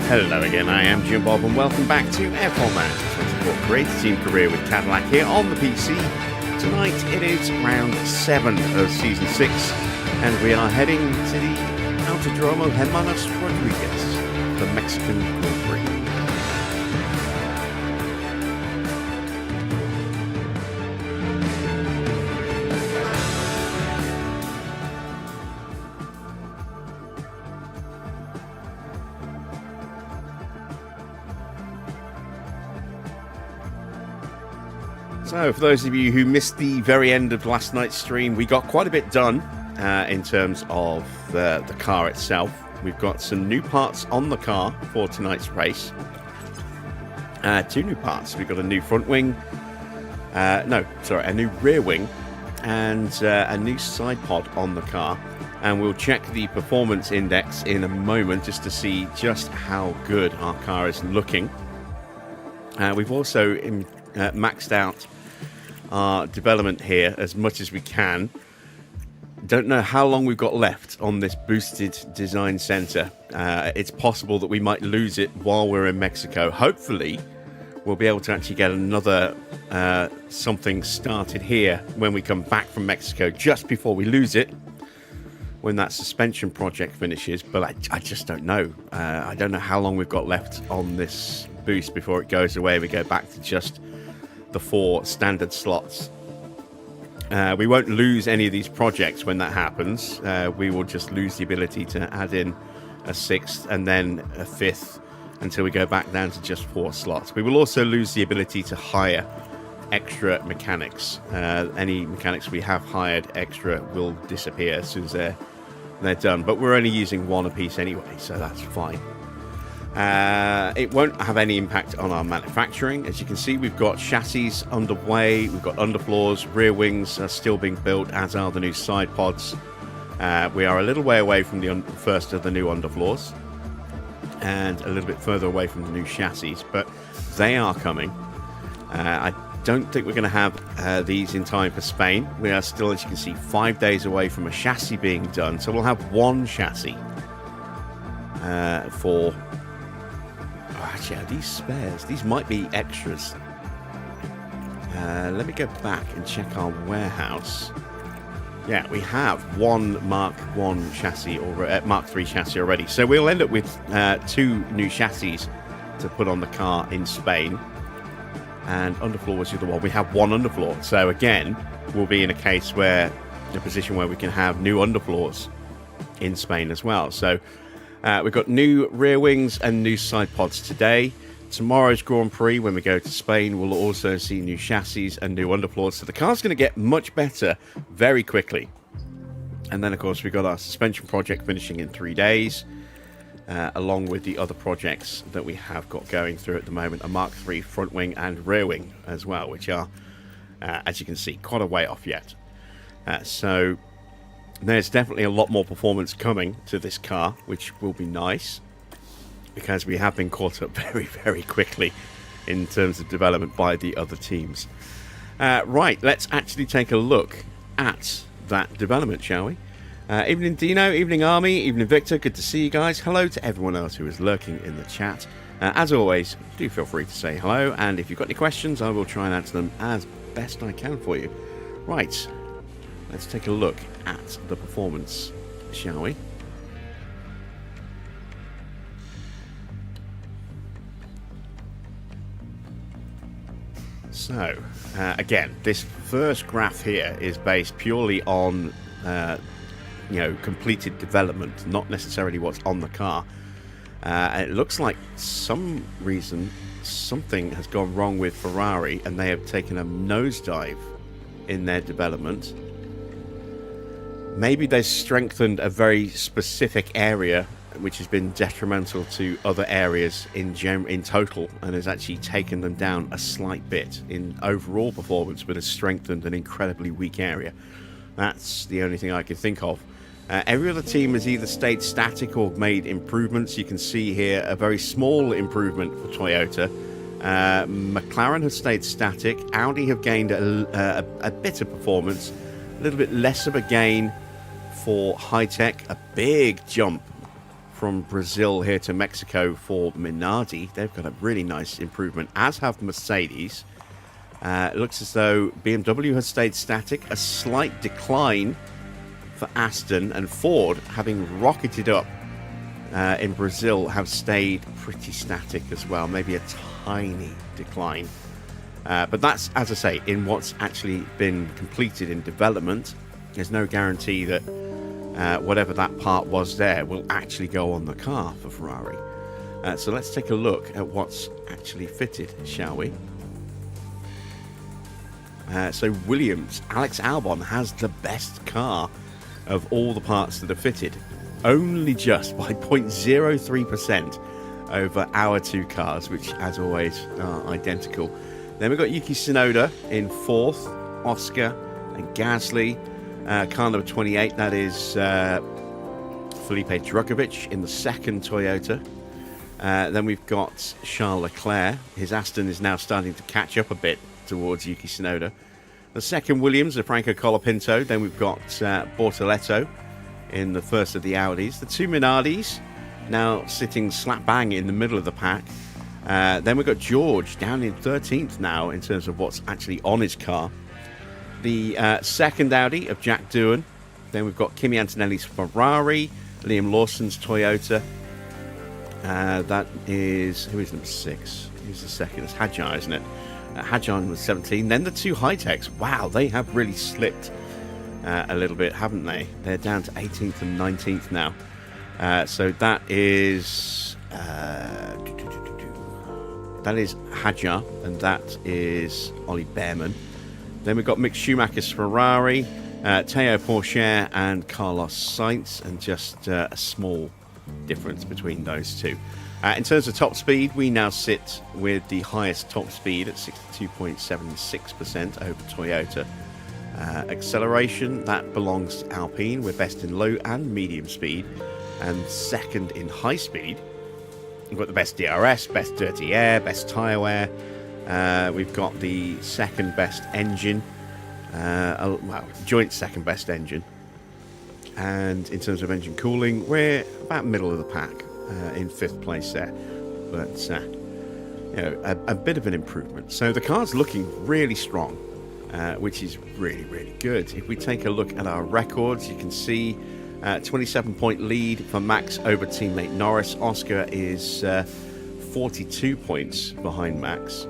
Hello again, I am Jim Bob and welcome back to F1 Man 24 Creative Team Career with Cadillac here on the PC. Tonight it is round 7 of Season 6 and we are heading to the Autodromo Hermanos Rodriguez, the Mexican Grand Prix. So, for those of you who missed the very end of last night's stream, we got quite a bit done in terms of the car itself. We've got some new parts on the car for tonight's race. 2 new parts. We've got a new front wing, a new rear wing, and a new side pod on the car. And we'll check the performance index in a moment just to see just how good our car is looking. We've also maxed out our development here as much as we can. Don't know how long we've got left on this boosted design center. It's possible that we might lose it while we're in Mexico. Hopefully we'll be able to actually get another something started here when we come back from Mexico, just before we lose it, when that suspension project finishes. But I just don't know. I don't know how long we've got left on this boost before it goes away. We go back to just the 4 standard slots. We won't lose any of these projects when that happens. We will just lose the ability to add in a 6th and then a 5th until we go back down to just 4 slots. We will also lose the ability to hire extra mechanics. Any mechanics we have hired extra will disappear as soon as they're done, but we're only using 1 apiece anyway, so that's fine. It won't have any impact on our manufacturing. As you can see, we've got chassis underway, we've got underfloors, rear wings are still being built, as are the new side pods. We are a little way away from the first of the new underfloors and a little bit further away from the new chassis, but they are coming. I don't think we're going to have these in time for Spain. We are still, as you can see, 5 days away from a chassis being done, so we'll have 1 chassis for... Actually, are these spares? These might be extras. Let me go back and check our warehouse. Yeah, we have 1 Mark 1 chassis or Mark 3 chassis already. So we'll end up with 2 new chassis to put on the car in Spain. And underfloor was the other one. We have 1 underfloor. So again, we'll be in a position where we can have new underfloors in Spain as well. So we've got new rear wings and new side pods today. Tomorrow's Grand Prix, when we go to Spain, we'll also see new chassis and new underfloors. So the car's going to get much better very quickly. And then, of course, we've got our suspension project finishing in 3 days, along with the other projects that we have got going through at the moment, a Mark III front wing and rear wing as well, which are, as you can see, quite a way off yet. So there's definitely a lot more performance coming to this car, which will be nice, because we have been caught up very, very quickly in terms of development by the other teams. Right, let's actually take a look at that development, shall we? Evening Dino, evening Army, evening Victor, good to see you guys. Hello to everyone else who is lurking in the chat. As always, do feel free to say hello, and if you've got any questions, I will try and answer them as best I can for you. Right, let's take a look at the performance, shall we? So, again, this first graph here is based purely on, completed development, not necessarily what's on the car. And it looks like some reason something has gone wrong with Ferrari, and they have taken a nosedive in their development. Maybe they've strengthened a very specific area which has been detrimental to other areas in total, and has actually taken them down a slight bit in overall performance, but has strengthened an incredibly weak area. That's the only thing I can think of. Every other team has either stayed static or made improvements. You can see here a very small improvement for Toyota. McLaren has stayed static. Audi have gained a bit of performance, a little bit less of a gain for HiTech, a big jump from Brazil here to Mexico for Minardi. They've got a really nice improvement, as have Mercedes. It looks as though BMW has stayed static. A slight decline for Aston, and Ford, having rocketed up in Brazil, have stayed pretty static as well. Maybe a tiny decline. But that's, as I say, in what's actually been completed in development. There's no guarantee that whatever that part was there will actually go on the car for Ferrari. So let's take a look at what's actually fitted, shall we? So Williams, Alex Albon has the best car of all the parts that are fitted, only just by 0.03% over our two cars, which as always are identical. Then we've got Yuki Tsunoda in 4th, Oscar and Gasly. Car number 28, that is Felipe Drugovich in the 2nd Toyota. Then we've got Charles Leclerc. His Aston is now starting to catch up a bit towards Yuki Tsunoda. The 2nd Williams, the Franco Colapinto. Then we've got Bortoletto in the 1st of the Audis. The 2 Minardis now sitting slap bang in the middle of the pack. Then we've got George down in 13th now in terms of what's actually on his car. The 2nd Audi of Jack Doohan. Then we've got Kimi Antonelli's Ferrari, Liam Lawson's Toyota. That is, who is number 6? Who's the 2nd? It's Hadjar, isn't it? Hadjar was 17. Then the 2 HiTechs. Wow, they have really slipped a little bit, haven't they? They're down to 18th and 19th now. So that is Hadjar, and that is Ollie Bearman. Then we've got Mick Schumacher's Ferrari, Teo Pourchaire and Carlos Sainz, and just a small difference between those two. In terms of top speed, we now sit with the highest top speed at 62.76% over Toyota. Acceleration, that belongs to Alpine. We're best in low and medium speed, and 2nd in high speed. We've got the best DRS, best dirty air, best tyre wear. We've got the 2nd best engine, joint 2nd best engine. And in terms of engine cooling, we're about middle of the pack, in 5th place there. But a bit of an improvement. So the car's looking really strong, which is really, really good. If we take a look at our records, you can see 27-point lead for Max over teammate Norris. Oscar is 42 points behind Max.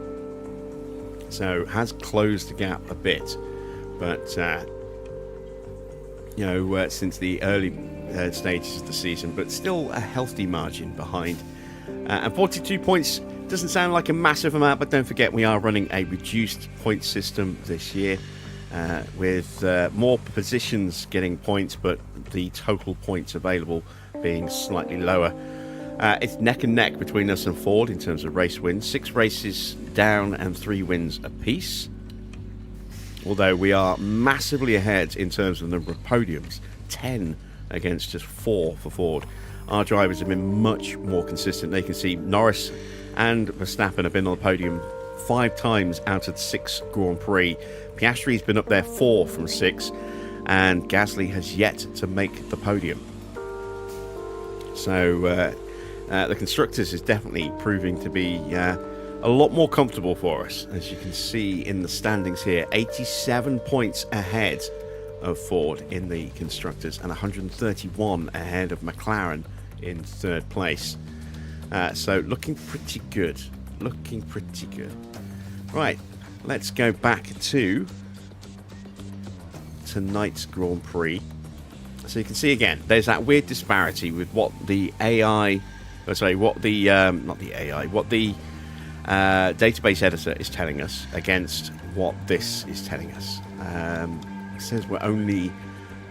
So has closed the gap a bit, but since the early stages of the season, but still a healthy margin behind. And 42 points doesn't sound like a massive amount, but don't forget we are running a reduced point system this year, with more positions getting points, but the total points available being slightly lower. It's neck and neck between us and Ford in terms of race wins. 6 races down and 3 wins apiece. Although we are massively ahead in terms of the number of podiums. 10 against just 4 for Ford. Our drivers have been much more consistent. They can see Norris and Verstappen have been on the podium 5 times out of 6 Grand Prix. Piastri's been up there 4 from 6. And Gasly has yet to make the podium. So the Constructors is definitely proving to be a lot more comfortable for us. As you can see in the standings here, 87 points ahead of Ford in the Constructors and 131 ahead of McLaren in 3rd place. So looking pretty good. Looking pretty good. Right, let's go back to tonight's Grand Prix. So you can see again, there's that weird disparity with what the database editor is telling us against what this is telling us. It says we're only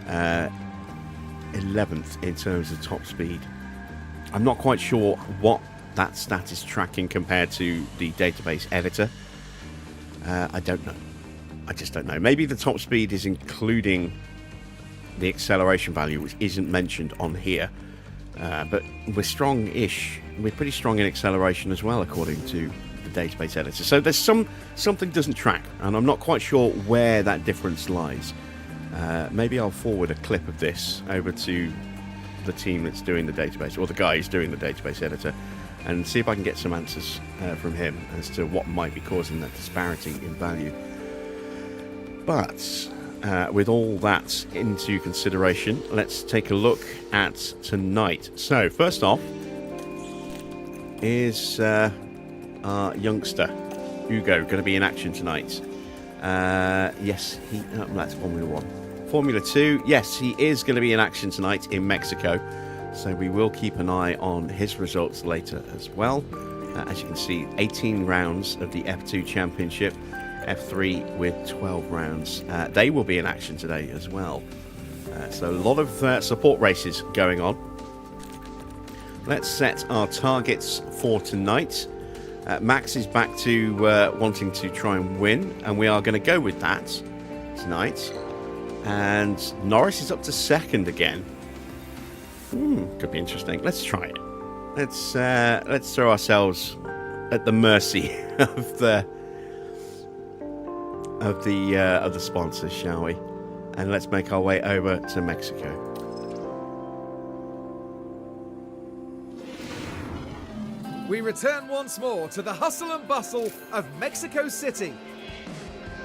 11th in terms of top speed. I'm not quite sure what that stat is tracking compared to the database editor. I don't know. I just don't know. Maybe the top speed is including the acceleration value, which isn't mentioned on here. But we're strong-ish. We're pretty strong in acceleration as well, according to the database editor. So there's something doesn't track, and I'm not quite sure where that difference lies. Maybe I'll forward a clip of this over to the team that's doing the database, or the guy who's doing the database editor, and see if I can get some answers from him as to what might be causing that disparity in value. But with all that into consideration, let's take a look at tonight. So first off is our youngster Hugo going to be in action tonight. Yes, that's Formula 1. Formula 2, yes, he is going to be in action tonight in Mexico. So we will keep an eye on his results later as well. As you can see, 18 rounds of the F2 Championship, F3 with 12 rounds. They will be in action today as well. So a lot of support races going on. Let's set our targets for tonight. Max is back to wanting to try and win, and we are going to go with that tonight. And Norris is up to second again. Could be interesting. Let's try it. Let's throw ourselves at the mercy of the sponsors, shall we? And let's make our way over to Mexico. We return once more to the hustle and bustle of Mexico City.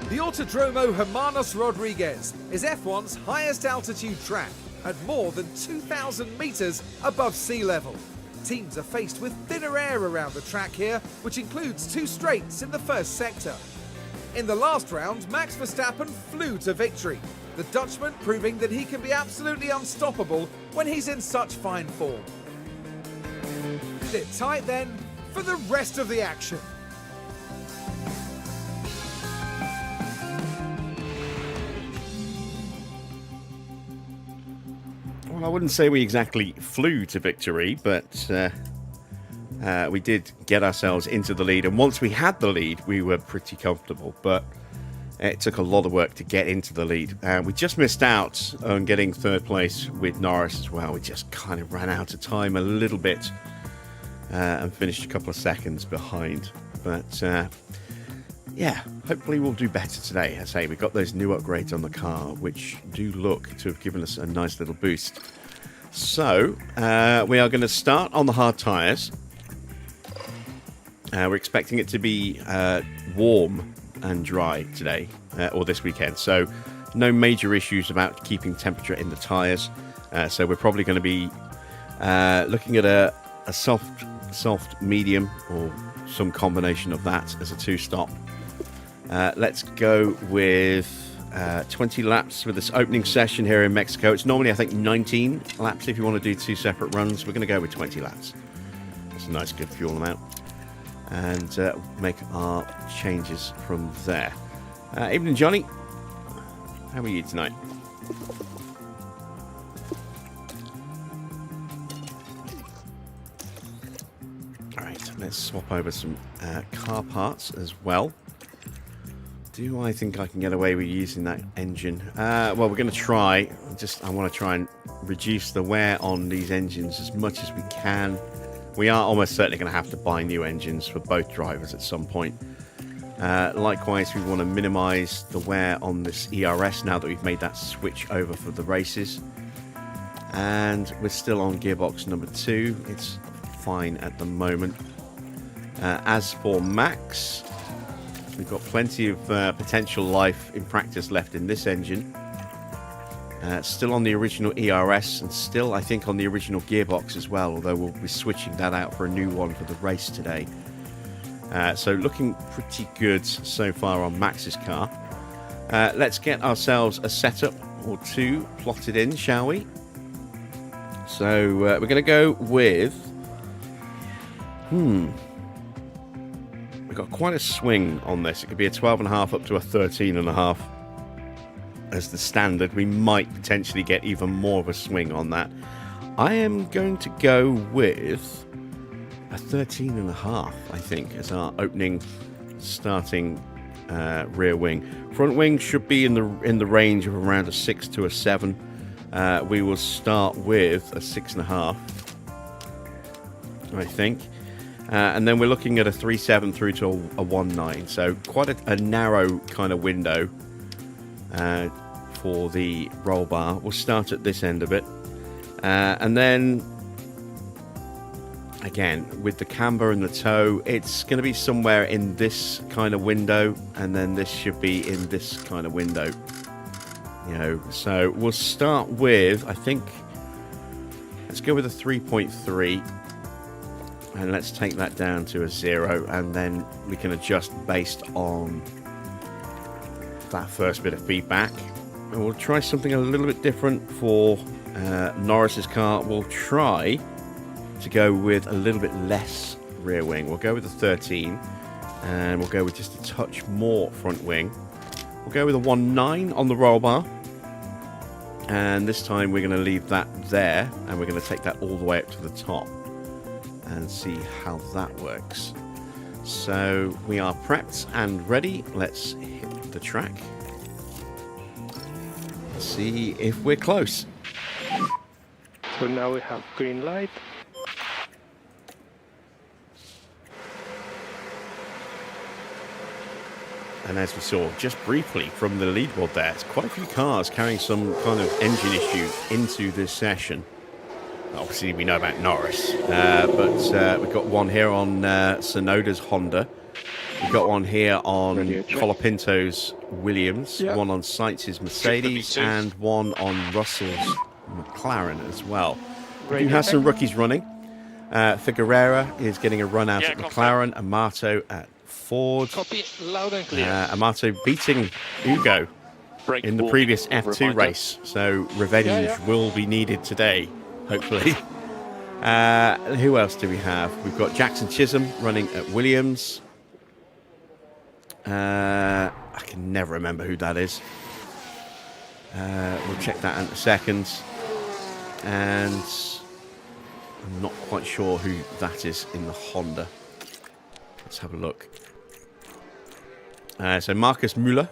The Autodromo Hermanos Rodriguez is F1's highest altitude track at more than 2,000 meters above sea level. Teams are faced with thinner air around the track here, which includes 2 straights in the first sector. In the last round, Max Verstappen flew to victory, the Dutchman proving that he can be absolutely unstoppable when he's in such fine form. Sit tight then for the rest of the action. Well, I wouldn't say we exactly flew to victory, but we did get ourselves into the lead. And once we had the lead, we were pretty comfortable. But it took a lot of work to get into the lead. We just missed out on getting third place with Norris as well. We just kind of ran out of time a little bit and finished a couple of seconds behind. But yeah, hopefully we'll do better today. As I say, we've got those new upgrades on the car, which do look to have given us a nice little boost. So we are going to start on the hard tyres. We're expecting it to be warm and dry today, or this weekend. So no major issues about keeping temperature in the tyres. So we're probably going to be looking at a soft medium, or some combination of that as a 2-stop. Let's go with 20 laps for this opening session here in Mexico. It's normally, I think, 19 laps if you want to do 2 separate runs. We're going to go with 20 laps. That's a nice, good fuel amount. And make our changes from there. Evening, Johnny. How are you tonight? Alright, let's swap over some car parts as well. Do I think I can get away with using that engine? Well, we're going to try. I want to try and reduce the wear on these engines as much as we can. We are almost certainly going to have to buy new engines for both drivers at some point. Likewise, we want to minimize the wear on this ERS now that we've made that switch over for the races. And we're still on gearbox number 2. It's fine at the moment. As for Max, we've got plenty of potential life in practice left in this engine. Still on the original ERS, and still, I think, on the original gearbox as well, although we'll be switching that out for a new one for the race today. So looking pretty good so far on Max's car. Let's get ourselves a setup or 2 plotted in, shall we? So we're going to go with... We've got quite a swing on this. It could be a 12.5 up to a 13.5 as the standard. We might potentially get even more of a swing on that. I am going to go with a 13.5, I think, as our opening starting rear wing. Front wing should be in the range of around a 6 to a 7. We will start with a 6.5, I think. And then we're looking at a 3.7 through to a 1.9. So quite a narrow kind of window for the roll bar. We'll start at this end of it. And then, again, with the camber and the toe, it's going to be somewhere in this kind of window, and then this should be in this kind of window. You know, so we'll start with, I think, let's go with a 3.3, and let's take that down to a 0, and then we can adjust based on that first bit of feedback. And we'll try something a little bit different for Norris's car. We'll try to go with a little bit less rear wing. We'll go with a 13, and we'll go with just a touch more front wing. We'll go with a 1.9 on the roll bar, and this time we're going to leave that there, and we're going to take that all the way up to the top and see how that works. So we are prepped and ready. Let's hit the track. Let's see if we're close. So now we have green light. And as we saw just briefly from the leaderboard there, it's quite a few cars carrying some kind of engine issue into this session. Obviously, we know about Norris, but we've got one here on Sonoda's Honda. We've got one here on Colapinto's Williams, one on Sainz's Mercedes, and one on Russell's McLaren as well. We do have some rookies running. Figueroa is getting a run out at McLaren, Amato at Ford. Copy loud and clear. Amato beating Ugo in the previous F2 race, so revenge will be needed today, hopefully. Who else do we have? We've got Jackson Chisholm running at Williams. I can never remember who that is. We'll check that in a second. And I'm not quite sure who that is in the Honda. Let's have a look. So Marcus Müller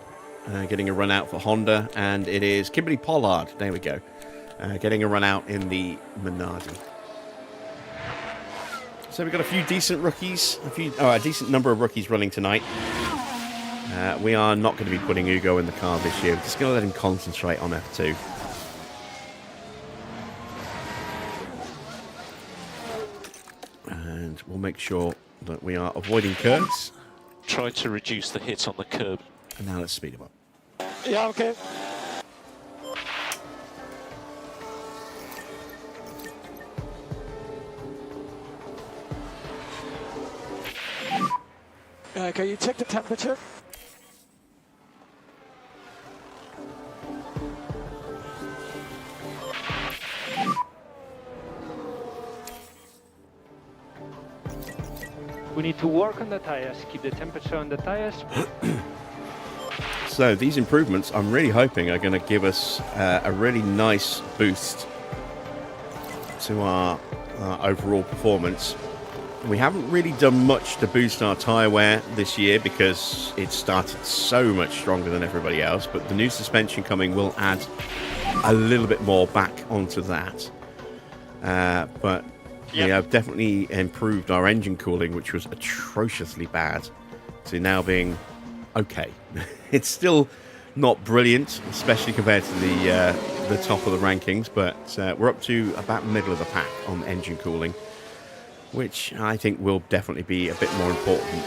getting a run out for Honda, and it is Kimberly Pollard. There we go. Getting a run out in the Minardi. So we've got a few decent rookies, a decent number of rookies running tonight. We are not going to be putting Ugo in the car this year. We're just going to let him concentrate on F2. And we'll make sure that we are avoiding curves. Try to reduce the hit on the curb. And now let's speed him up. Yeah, okay. Can you check the temperature? We need to work on the tires, keep the temperature on the tires. So these improvements, I'm really hoping, are going to give us a really nice boost to our overall performance. We haven't really done much to boost our tyre wear this year because it started so much stronger than everybody else, but the new suspension coming will add a little bit more back onto that. But we have definitely improved our engine cooling, which was atrociously bad, to now being okay. It's still not brilliant, especially compared to the top of the rankings, but we're up to about middle of the pack on engine cooling, which I think will definitely be a bit more important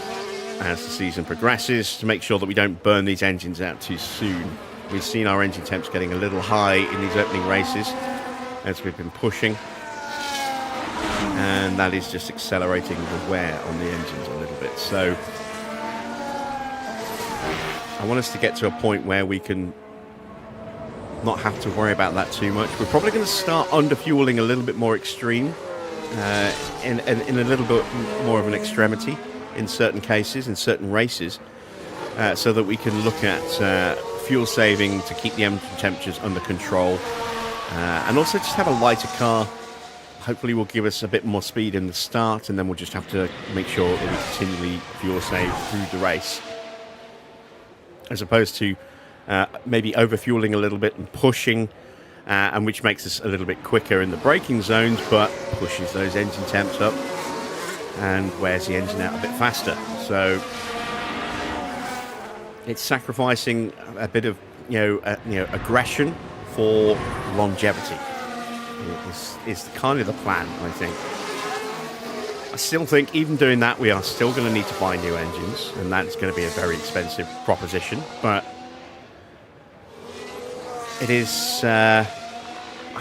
as the season progresses to make sure that we don't burn these engines out too soon. We've seen our engine temps getting a little high in these opening races as we've been pushing, and that is just accelerating the wear on the engines a little bit. So I want us to get to a point where we can not have to worry about that too much. We're probably going to start underfueling a little bit more extreme, in a little bit more of an extremity in certain cases, in certain races, so that we can look at fuel saving to keep the engine temperatures under control, and also just have a lighter car. Hopefully will give us a bit more speed in the start, and then we'll just have to make sure that we continually fuel save through the race, as opposed to maybe over-fueling a little bit and pushing, and which makes us a little bit quicker in the braking zones, but pushes those engine temps up and wears the engine out a bit faster. So it's sacrificing a bit of aggression for longevity. is kind of the plan, I think. I still think, even doing that, we are still going to need to buy new engines, and that's going to be a very expensive proposition. But it is, I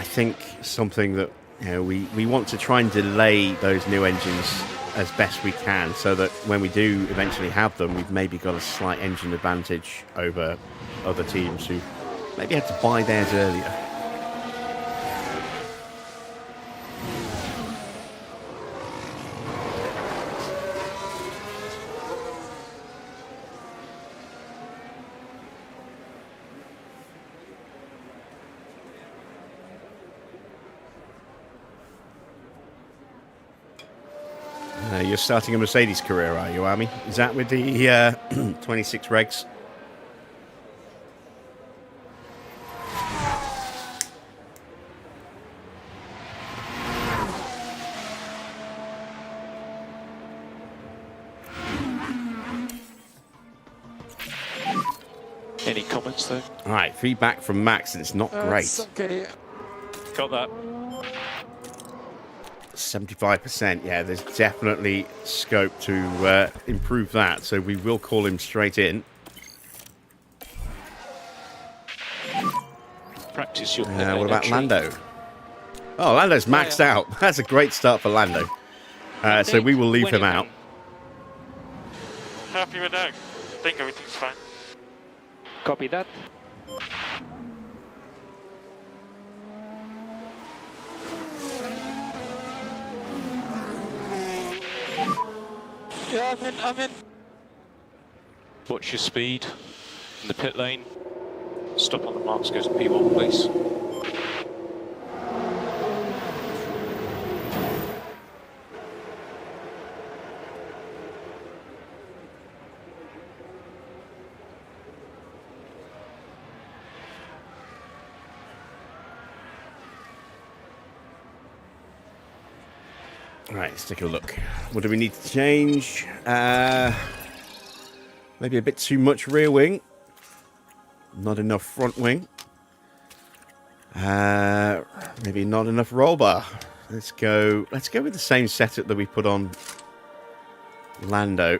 think, something that we want to try and delay those new engines as best we can, so that when we do eventually have them, we've maybe got a slight engine advantage over other teams who maybe had to buy theirs earlier. You're starting a Mercedes career, are you, Army? Is that with the 26 regs? Any comments, though? All right, feedback from Max, and it's not great. It's okay. Got that. 75%, yeah, there's definitely scope to improve that, so we will call him straight in. Practice your what about Lando? Oh, Lando's maxed out. That's a great start for Lando. So we will leave him out. Happy with that. I think everything's fine. Copy that. Yeah, I'm in. Watch your speed in the pit lane. Stop on the marks, go to P1, please. Right, let's take a look. What do we need to change? Maybe a bit too much rear wing. Not enough front wing. Maybe not enough roll bar. Let's go with the same setup that we put on Lando.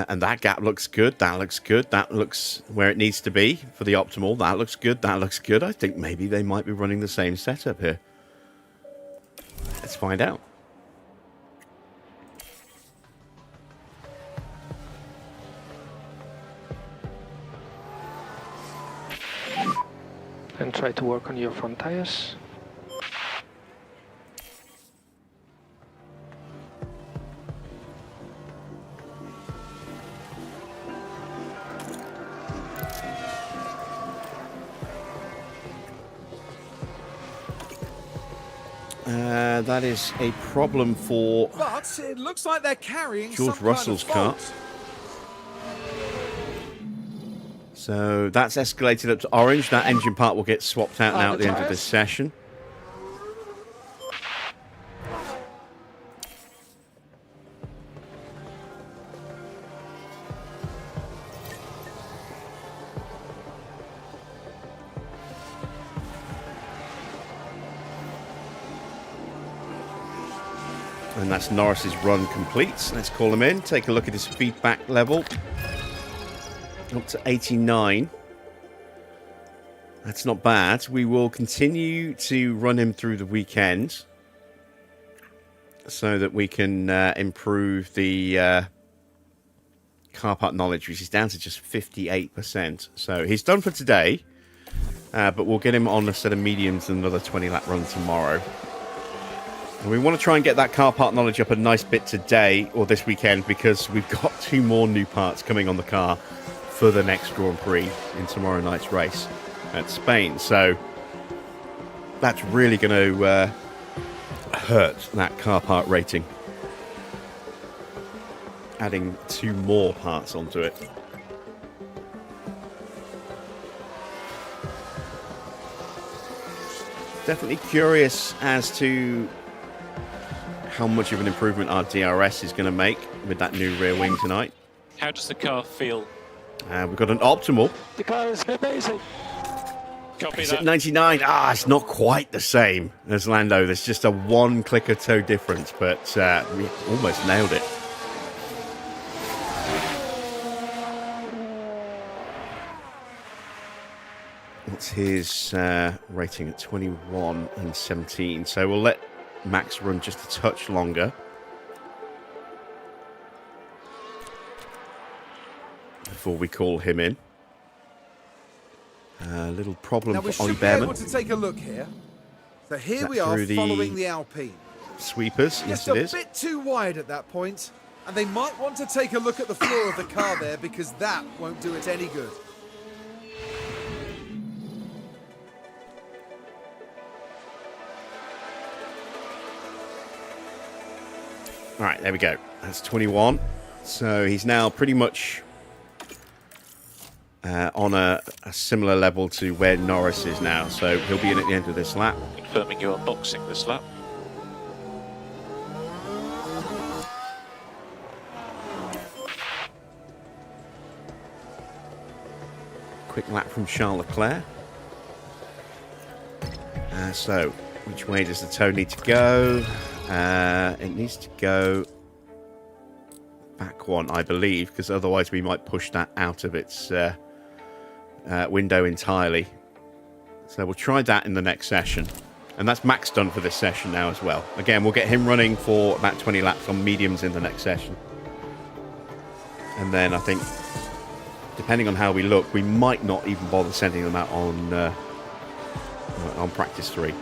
And that gap looks good. That looks good. That looks where it needs to be for the optimal. That looks good. That looks good. I think maybe they might be running the same setup here. Let's find out. And try to work on your front tires. That is a problem for But it looks like they're carrying George some Russell's kind of car. fault. So that's escalated up to orange. That engine part will get swapped out now at the end of this session. And that's Norris's run complete. Let's call him in. Take a look at his feedback level. Up to 89. That's not bad. We will continue to run him through the weekend so that we can improve the car part knowledge, which is down to just 58%. So he's done for today, but we'll get him on a set of mediums and another 20-lap run tomorrow. And we want to try and get that car part knowledge up a nice bit today or this weekend, because we've got 2 more new parts coming on the car for the next Grand Prix in tomorrow night's race at Spain. So that's really going to hurt that car part rating. Adding 2 more parts onto it. Definitely curious as to how much of an improvement our DRS is going to make with that new rear wing tonight. How does the car feel We've got an optimal. The car is amazing. Copy It's that. at 99. It's not quite the same as Lando. There's just a one clicker toe difference, but we almost nailed it. What's his rating at 21 and 17? So we'll let Max run just a touch longer. Before we call him in. A little problem Now we for Ollie should be Bearman. able to take a look here. So here that we are through the- following the Alpine. Sweepers, yes Just it a is. bit too wide at that point, and they might want to take a look at the floor of the car there because that won't do it any good. All right, there we go. That's 21. So he's now pretty much on a similar level to where Norris is now. So he'll be in at the end of this lap. Confirming you are boxing this lap. Quick lap from Charles Leclerc. So which way does the toe need to go? It needs to go back one, I believe, because otherwise we might push that out of its window entirely. So we'll try that in the next session. And that's Max done for this session now as well. Again, we'll get him running for about 20 laps on mediums in the next session. And then I think, depending on how we look, we might not even bother sending them out on practice 3.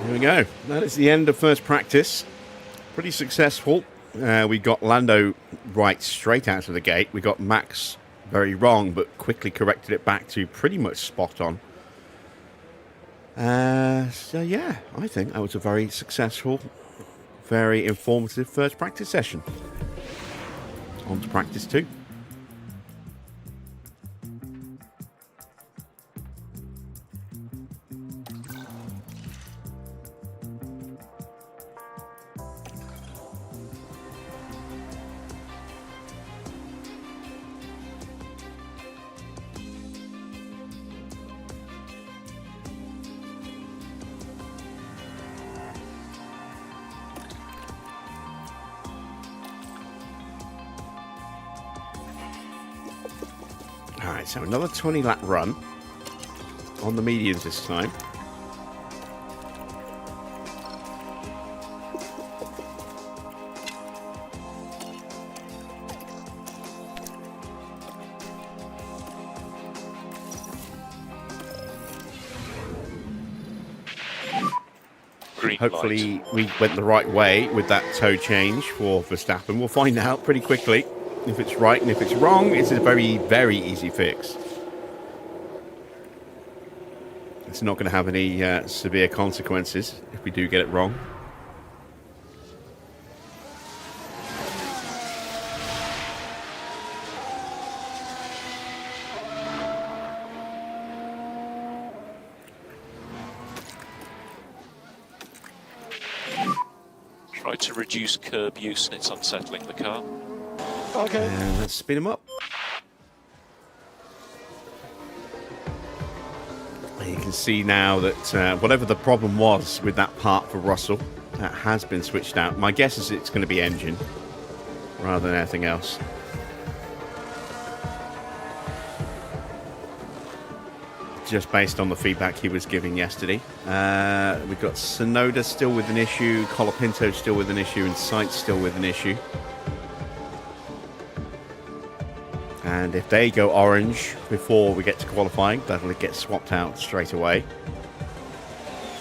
Here we go. That is the end of first practice. Pretty successful. We got Lando right straight out of the gate. We got Max very wrong, but quickly corrected it back to pretty much spot on. So yeah, I think that was a very successful, very informative first practice session. On to practice 2. Alright, so another 20 lap run on the mediums this time. Green Hopefully light. we went the right way with that toe change for Verstappen. We'll find out pretty quickly if it's right, and if it's wrong, it's a very, very easy fix. It's not going to have any severe consequences if we do get it wrong. Try to reduce curb use and it's unsettling the car. Okay. And let's speed them up. You can see now that whatever the problem was with that part for Russell, that has been switched out. My guess is it's going to be engine rather than anything else. Just based on the feedback he was giving yesterday. We've got Sonoda still with an issue, Colapinto still with an issue, and Sainz still with an issue. And if they go orange before we get to qualifying, that'll get swapped out straight away.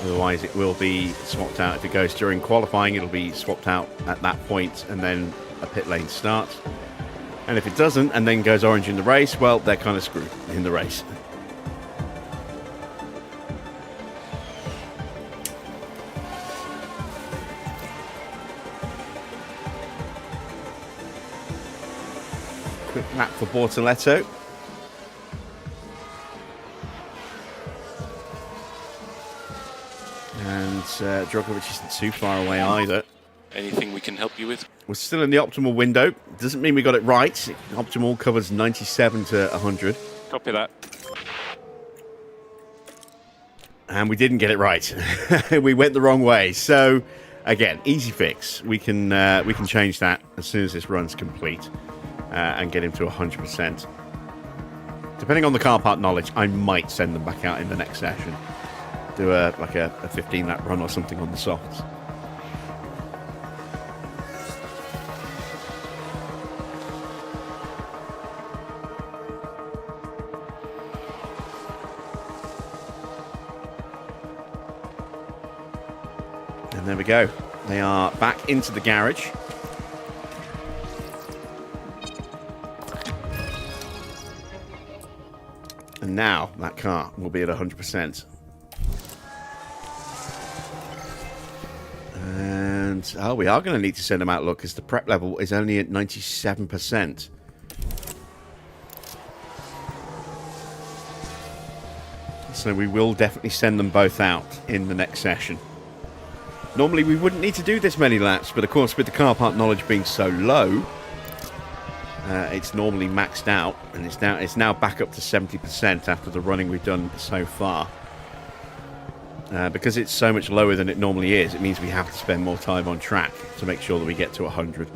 Otherwise, it will be swapped out. If it goes during qualifying, it'll be swapped out at that point, and then a pit lane starts. And if it doesn't, and then goes orange in the race, well, they're kind of screwed in the race. Quick lap for Bortoletto. And Djokovic isn't too far away either. Anything we can help you with? We're still in the optimal window. Doesn't mean we got it right. Optimal covers 97 to 100. Copy that. And we didn't get it right. We went the wrong way. So, again, easy fix. We can change that as soon as this run's complete and get him to 100%. Depending on the car part knowledge, I might send them back out in the next session. Do a 15-lap run or something on the softs. And there we go. They are back into the garage. And now that car will be at 100%. And we are going to need to send them out, look, because the prep level is only at 97%. So we will definitely send them both out in the next session. Normally we wouldn't need to do this many laps, but of course with the car part knowledge being so low, it's normally maxed out, and it's now back up to 70% after the running we've done so far. Because it's so much lower than it normally is, it means we have to spend more time on track to make sure that we get to 100.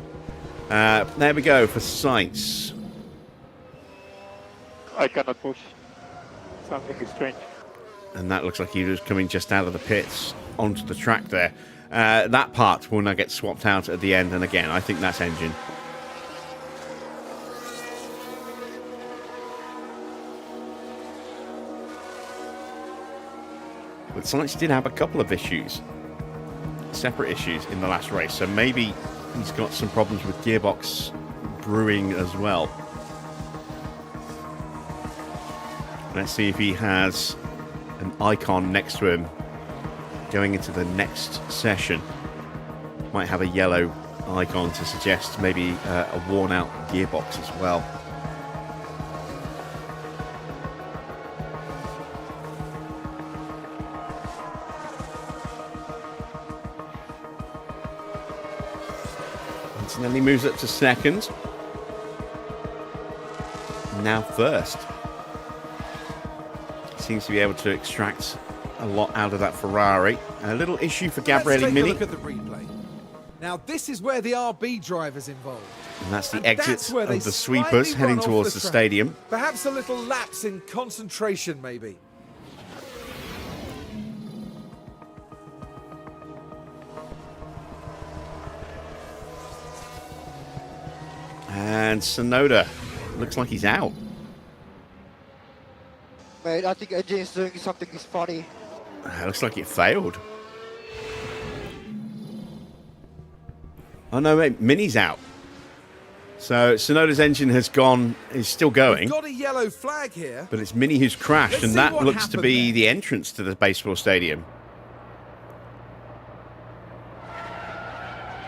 There we go for Sainz. I cannot push. Something is strange. And that looks like he was coming just out of the pits onto the track there. That part will now get swapped out at the end, and again, I think that's engine. But Sainz did have a couple of issues, separate issues in the last race, so maybe he's got some problems with gearbox brewing as well. Let's see if he has an icon next to him going into the next session. Might have a yellow icon to suggest maybe a worn out gearbox as well. Antonelli moves up to second. Now first. Seems to be able to extract a lot out of that Ferrari. A little issue for Gabriele Mini. Let's take a look at the replay. Now this is where the RB driver's involved. And that's the And exit that's where they of the sweepers slightly heading run off towards the the track. stadium. Perhaps a little lapse in concentration, maybe. And Sonoda looks like he's out. Mate, I think engine is doing something funny. Looks like it failed. Oh no, mate, Mini's out. So Sonoda's engine has gone, is still going. We've got a yellow flag here. But it's Mini who's crashed, Let's and see that what looks to happened be there. the entrance to the baseball stadium.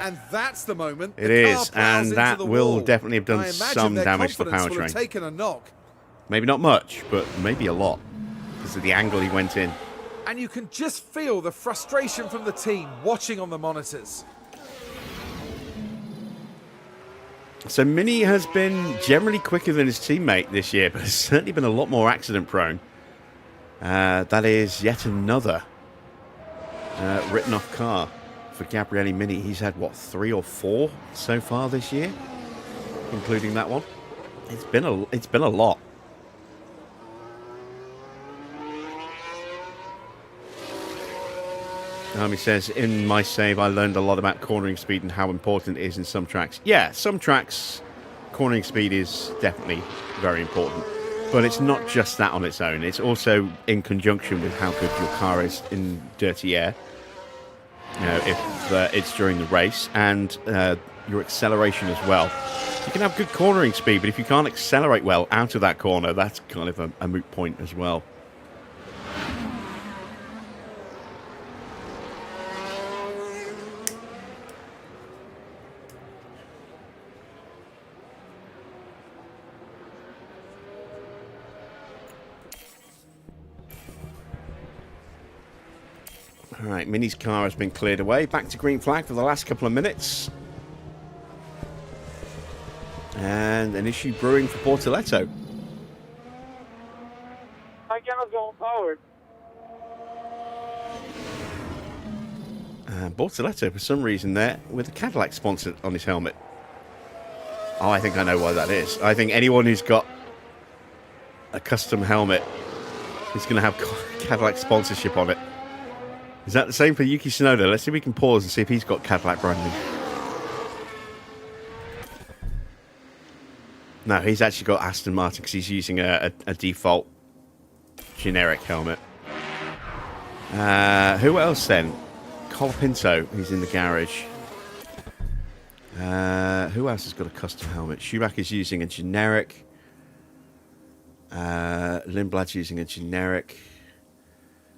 And that's the moment. It the car is, plows and into that the will wall. definitely have done I imagine some their damage to the confidence will have powertrain. taken a knock. Maybe not much, but maybe a lot, because of the angle he went in. And you can just feel the frustration from the team watching on the monitors. So Mini has been generally quicker than his teammate this year, but has certainly been a lot more accident prone. That is yet another written off car for Gabriele Mini. He's had, what, 3 or 4 so far this year, including that one. It's been a lot. He says, in my save, I learned a lot about cornering speed and how important it is in some tracks. Yeah, some tracks cornering speed is definitely very important. But it's not just that on its own. It's also in conjunction with how good your car is in dirty air. You know, if it's during the race, and your acceleration as well. You can have good cornering speed, but if you can't accelerate well out of that corner, that's kind of a moot point as well. All right, Mini's car has been cleared away. Back to green flag for the last couple of minutes. And an issue brewing for Bortoletto. My camera's going forward. And Bortoletto, for some reason, there with a Cadillac sponsor on his helmet. Oh, I think I know why that is. I think anyone who's got a custom helmet is going to have Cadillac sponsorship on it. Is that the same for Yuki Tsunoda? Let's see if we can pause and see if he's got Cadillac branding. No, he's actually got Aston Martin because he's using a default generic helmet. Who else then? Colapinto, who's in the garage. Who else has got a custom helmet? Schumacher's using a generic. Lindblad's using a generic.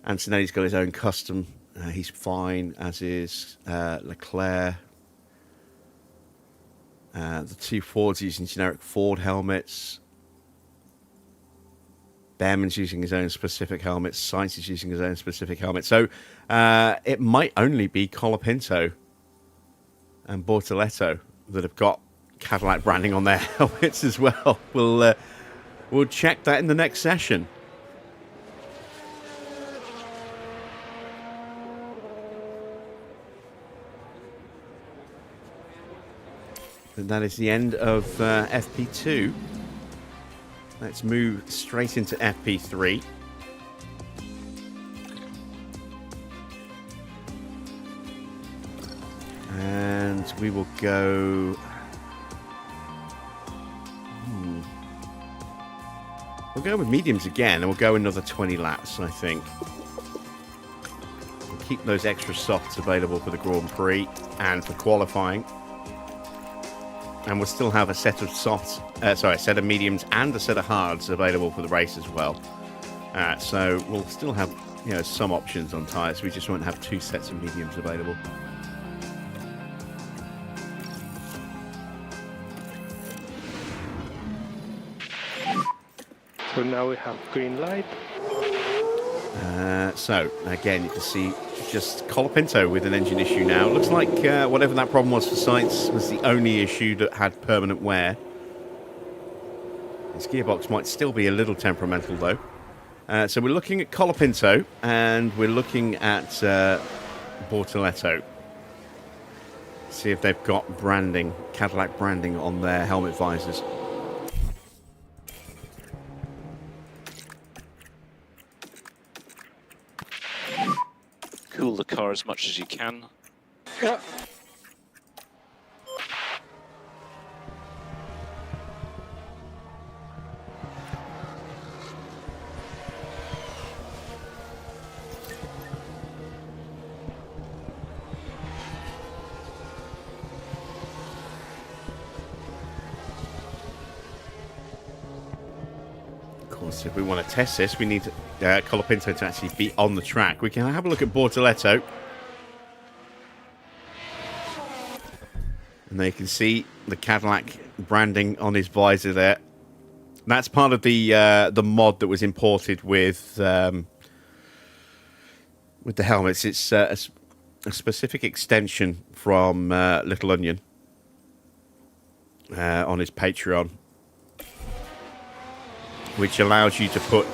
Antonelli's got his own custom. He's fine, as is Leclerc. The two Fords using generic Ford helmets. Bearman's using his own specific helmet. Sainz is using his own specific helmet. So it might only be Colapinto and Bortoletto that have got Cadillac branding on their helmets as well. We'll check that in the next session. And that is the end of FP2. Let's move straight into FP3. And we will go... We'll go with mediums again, and we'll go another 20 laps, I think. We'll keep those extra softs available for the Grand Prix and for qualifying. And we'll still have a set of softs, a set of mediums and a set of hards available for the race as well. So we'll still have, some options on tyres. We just won't have two sets of mediums available. So now we have green light. So again, you can see just Colapinto with an engine issue now. Looks like whatever that problem was for Sainz was the only issue that had permanent wear. His gearbox might still be a little temperamental though. So we're looking at Colapinto and we're looking at Bortoletto. See if they've got branding, Cadillac branding on their helmet visors. Cool the car as much as you can. Yeah. Of course, if we want to test this, we need Colapinto to actually be on the track. We can have a look at Bortoletto. And there you can see the Cadillac branding on his visor there. That's part of the mod that was imported with the helmets. It's a specific extension from Little Onion on his Patreon, which allows you to put,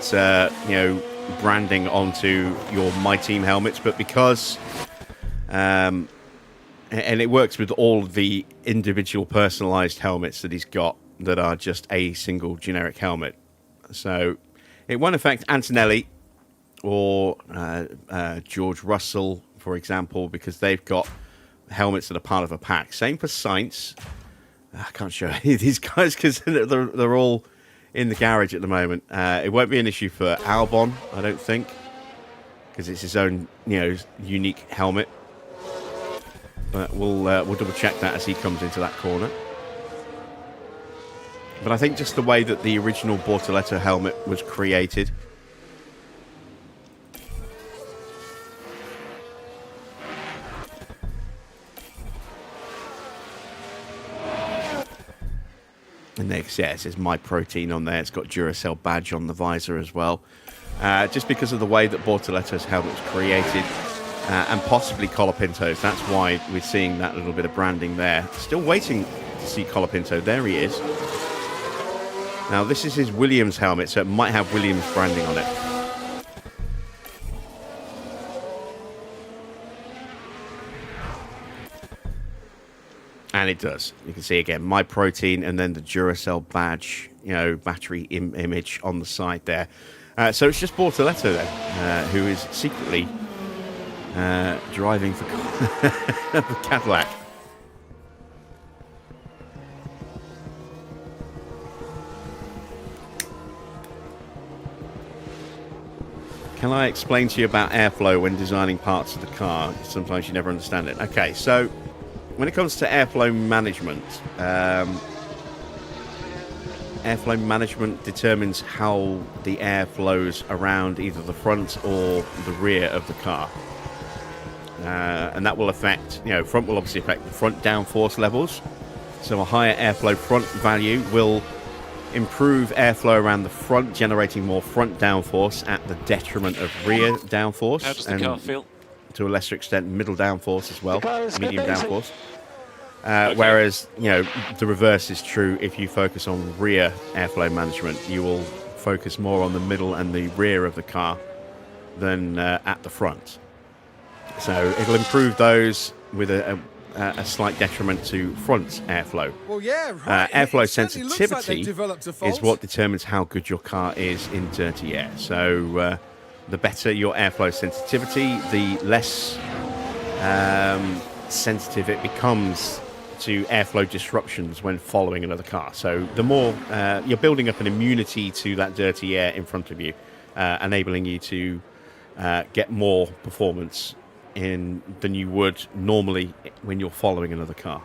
branding onto your Myteam helmets. But because, and it works with all the individual personalized helmets that he's got that are just a single generic helmet. So it won't affect Antonelli or George Russell, for example, because they've got helmets that are part of a pack. Same for Sainz. I can't show any of these guys because they're all in the garage at the moment. It won't be an issue for Albon, I don't think, because it's his own, unique helmet. But we'll double check that as he comes into that corner. But I think just the way that the original Bortoleto helmet was created, and there, yeah, it says My Protein on there. It's got Duracell badge on the visor as well. Just because of the way that Bortoleto's helmet was created, and possibly Colapinto's. That's why we're seeing that little bit of branding there. Still waiting to see Colapinto. There he is. Now, this is his Williams helmet, so it might have Williams branding on it. And it does. You can see again, My Protein, and then the Duracell badge, battery image on the side there. So it's just Bortoleto then, who is secretly driving for Cadillac. Can I explain to you about airflow when designing parts of the car? Sometimes you never understand it. Okay, so when it comes to airflow management, airflow management determines how the air flows around either the front or the rear of the car. And that will affect, front will obviously affect the front downforce levels. So a higher airflow front value will improve airflow around the front, generating more front downforce at the detriment of rear downforce. How does the car feel? To a lesser extent, middle downforce as well, medium downforce. Okay. Whereas, the reverse is true. If you focus on rear airflow management, you will focus more on the middle and the rear of the car than at the front. So it'll improve those with a slight detriment to front airflow. Well, yeah, right. Airflow It certainly looks like they've sensitivity developed a fault. is what determines how good your car is in dirty air. So the better your airflow sensitivity, the less sensitive it becomes to airflow disruptions when following another car. So the more you're building up an immunity to that dirty air in front of you, enabling you to get more performance than you would normally when you're following another car.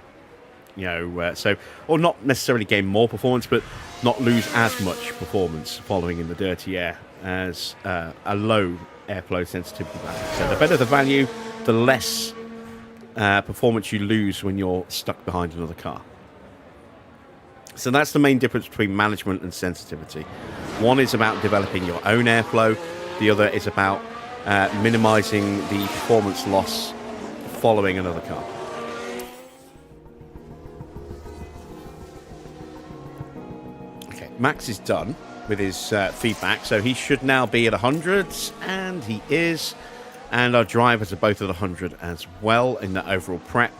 Or not necessarily gain more performance, but not lose as much performance following in the dirty air as a low airflow sensitivity value. So the better the value, the less performance you lose when you're stuck behind another car. So that's the main difference between management and sensitivity. One is about developing your own airflow. The other is about minimizing the performance loss following another car. Okay, Max is done with his feedback, so he should now be at 100, and he is. And our drivers are both at 100 as well in the overall prep.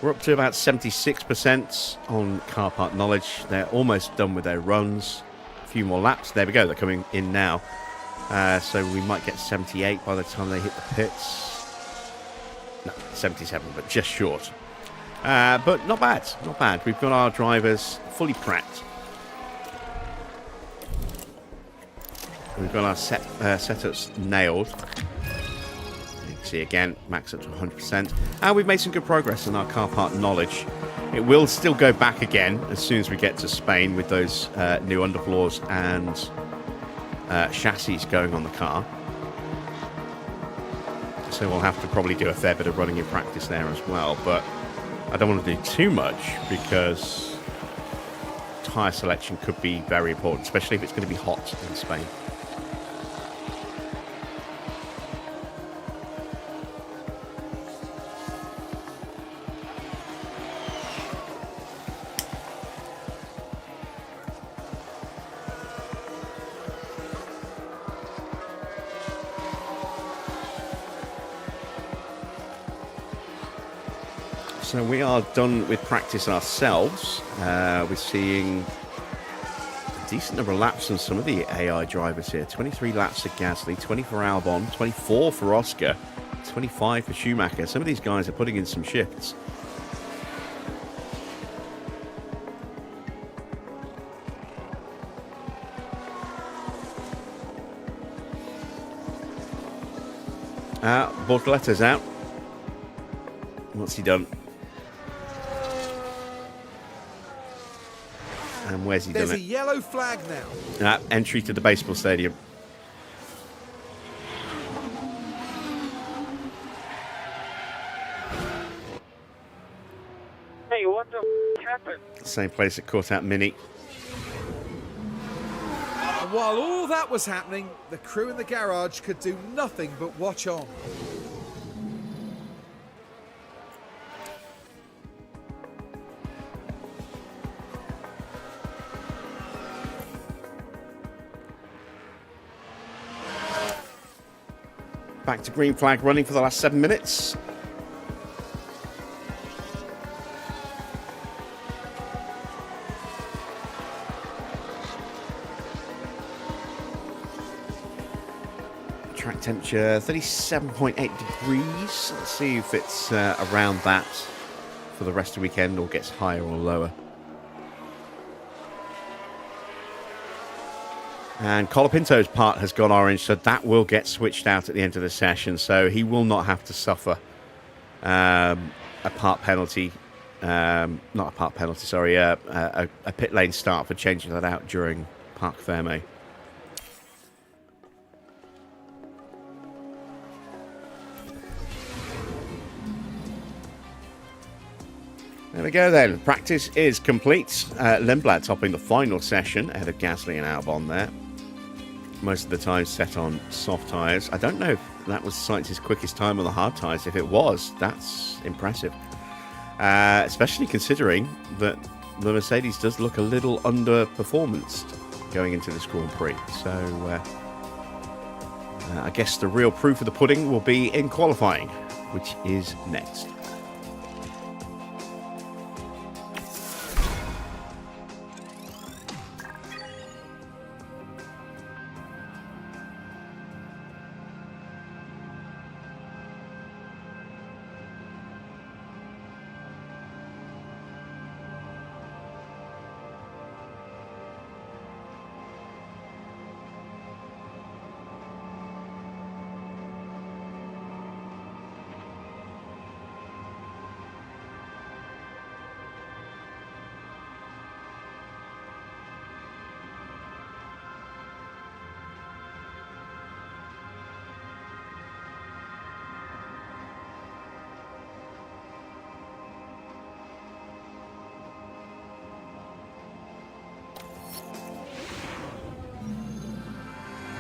We're up to about 76% on car part knowledge. They're almost done with their runs. A few more laps. There we go. They're coming in now. So we might get 78 by the time they hit the pits. No, 77, but just short. But not bad. Not bad. We've got our drivers fully prepped. We've got our setups nailed. You can see again, max up to 100%. And we've made some good progress in our car part knowledge. It will still go back again as soon as we get to Spain with those new underfloors and chassis going on the car. So we'll have to probably do a fair bit of running in practice there as well. But I don't want to do too much because tyre selection could be very important, especially if it's going to be hot in Spain. So we are done with practice ourselves. We're seeing a decent number of laps on some of the AI drivers here. 23 laps for Gasly, 20 for Albon, 24 for Oscar, 25 for Schumacher. Some of these guys are putting in some shifts. Bortoletto's out. What's he done? And where's he There's done a it? yellow flag now. Entry to the baseball stadium. Hey, what the happened? Same place that caught out Mini. And while all that was happening, the crew in the garage could do nothing but watch on. Back to green flag running for the last 7 minutes. Track temperature 37.8 degrees. Let's see if it's around that for the rest of the weekend or gets higher or lower. And Colapinto's part has gone orange, so that will get switched out at the end of the session. So he will not have to suffer a part penalty. Not a part penalty, sorry. A pit lane start for changing that out during Parc Fermé. There we go then. Practice is complete. Lindblad topping the final session ahead of Gasly and Albon there. Most of the time set on soft tyres. I don't know if that was Sainz's quickest time on the hard tyres. If it was, that's impressive. Especially considering that the Mercedes does look a little underperformance going into this Grand Prix. So I guess the real proof of the pudding will be in qualifying, which is next.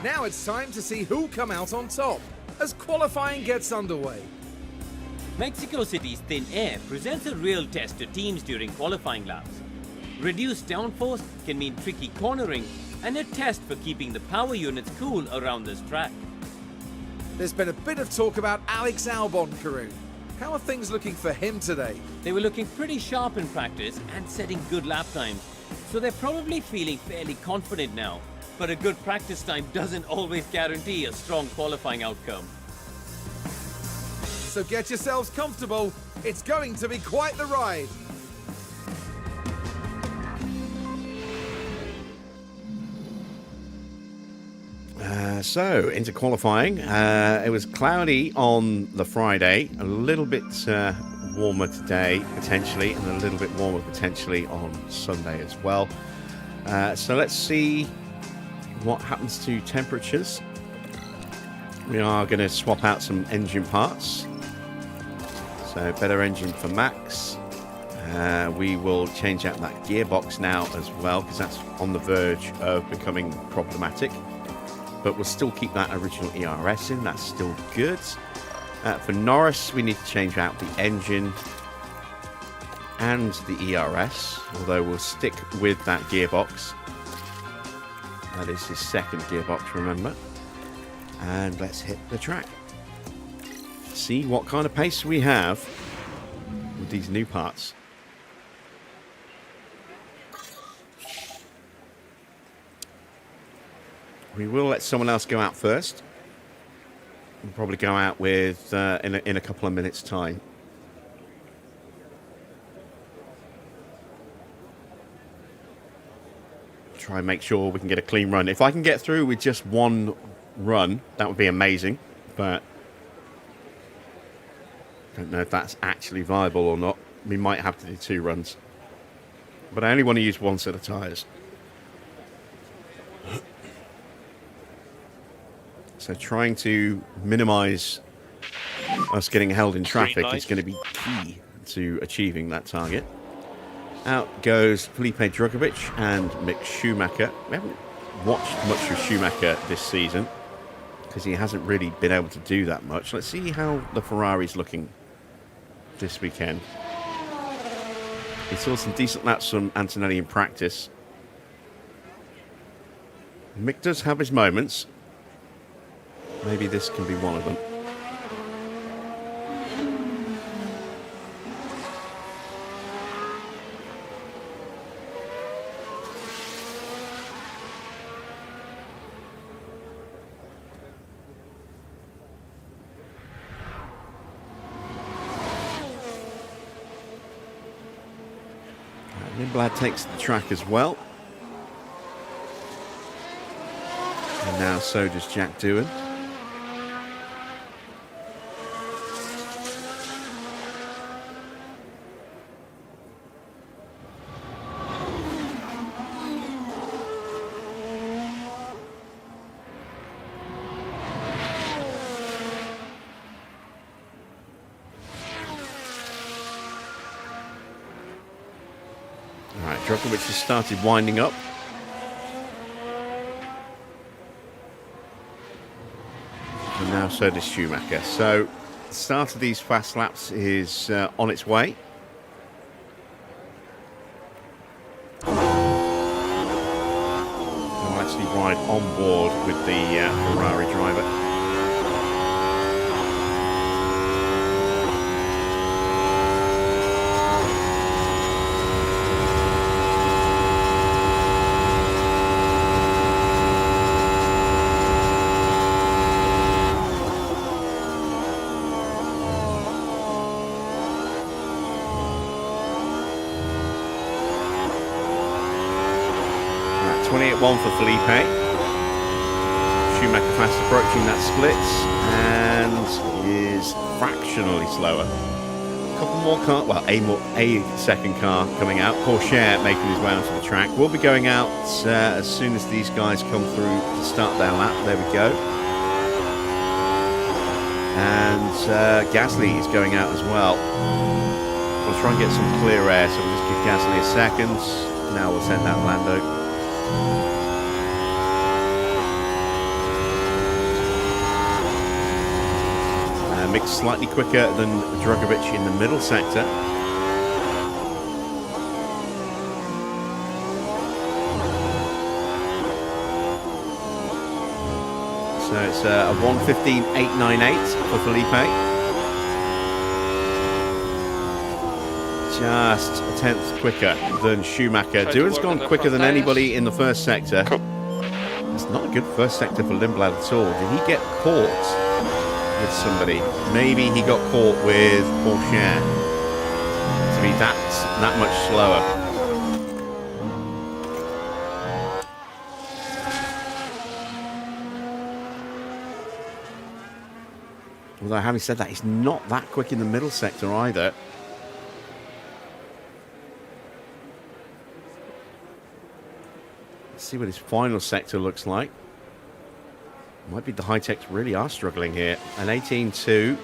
Now it's time to see who'll come out on top as qualifying gets underway. Mexico City's thin air presents a real test to teams during qualifying laps. Reduced downforce can mean tricky cornering and a test for keeping the power units cool around this track. There's been a bit of talk about Alex Albon, Karun. How are things looking for him today? They were looking pretty sharp in practice and setting good lap times, so they're probably feeling fairly confident now. But a good practice time doesn't always guarantee a strong qualifying outcome. So get yourselves comfortable. It's going to be quite the ride. So into qualifying. It was cloudy on the Friday, a little bit warmer today potentially, and a little bit warmer potentially on Sunday as well. So let's see what happens to temperatures. We are going to swap out some engine parts. So better engine for Max. We will change out that gearbox now as well, because that's on the verge of becoming problematic. But we'll still keep that original ERS in. That's still good. For Norris, we need to change out the engine and the ERS, although we'll stick with that gearbox. That is his second gearbox, remember. And let's hit the track. See what kind of pace we have with these new parts. We will let someone else go out first. We'll probably go out with in a couple of minutes' time. Try and make sure we can get a clean run. If I can get through with just one run, that would be amazing. But Don't know if that's actually viable or not. We might have to do 2 runs. But I only want to use 1 set of tyres. So trying to minimise us getting held in traffic is going to be key to achieving that target. Out goes Felipe Drugovich and Mick Schumacher. We haven't watched much of Schumacher this season because he hasn't really been able to do that much. Let's see how the Ferrari's looking this weekend. We saw some decent laps from Antonelli in practice. Mick does have his moments. Maybe this can be one of them. Lindblad takes the track as well. And now so does Jack Doohan. Drugovich has started winding up. And now so does Schumacher. So the start of these fast laps is on its way. I'll actually ride on board with the Ferrari driver. One for Felipe. Schumacher fast approaching that split and is fractionally slower. A couple more cars, well, a second car coming out. Porsche making his way onto the track. We'll be going out as soon as these guys come through to start their lap. There we go. And Gasly is going out as well. We'll try and get some clear air, so we'll just give Gasly a second. Now we'll send out Lando. Mick slightly quicker than Drugovich in the middle sector. So it's a 1:15.898 for Felipe. Just a tenth quicker than Schumacher. Doohan's gone quicker than anybody in the first sector. It's not a good first sector for Lindblad at all. Did he get caught with somebody? Maybe he got caught with Porsche to be that much slower. Although having said that, he's not that quick in the middle sector either. Let's see what his final sector looks like. Might be the HiTechs really are struggling here. An 18.2.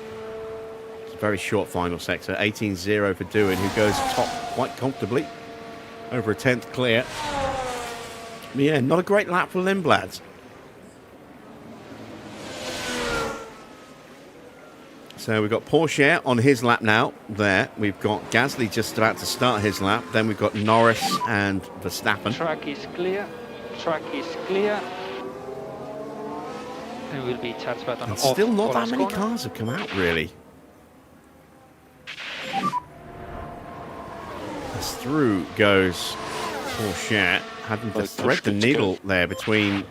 It's a very short final sector. 18.0 for Doohan, who goes top quite comfortably. Over a tenth clear. Yeah, not a great lap for Lindblad. So we've got Porsche on his lap now. There. We've got Gasly just about to start his lap. Then we've got Norris and Verstappen. Track is clear. Track is clear. There will be chance button And off. still not that many corner. cars have come out, really. As through goes Porsche, having to thread the needle there between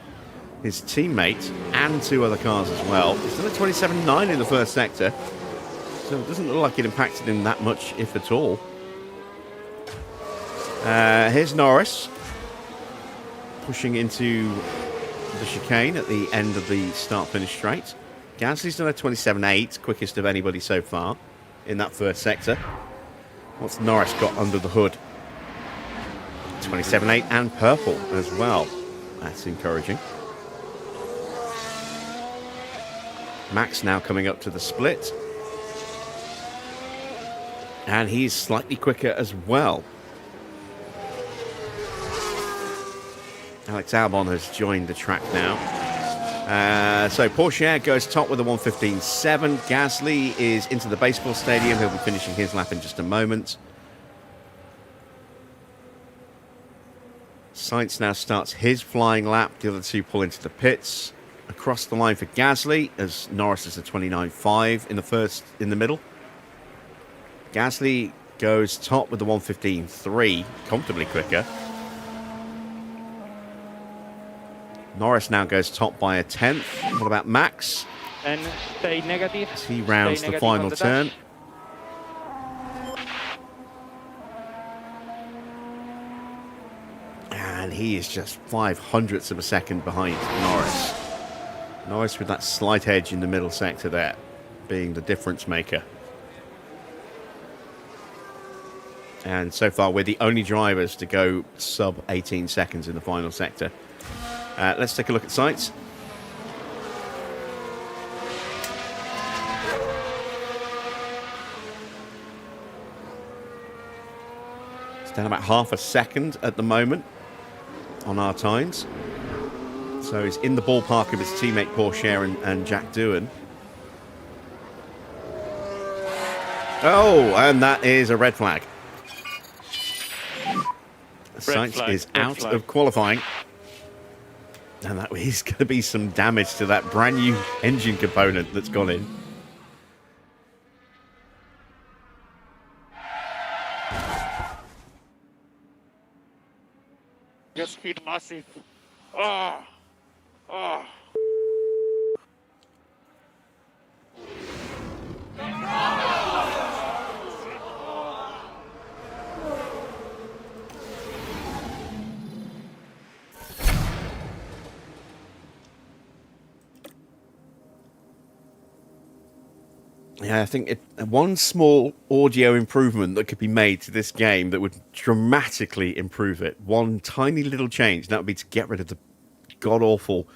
his teammate and 2 other cars as well. He's done a 27.9 in the first sector, so it doesn't look like it impacted him that much, if at all. Here's Norris pushing into the chicane at the end of the start-finish straight. Gasly's done a 27.8, quickest of anybody so far. in that first sector. What's Norris got under the hood? 27.8 and purple as well. That's encouraging. Max now coming up to the split. And he's slightly quicker as well. Alex Albon has joined the track now. So Porsche goes top with a 1:15.7. Gasly is into the baseball stadium. He'll be finishing his lap in just a moment. Sainz now starts his flying lap. The other two pull into the pits. Across the line for Gasly as Norris is a 29.5 in the middle. Gasly goes top with the 1:15.3, comfortably quicker. Norris now goes top by a 10th. What about Max? And stay negative. As he rounds the final turn. And he is just 0.05 of a second behind Norris. Norris with that slight edge in the middle sector there, being the difference maker. And so far, we're the only drivers to go sub 18 seconds in the final sector. Let's take a look at Sainz. It's down about half a second at the moment on our times. So he's in the ballpark of his teammate Porsche and Jack Doohan. Oh, and that is a red flag. Sainz is out of qualifying. And that is going to be some damage to that brand new engine component that's gone in. Just speed massive. Ah. Ah. Yeah, I think one small audio improvement that could be made to this game that would dramatically improve it. One tiny little change. That would be to get rid of the god-awful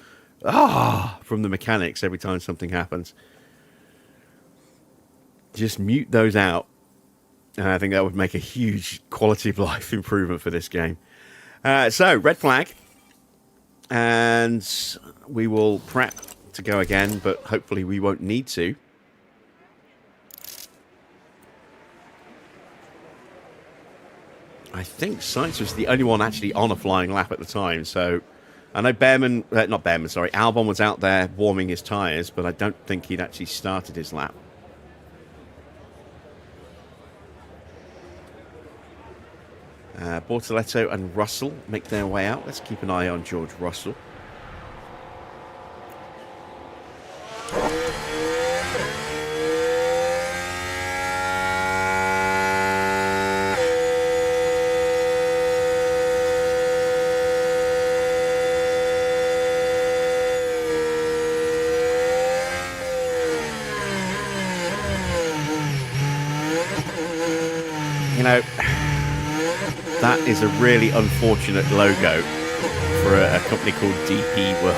from the mechanics every time something happens. Just mute those out. And I think that would make a huge quality of life improvement for this game. So, red flag. And we will prep to go again, but hopefully we won't need to. I think Sainz was the only one actually on a flying lap at the time, so I know Albon was out there warming his tyres, but I don't think he'd actually started his lap. Bortoletto and Russell make their way out. Let's keep an eye on George Russell. You know, that is a really unfortunate logo for a company called DP World.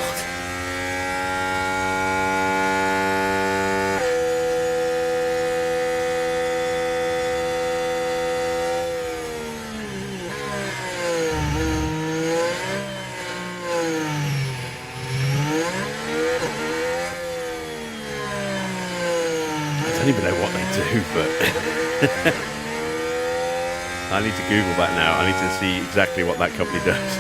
I don't even know what they do, but I need to Google that now. I need to see exactly what that company does.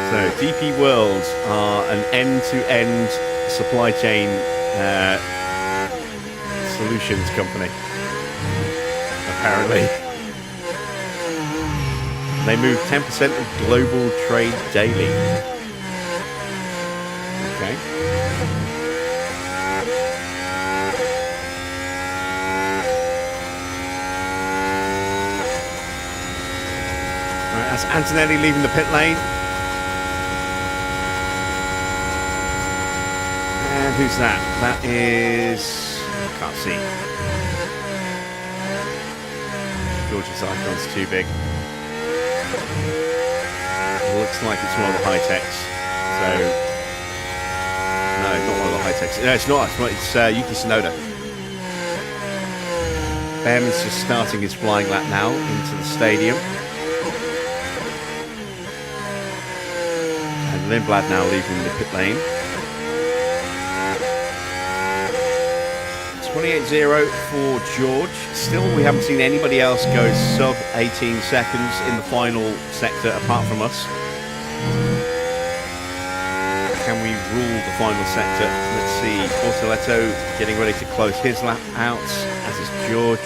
So, DP World are an end-to-end supply chain solutions company, apparently. They move 10% of global trade daily. Okay. Right, that's Antonelli leaving the pit lane. And who's that? That is... can't see. George's icon's too big. Looks like it's one of the HiTechs. So... no, not one of the HiTechs. No, it's not. It's Yuki Tsunoda. Bearman's just starting his flying lap now into the stadium. And Lindblad now leaving the pit lane. 28-0 for George. Still, we haven't seen anybody else go sub 18 seconds in the final sector apart from us. Can we rule the final sector? Let's see. Bortoletto getting ready to close his lap out, as is George.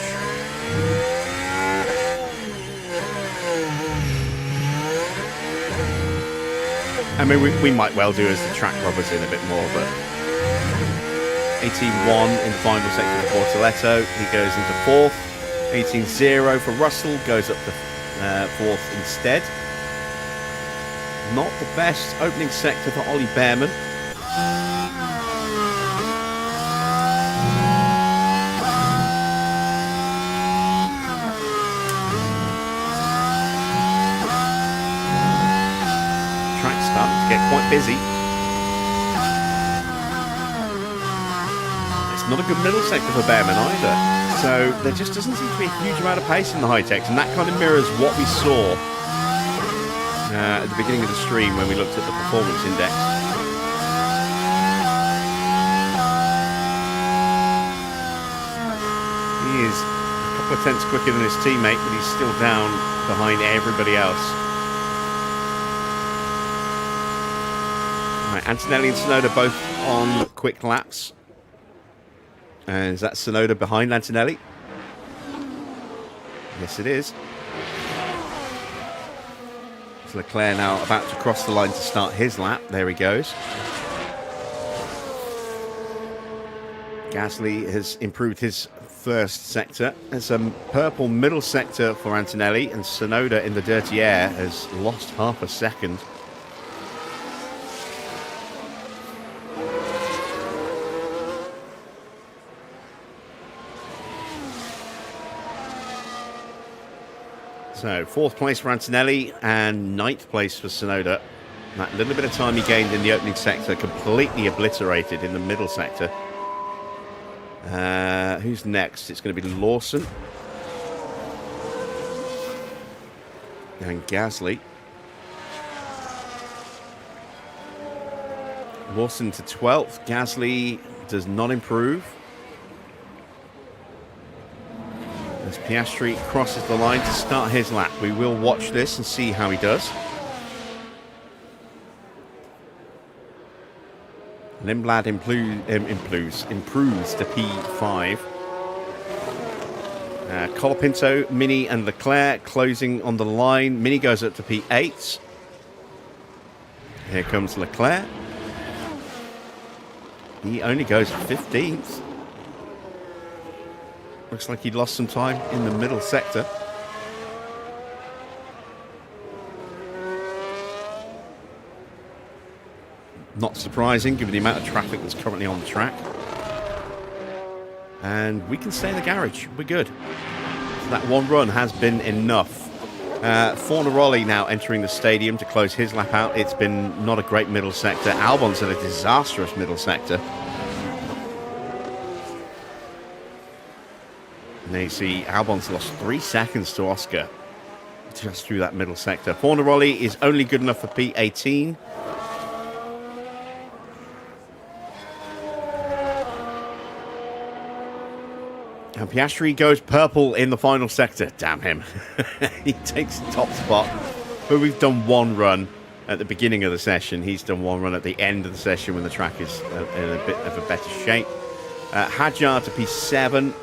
I mean, we might well do as the track rubbers in a bit more, but 18-1 in the final sector for Bortoletto. He goes into 4th. 18-0 for Russell, goes up to 4th instead. Not the best opening sector for Ollie Bearman. Track's starting to get quite busy. It's not a good middle sector for Bearman either. So there just doesn't seem to be a huge amount of pace in the HiTechs, and that kind of mirrors what we saw at the beginning of the stream when we looked at the performance index. He is a couple of tenths quicker than his teammate, but he's still down behind everybody else. Right, Antonelli and Tsunoda both on quick laps. And is that Tsunoda behind Antonelli? Yes, it is. It's Leclerc now about to cross the line to start his lap. There he goes. Gasly has improved his first sector. There's a purple middle sector for Antonelli, and Tsunoda in the dirty air has lost half a second. So, 4th place for Antonelli and 9th place for Tsunoda. That little bit of time he gained in the opening sector completely obliterated in the middle sector. Who's next? It's going to be Lawson. And Gasly. Lawson to 12th. Gasly does not improve. As Piastri crosses the line to start his lap. We will watch this and see how he does. Lindblad improves to P5. Colapinto, Mini and Leclerc closing on the line. Mini goes up to P8. Here comes Leclerc. He only goes 15th. Looks like he lost some time in the middle sector. Not surprising, given the amount of traffic that's currently on the track. And we can stay in the garage. We're good. So that one run has been enough. Fornaroli now entering the stadium to close his lap out. It's been not a great middle sector. Albon's in a disastrous middle sector. And there you see Albon's lost 3 seconds to Oscar just through that middle sector. Fornaroli is only good enough for P18. And Piastri goes purple in the final sector. Damn him. He takes the top spot. But we've done one run at the beginning of the session. He's done one run at the end of the session when the track is in a bit of a better shape. Hadjar to P7.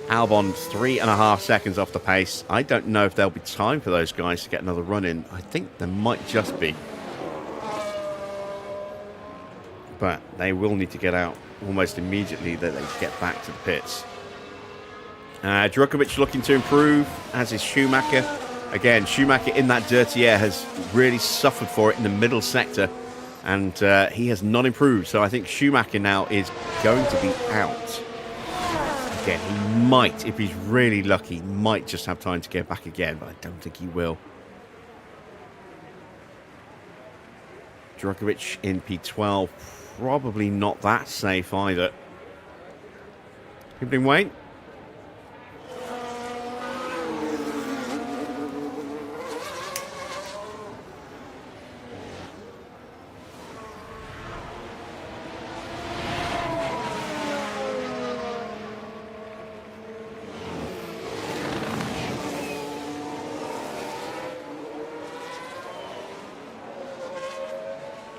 Albon 3.5 seconds off the pace. I don't know if there'll be time for those guys to get another run in. I think there might just be. But they will need to get out almost immediately that they get back to the pits. Djokovic looking to improve, as is Schumacher. Again, Schumacher in that dirty air has really suffered for it in the middle sector, and he has not improved. So I think Schumacher now is going to be out. Again, he might, if he's really lucky, might just have time to get back again, but I don't think he will. Djokovic in P12, probably not that safe either. Keep him wait.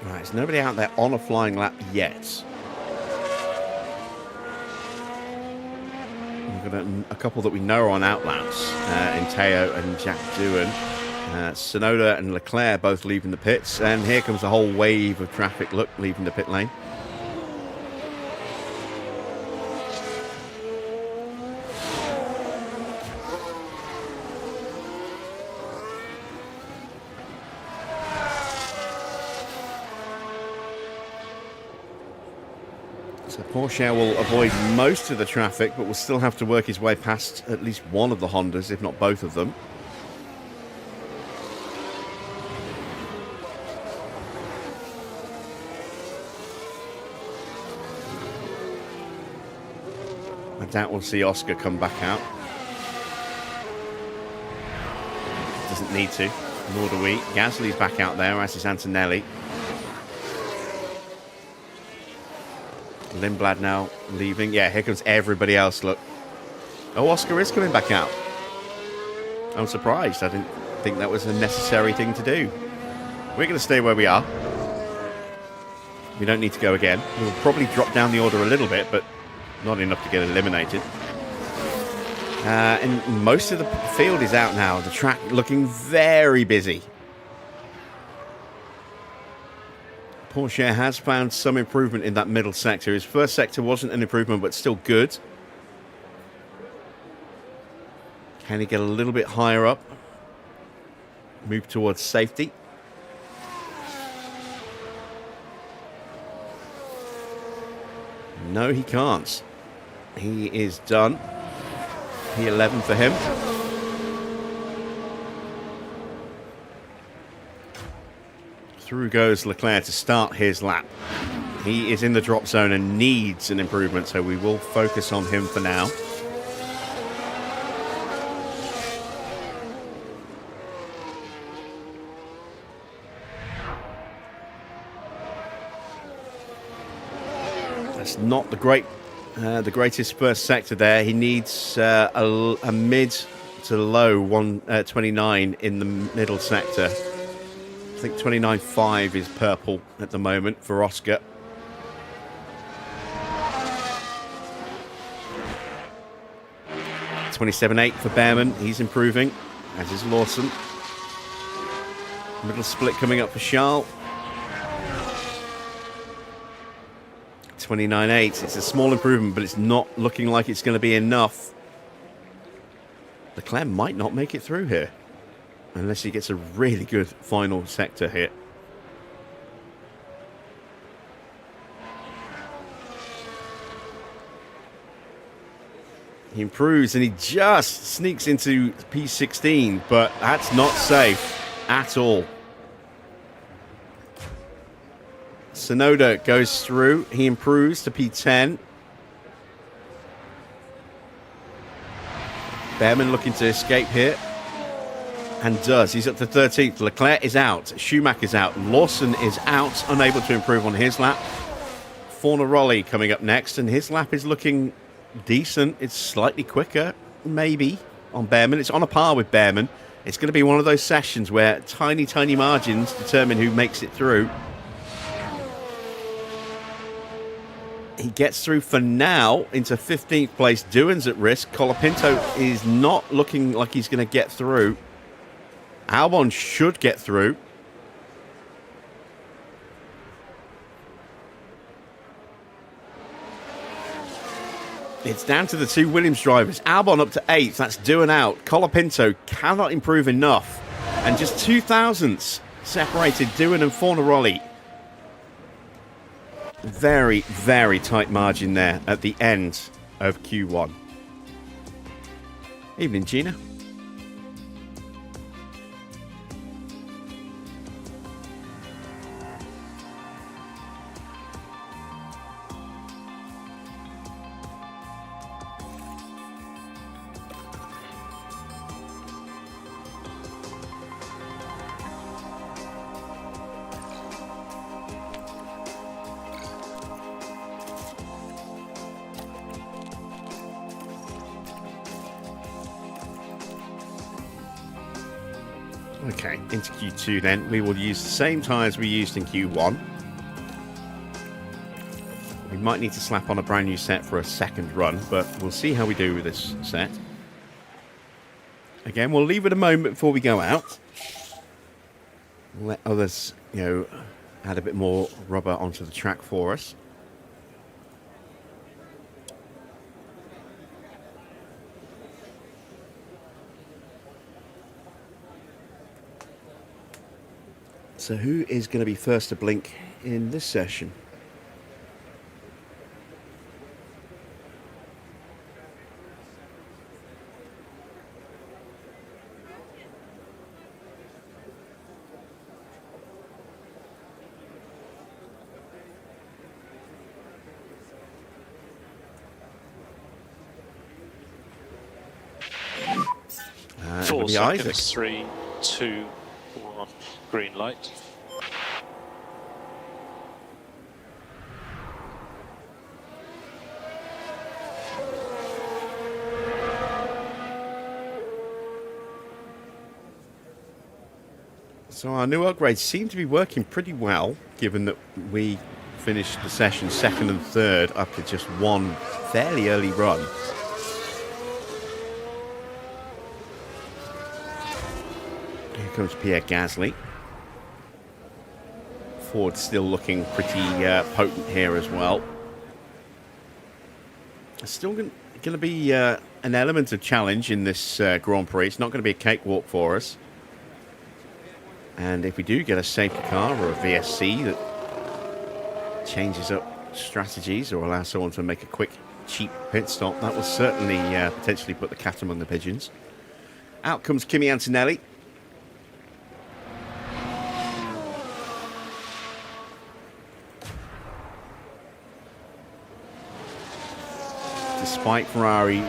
There's nobody out there on a flying lap yet. We've got a couple that we know are on out laps. Inteo and Jack Doohan. Sonoda and Leclerc both leaving the pits. And here comes a whole wave of traffic, look, leaving the pit lane. So Porsche will avoid most of the traffic, but will still have to work his way past at least one of the Hondas, if not both of them. I doubt we'll see Oscar come back out. Doesn't need to, nor do we. Gasly's back out there, as is Antonelli. Lindblad now leaving. Yeah, here comes everybody else, look. Oh, Oscar is coming back out. I'm surprised. I didn't think that was a necessary thing to do. We're going to stay where we are. We don't need to go again. We'll probably drop down the order a little bit, but not enough to get eliminated. And most of the field is out now. The track looking very busy. Porsche has found some improvement in that middle sector. His first sector wasn't an improvement, but still good. Can he get a little bit higher up? Move towards safety. No, he can't. He is done. P11 for him. Through goes Leclerc to start his lap. He is in the drop zone and needs an improvement, so we will focus on him for now. That's not the greatest first sector there. He needs a mid to low 129 in the middle sector. I think 29.5 is purple at the moment for Oscar. .27.8 for Bearman. He's improving, as is Lawson. Middle split coming up for Charles. 29.8. It's a small improvement, but it's not looking like it's going to be enough. Leclerc might not make it through here, unless he gets a really good final sector hit. He improves and he just sneaks into P16, but that's not safe at all. Sonoda goes through. He improves to P10. Bearman looking to escape here. And does. He's up to 13th. Leclerc is out. Schumacher's out. Lawson is out, unable to improve on his lap. Fornaroli coming up next, and his lap is looking decent. It's slightly quicker, maybe, on Bearman. It's on a par with Bearman. It's going to be one of those sessions where tiny, tiny margins determine who makes it through. He gets through for now into 15th place. Doohan's at risk. Colapinto is not looking like he's going to get through. Albon should get through. It's down to the two Williams drivers. Albon up to 8th. That's doing out. Colapinto cannot improve enough. And just 2 thousandths separated Doohan and Fornaroli. Very, very tight margin there at the end of Q1. Evening, Gina. Okay, into Q2 then. We will use the same tyres we used in Q1. We might need to slap on a brand new set for a second run, but we'll see how we do with this set. Again, we'll leave it a moment before we go out. We'll let others, add a bit more rubber onto the track for us. So who is going to be first to blink in this session? Four Isaac. seconds, 3, 2, 1, green light. So our new upgrades seem to be working pretty well, given that we finished the session second and third after just one fairly early run. Here comes Pierre Gasly. Ford still looking pretty potent here as well. It's still going to be an element of challenge in this Grand Prix. It's not going to be a cakewalk for us. And if we do get a safety car or a VSC that changes up strategies or allows someone to make a quick, cheap pit stop, that will certainly potentially put the cat among the pigeons. Out comes Kimi Antonelli. Despite Ferrari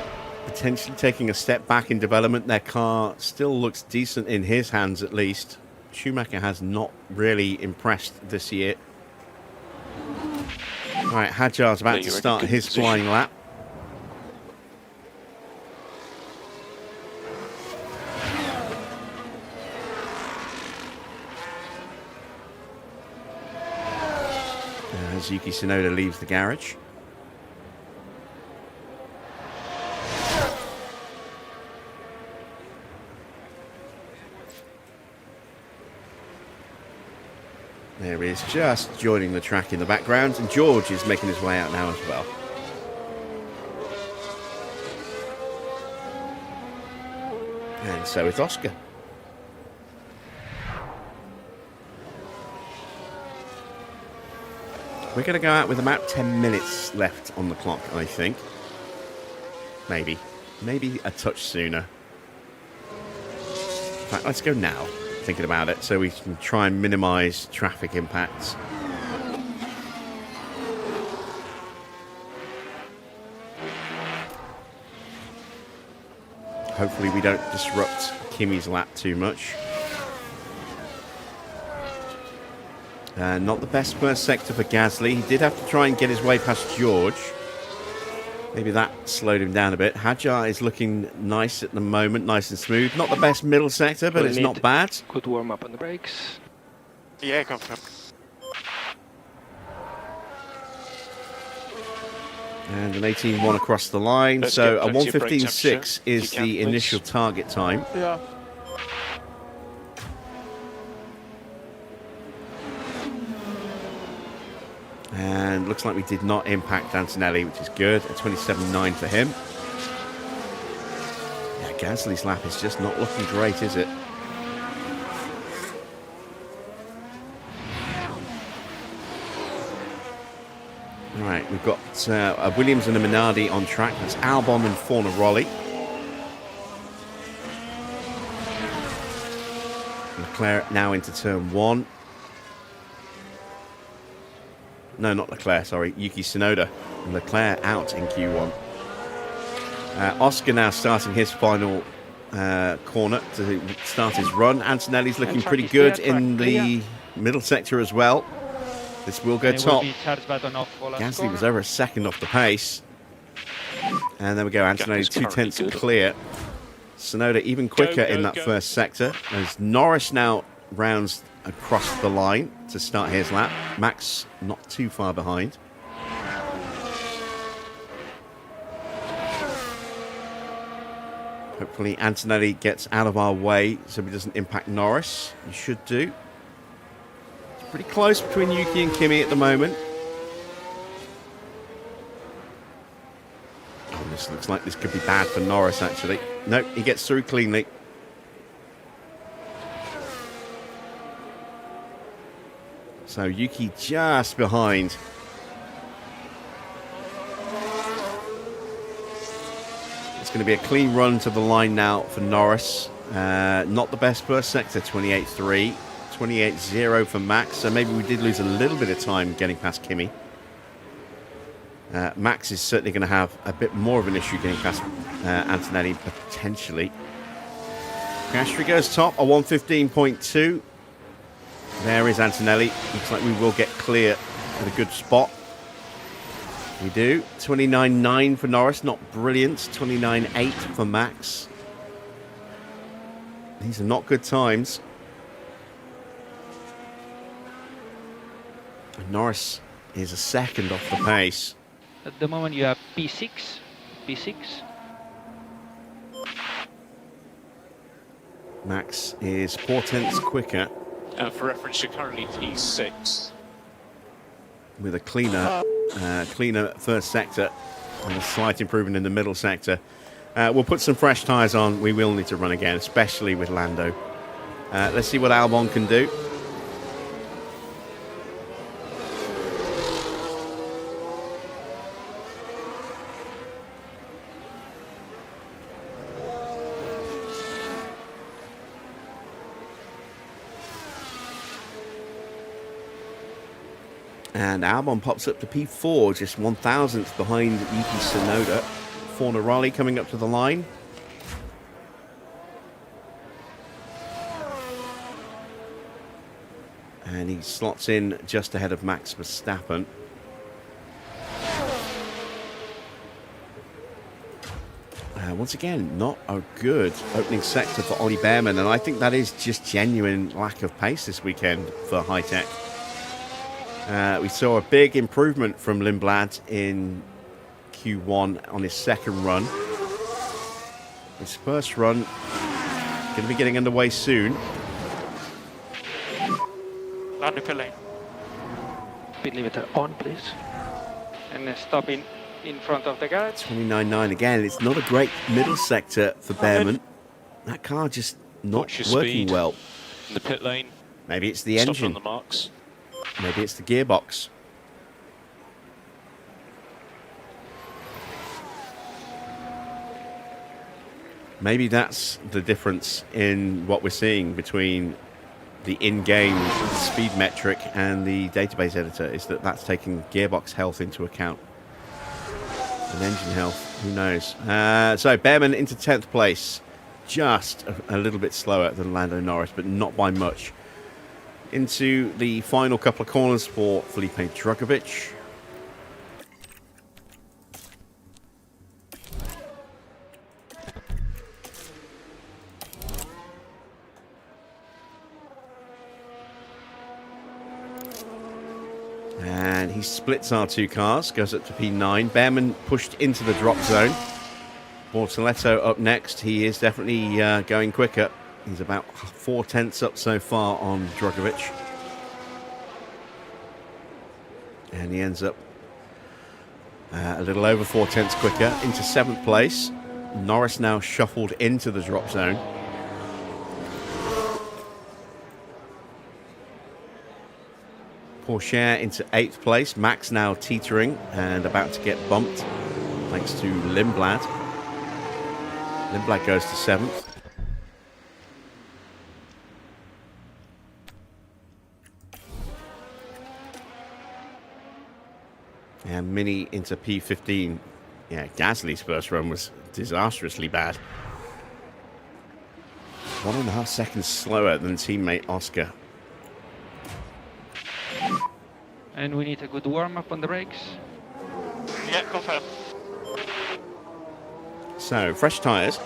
potentially taking a step back in development, their car still looks decent in his hands at least. Schumacher has not really impressed this year. Right, Hadjar's about to start his flying lap. As Yuki Tsunoda leaves the garage. There he is, just joining the track in the background, and George is making his way out now as well. And so is Oscar. We're going to go out with about 10 minutes left on the clock, I think. Maybe a touch sooner. In fact, let's go now. Thinking about it, so we can try and minimize traffic impacts. Hopefully we don't disrupt Kimi's lap too much. Not the best first sector for Gasly. He did have to try and get his way past George. Maybe that slowed him down a bit. Hadjar is looking nice at the moment, nice and smooth. Not the best middle sector, but it's not bad. Good warm up on the brakes. Yeah, confirm. And an 18.1 across the line. Let's so get a plenty of brake 1:15.6 temperature, is if you can, the please. initial target time. Yeah. And looks like we did not impact Antonelli, which is good. A 27.9 for him. Yeah, Gasly's lap is just not looking great, is it? Right, we've got a Williams and a Minardi on track. That's Albon and Fornaroli. Leclerc now into turn 1. No, not Leclerc, sorry. Yuki Tsunoda. And Leclerc out in Q1. Oscar now starting his final corner to start his run. Antonelli's looking pretty good in the middle sector as well. This will go top. Gasly was over a second off the pace. And there we go. Antonelli 2/10 clear. Tsunoda even quicker in that first sector. As Norris now rounds across the line to start his lap. Max not too far behind. Hopefully Antonelli gets out of our way so he doesn't impact Norris. He should do. It's pretty close between Yuki and Kimi at the moment. Oh, this looks like this could be bad for Norris, actually. Nope, he gets through cleanly. So Yuki just behind. It's going to be a clean run to the line now for Norris. Not the best first sector, 28.3. 28.0 for Max. So maybe we did lose a little bit of time getting past Kimi. Max is certainly going to have a bit more of an issue getting past Antonelli, potentially. Piastri goes top, a 1:15.2. There is Antonelli. Looks like we will get clear at a good spot. We do. 29.9 for Norris, not brilliant. 29.8 for Max. These are not good times. And Norris is a second off the pace. At the moment you have P6. Max is 4/10 quicker. For reference, you're currently P6. With a cleaner first sector and a slight improvement in the middle sector. We'll put some fresh tyres on. We will need to run again, especially with Lando. Let's see what Albon can do. And Albon pops up to P4, just 1,000th behind Yuki Tsunoda. Fornaroli coming up to the line. And he slots in just ahead of Max Verstappen. Once again, not a good opening sector for Ollie Bearman, and I think that is just genuine lack of pace this weekend for HiTech. We saw a big improvement from Lindblad in Q1 on his second run. His first run going to be getting underway soon. Lando pit lane. Pit limiter on, please. And stop in front of the garage. 29.9 again. It's not a great middle sector for Bearman. That car just not Watch your working speed well. in the pit lane. Maybe it's the Stop engine. on the marks. Maybe it's the gearbox. Maybe that's the difference in what we're seeing between the in-game speed metric and the database editor, is that that's taking gearbox health into account. And engine health, who knows. So Bearman into 10th place. Just a little bit slower than Lando Norris, but not by much. Into the final couple of corners for Felipe Drugovich. And he splits our two cars, goes up to P9. Bearman pushed into the drop zone. Bortoletto up next. He is definitely going quicker. He's about 4/10 up so far on Drugovich. And he ends up a little over 4/10 quicker into 7th place. Norris now shuffled into the drop zone. Porsche into 8th place. Max now teetering and about to get bumped thanks to Lindblad. Lindblad goes to 7th. And Mini into P15. Yeah, Gasly's first run was disastrously bad. 1.5 seconds slower than teammate Oscar. And we need a good warm-up on the brakes. Yeah, confirm. So, fresh tyres.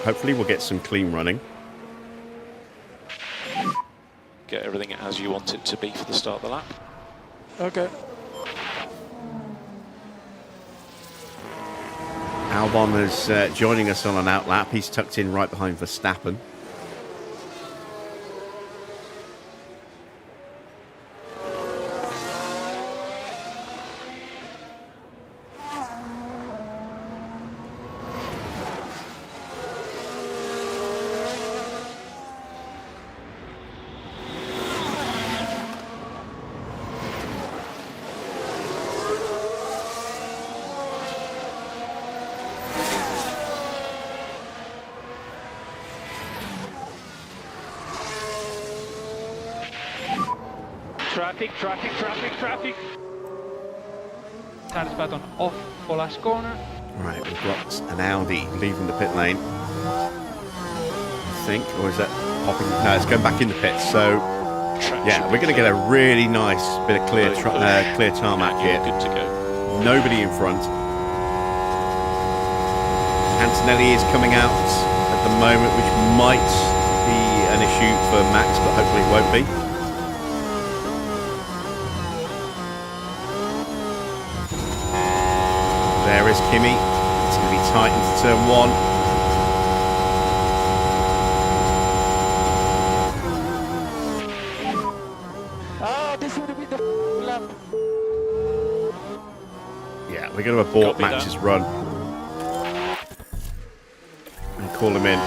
Hopefully we'll get some clean running. Get everything as you want it to be for the start of the lap. Okay. Albon is joining us on an outlap. He's tucked in right behind Verstappen. Traffic. Tires button off for last corner. Right, we've got an Audi leaving the pit lane, I think, or is that hopping? No, it's going back in the pits. So, yeah, we're going to get a really nice bit of clear tarmac here. Good to go. Nobody in front. Antonelli is coming out at the moment, which might be an issue for Max, but hopefully it won't be. There is Kimi. It's going to be tight into turn 1. This would be the lap. Yeah, we're going to abort Copy Max's that. run and call him in.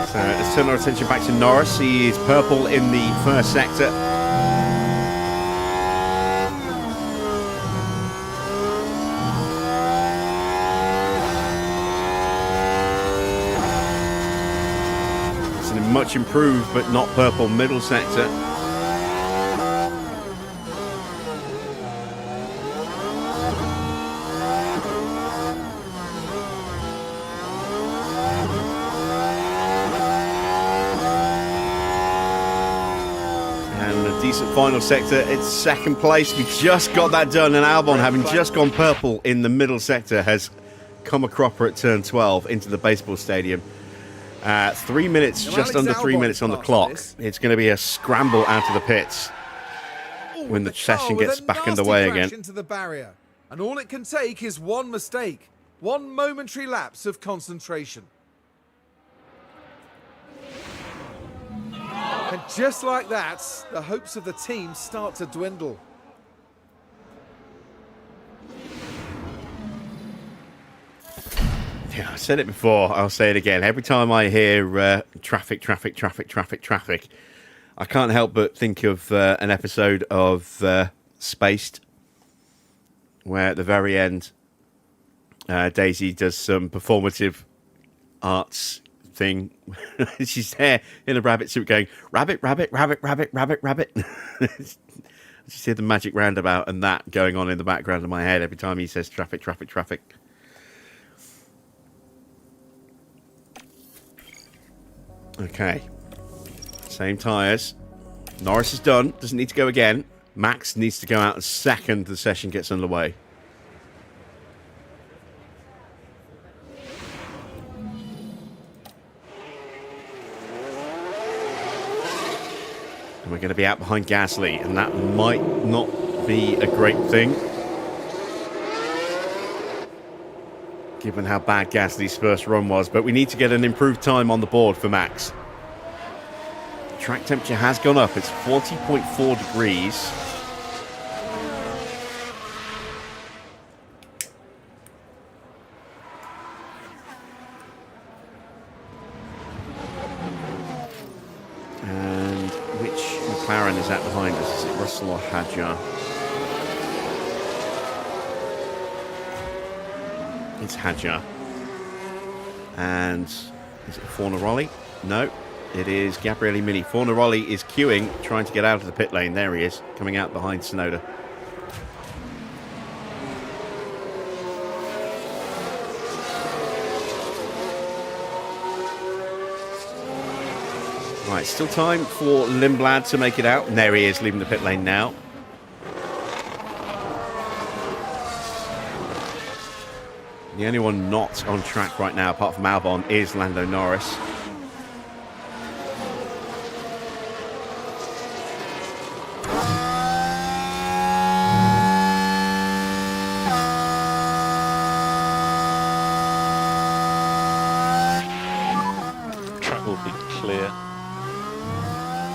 So let's turn our attention back to Norris. He is purple in the first sector. It's a much improved but not purple middle sector. Decent final sector. It's 2nd place. We just got that done, and Albon, having just gone purple in the middle sector, has come a cropper at turn 12 into the baseball stadium. 3 minutes, just under 3 minutes on the clock. It's going to be a scramble out of the pits when the session gets back underway again. Into the barrier, and all it can take is one mistake, one momentary lapse of concentration. And just like that, the hopes of the team start to dwindle. Yeah, I said it before, I'll say it again. Every time I hear traffic, I can't help but think of an episode of Spaced, where at the very end, Daisy does some performative arts thing. She's there in a rabbit suit going, rabbit, rabbit, rabbit, rabbit, rabbit, rabbit. I just hear the magic roundabout and that going on in the background of my head every time he says traffic. Okay. Same tyres. Norris is done. Doesn't need to go again. Max needs to go out as second the session gets underway. And we're going to be out behind Gasly, and that might not be a great thing. given how bad Gasly's first run was. But we need to get an improved time on the board for Max. Track temperature has gone up. It's 40.4 degrees. And which McLaren is that behind us? Is it Russell or Hadjar? It's Hadjar. And is it Fornaroli? No, it is Gabriele Mini. Fornaroli is queuing, trying to get out of the pit lane. There he is, coming out behind Tsunoda. Right, still time for Lindblad to make it out. And there he is, leaving the pit lane now. The only one not on track right now, apart from Albon, is Lando Norris. Track will be clear.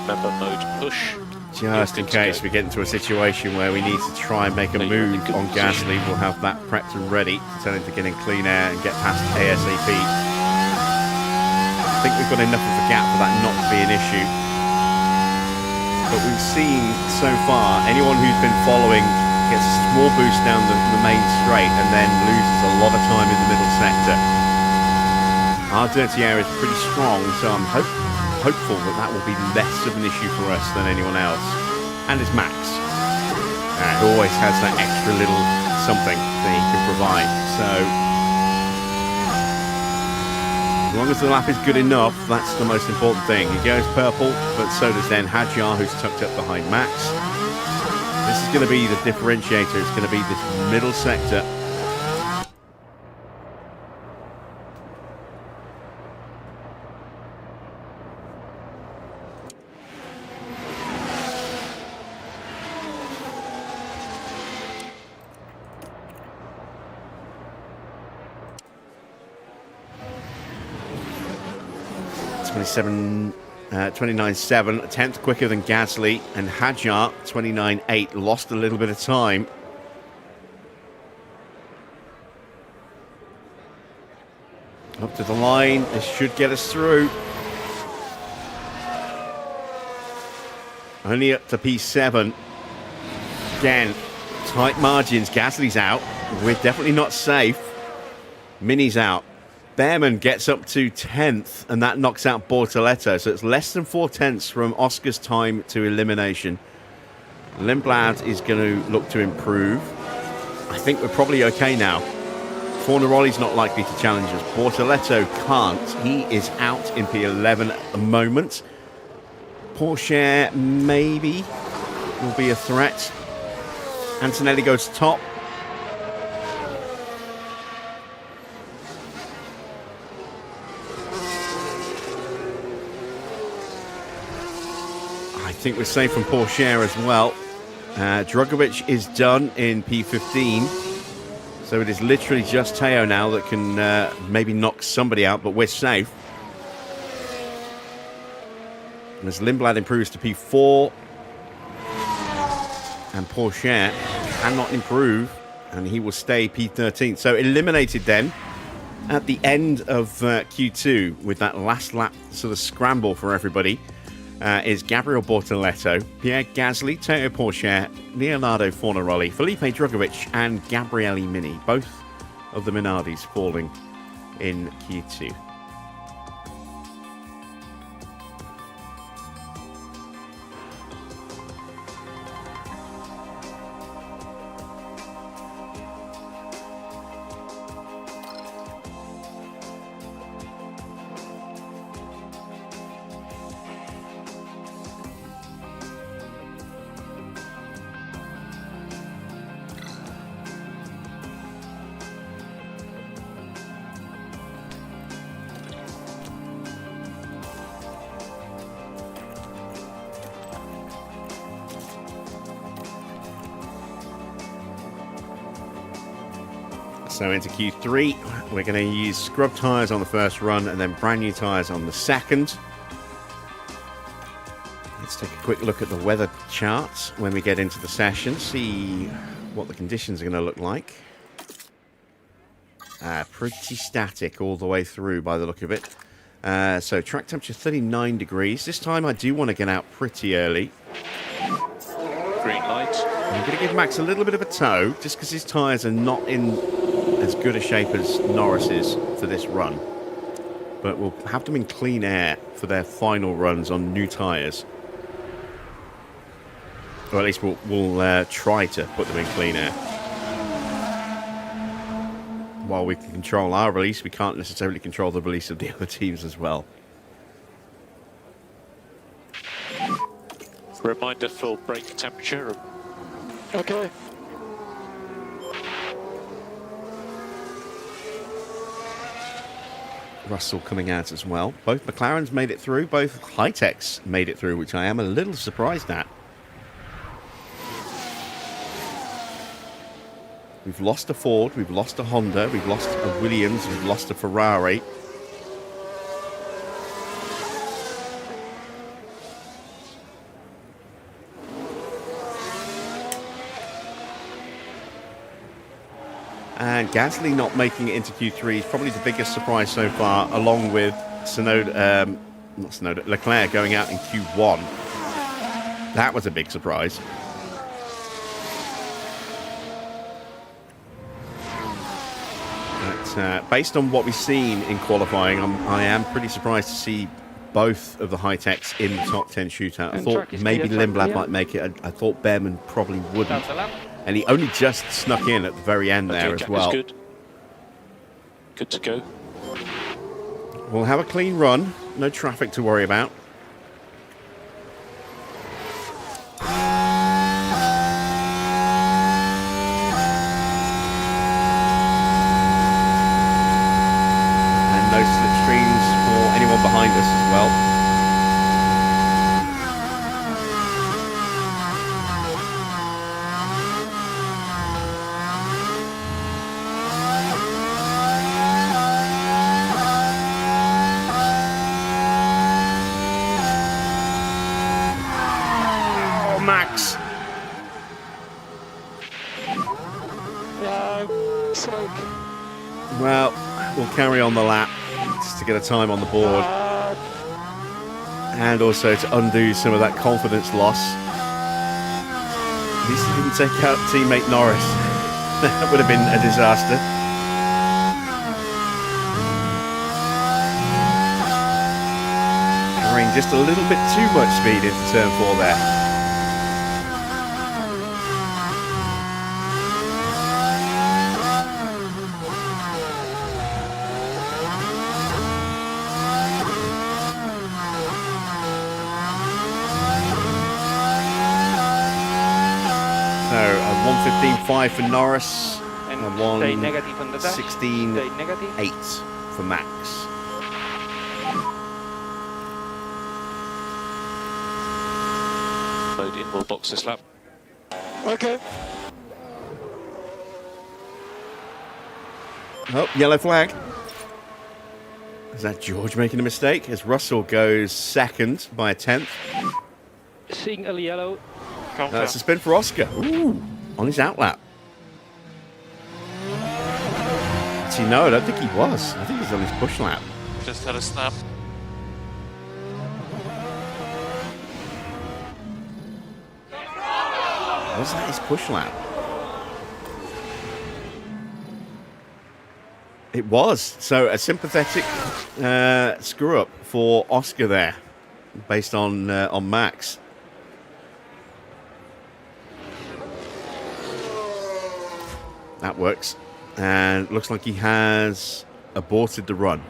Remember mode push. Just in case we get into a situation where we need to try and make a move on Gasly, we'll have that prepped and ready to tell him to get in clean air and get past ASAP. I think we've got enough of a gap for that not to be an issue. But we've seen so far, anyone who's been following gets a small boost down the main straight and then loses a lot of time in the middle sector. Our dirty air is pretty strong, so I'm hopeful that that will be less of an issue for us than anyone else. And it's Max, who always has that extra little something that he can provide. So as long as the lap is good enough, that's the most important thing. He goes purple, but so does then Hadjar, who's tucked up behind Max. This is going to be the differentiator. It's going to be this middle sector. .29.7, a tenth quicker than Gasly, and Hadjar 29.8 lost a little bit of time. Up to the line, this should get us through. Only up to P7. Again, tight margins. Gasly's out. We're definitely not safe. Mini's out. Bearman gets up to 10th, and that knocks out Bortoletto. So it's less than 4 tenths from Oscar's time to elimination. Lindblad is going to look to improve. I think we're probably okay now. Fornaroli's not likely to challenge us. Bortoletto can't. He is out in P11 at the moment. Porsche maybe will be a threat. Antonelli goes top. I think we're safe from Porsche as well. Drugovich is done in P15. So it is literally just Teo now that can maybe knock somebody out, but we're safe. And as Lindblad improves to P4, and Porsche cannot improve, and he will stay P13. So eliminated then at the end of Q2 with that last lap sort of scramble for everybody. Is Gabriel Bortoletto, Pierre Gasly, Teo Porsche, Leonardo Fornaroli, Felipe Drugovich, and Gabriele Mini. Both of the Minardis falling in Q2. So into Q3, we're going to use scrub tyres on the first run and then brand new tyres on the second. Let's take a quick look at the weather charts when we get into the session, see what the conditions are going to look like. Pretty static all the way through by the look of it. So track temperature 39 degrees. This time I do want to get out pretty early. Green light. I'm going to give Max a little bit of a tow, just because his tyres are not in as good a shape as Norris's for this run. But we'll have them in clean air for their final runs on new tyres. Or at least we'll try to put them in clean air. While we can control our release, we can't necessarily control the release of the other teams as well. Reminder for brake temperature. Okay. Russell coming out as well. Both McLarens made it through. Both HiTechs made it through, which I am a little surprised at. We've lost a Ford, we've lost a Honda, we've lost a Williams, we've lost a Ferrari. And Gasly not making it into Q3 is probably the biggest surprise so far, along with Leclerc going out in Q1. That was a big surprise. But based on what we've seen in qualifying, I am pretty surprised to see both of the HiTechs in the top 10 shootout. I thought maybe Lindblad might make it. I thought Bearman probably wouldn't. And he only just snuck in at the very end there as well. Good. Good to go. We'll have a clean run. No traffic to worry about. And no slipstreams for anyone behind us as well. Max. Well, we'll carry on the lap just to get a time on the board. And also to undo some of that confidence loss. At least he didn't take out teammate Norris. That would have been a disaster. Carrying just a little bit too much speed into turn 4 there. So a 1:15.5 for Norris and a stay negative on the dash. 1:16.8 for Max. Load in more box this lap. Okay. Oh, yellow flag. Is that George making a mistake? As Russell goes second by a 10th. Signal yellow. That's a spin for Oscar. Ooh, on his outlap. Actually, no, I don't think he was. I think he's on his push lap. Just had a snap. Was that his push lap? It was. So a sympathetic screw up for Oscar there, based on Max. That works. And looks like he has aborted the run.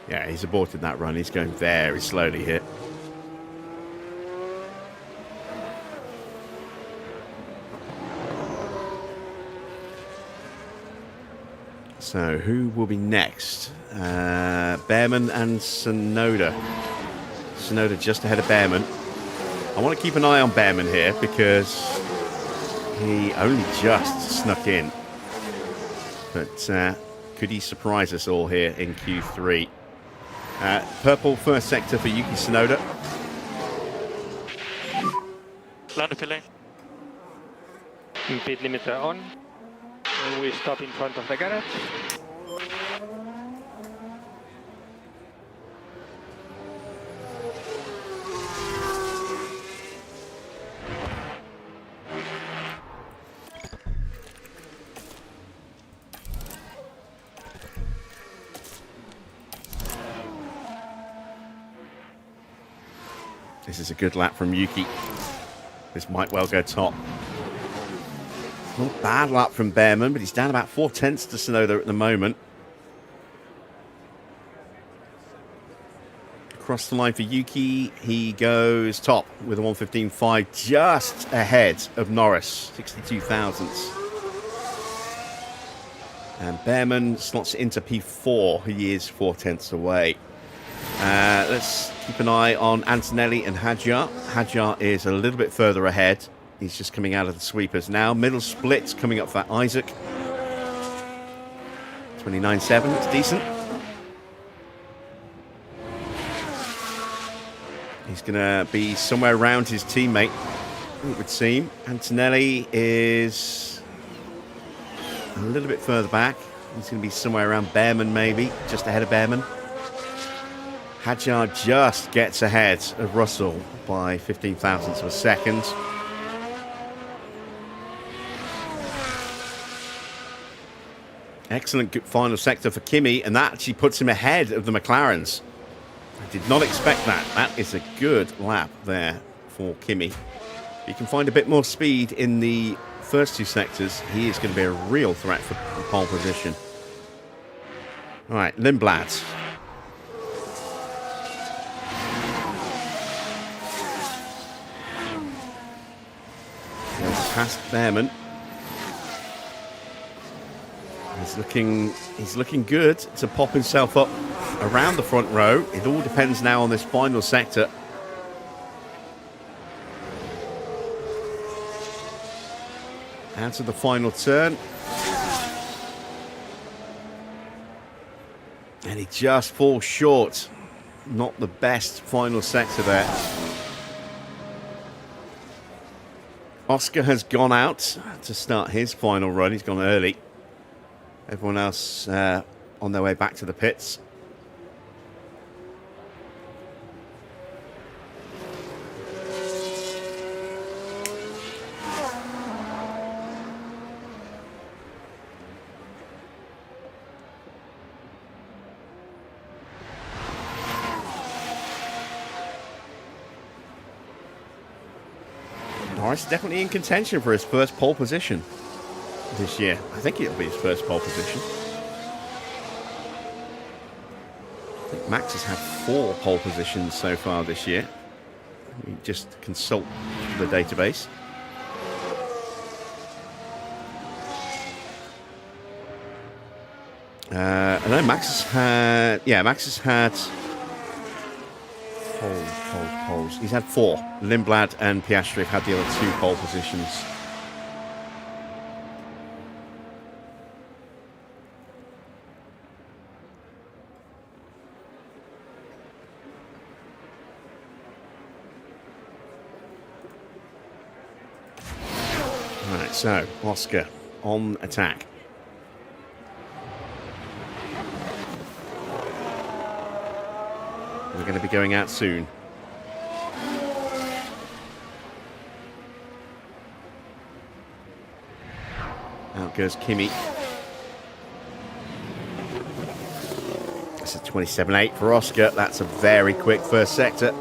Yeah, he's aborted that run. He's going very slowly here. So who will be next? Bearman and Tsunoda. Tsunoda just ahead of Bearman. I want to keep an eye on Bearman here because He only just snuck in. But could he surprise us all here in Q3? Purple first sector for Yuki Tsunoda. Land the pit lane. Pit limiter on. And we stop in front of the garage. This is a good lap from Yuki. This might well go top. Not a bad lap from Bearman, but he's down about 4/10 to Tsunoda at the moment. Across the line for Yuki, he goes top with a 1:15.5, just ahead of Norris, 62 thousandths. And Bearman slots it into P4. He is 4/10 away. Let's keep an eye on Antonelli and Hadjar. Hadjar is a little bit further ahead. He's just coming out of the sweepers now. Middle splits coming up for Isaac. 29.7, it's decent. He's going to be somewhere around his teammate, it would seem. Antonelli is a little bit further back. He's going to be somewhere around Bearman, maybe, just ahead of Bearman. Hadjar just gets ahead of Russell by 15 thousandths of a second. Excellent final sector for Kimi, and that actually puts him ahead of the McLarens. I did not expect that. That is a good lap there for Kimi. If he can find a bit more speed in the first two sectors, he is going to be a real threat for pole position. All right, Lindblad. Past Bearman. He's looking good to pop himself up around the front row. It all depends now on this final sector. Out of the final turn. And he just falls short. Not the best final sector there. Oscar has gone out to start his final run. He's gone early. Everyone else on their way back to the pits. Norris definitely in contention for his first pole position this year. I think it'll be his first pole position. I think Max has had 4 pole positions so far this year. We just consult the database. I know Max has had... Yeah, Max has had... Poles. He's had 4. Lindblad and Piastri have had the other 2 pole positions. Alright, so Oscar on attack. We're going to be going out soon. Out goes Kimi. That's a 27.8 for Oscar. That's a very quick first sector.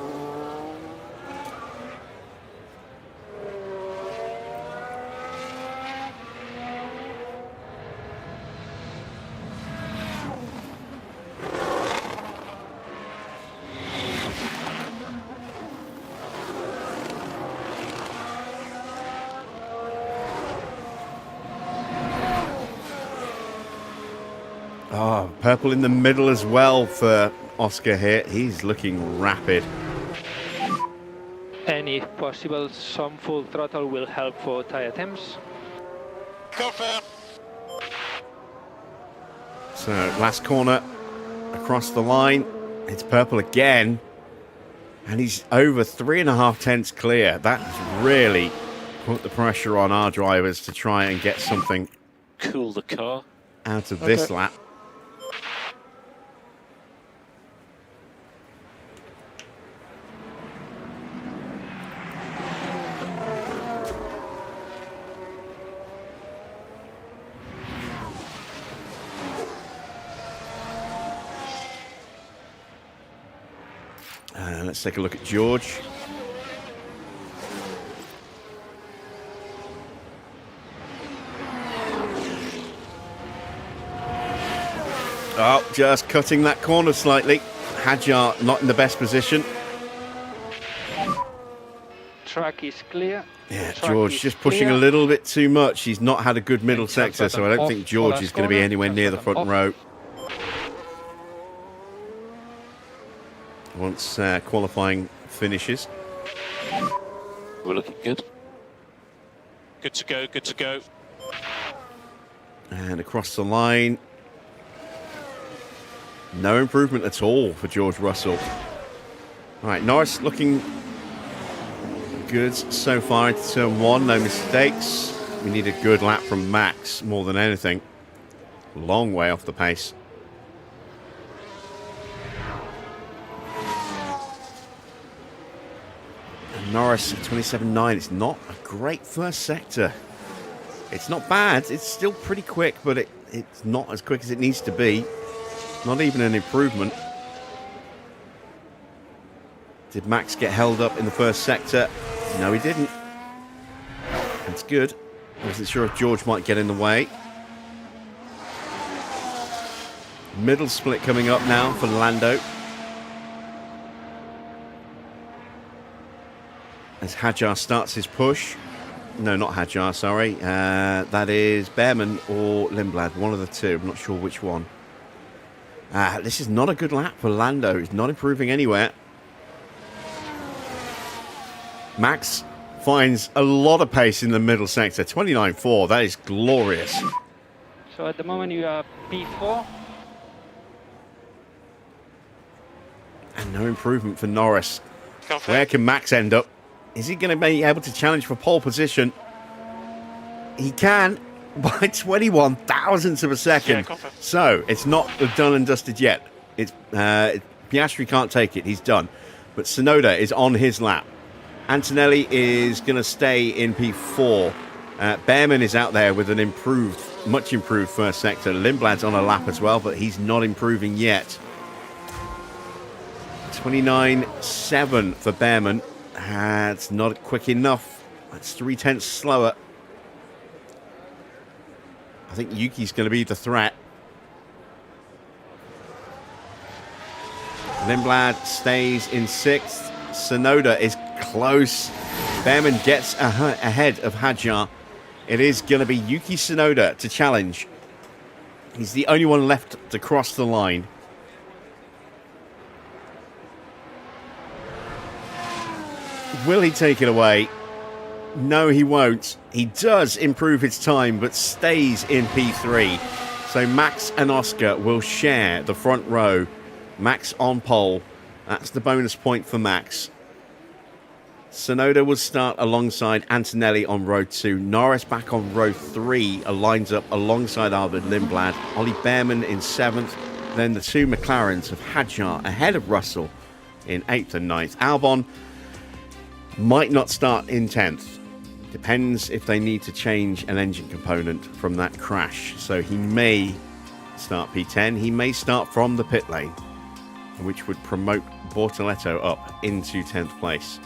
Oh, purple in the middle as well for Oscar here. He's looking rapid. And and if possible, some full throttle will help for tire temps. Confirm. So, last corner across the line. It's purple again. And he's over 3.5 tenths clear. That's really put the pressure on our drivers to try and get something Cool the car. out of this lap. Let's take a look at George. Oh, just cutting that corner slightly. Hadjar not in the best position. Track is clear. Yeah, Track George is just pushing clear. a little bit too much. He's not had a good middle sector, so I don't off think George for is going to be last anywhere corner. near the front Off. row. Once qualifying finishes. We're looking good. Good to go, good to go. And across the line. No improvement at all for George Russell. All right, Norris looking good so far into turn one. No mistakes. We need a good lap from Max more than anything. Long way off the pace. And Norris at 27.9. It's not a great first sector. It's not bad. It's still pretty quick, but it's not as quick as it needs to be. Not even an improvement. Did Max get held up in the first sector? No, he didn't. That's good. I wasn't sure if George might get in the way. Middle split coming up now for Lando. As Hadjar starts his push. No, not Hadjar, sorry. That is Bearman or Lindblad, one of the two. I'm not sure which one. This is not a good lap for Lando. He's not improving anywhere. Max finds a lot of pace in the middle sector. 29.4. That is glorious. So at the moment you are P4. And no improvement for Norris. Confirm. Where can Max end up? Is he going to be able to challenge for pole position? He can by 21 thousandths of a second. Yeah, confirm. So it's not done and dusted yet. It's Piastri can't take it. He's done. But Tsunoda is on his lap. Antonelli is going to stay in P4. Bearman is out there with an much improved first sector. Lindblad's on a lap as well, but he's not improving yet. 29.7 for Bearman. That's not quick enough. That's 3 tenths slower. I think Yuki's going to be the threat. Lindblad stays in 6th. Tsunoda is close. Bearman gets ahead of Hadjar. It is going to be Yuki Tsunoda to challenge. He's the only one left to cross the line. Will he take it away? No, he won't. He does improve his time, but stays in P3. So Max and Oscar will share the front row. Max on pole. That's the bonus point for Max. Tsunoda will start alongside Antonelli on row 2. Norris back on row 3. Lines up alongside Arvid Lindblad. Ollie Bearman in 7th. Then the two McLarens of Hadjar ahead of Russell in 8th and 9th. Albon might not start in 10th. Depends if they need to change an engine component from that crash. So he may start P10. He may start from the pit lane, which would promote Bortoletto up into 10th place.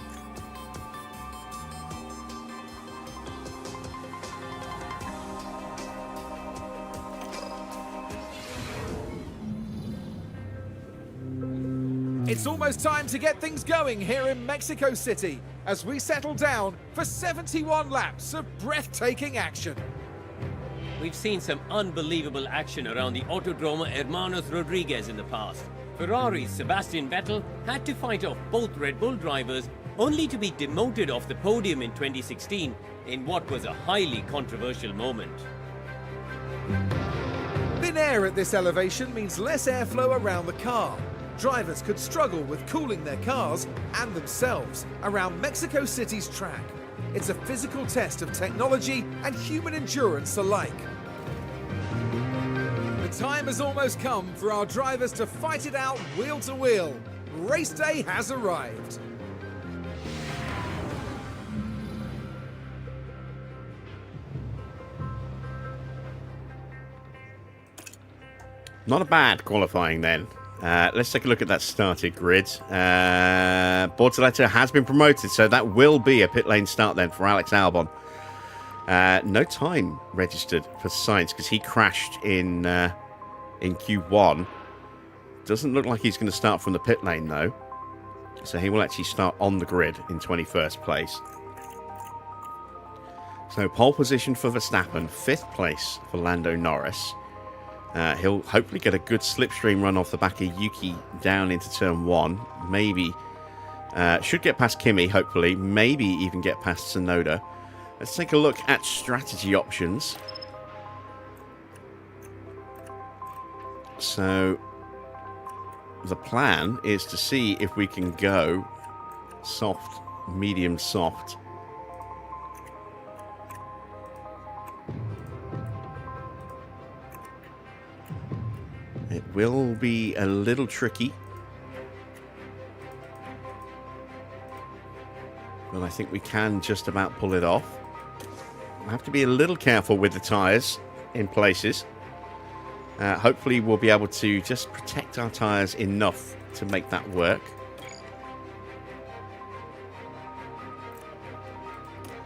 It's almost time to get things going here in Mexico City as we settle down for 71 laps of breathtaking action. We've seen some unbelievable action around the Autodromo Hermanos Rodriguez in the past. Ferrari's Sebastian Vettel had to fight off both Red Bull drivers only to be demoted off the podium in 2016 in what was a highly controversial moment. Thin air at this elevation means less airflow around the car. Drivers could struggle with cooling their cars and themselves around Mexico City's track. It's a physical test of technology and human endurance alike. The time has almost come for our drivers to fight it out wheel to wheel. Race day has arrived. Not a bad qualifying then. Let's take a look at that started grid. Bortoleto has been promoted, so that will be a pit lane start then for Alex Albon. No time registered for Sainz because he crashed in Q1. Doesn't look like he's going to start from the pit lane though. So he will actually start on the grid in 21st place. So pole position for Verstappen, 5th place for Lando Norris. He'll hopefully get a good slipstream run off the back of Yuki down into turn 1. Maybe should get past Kimi, hopefully. Maybe even get past Tsunoda. Let's take a look at strategy options. So the plan is to see if we can go soft, medium, soft. It will be a little tricky. But I think we can just about pull it off. We'll have to be a little careful with the tyres in places. Hopefully we'll be able to just protect our tyres enough to make that work.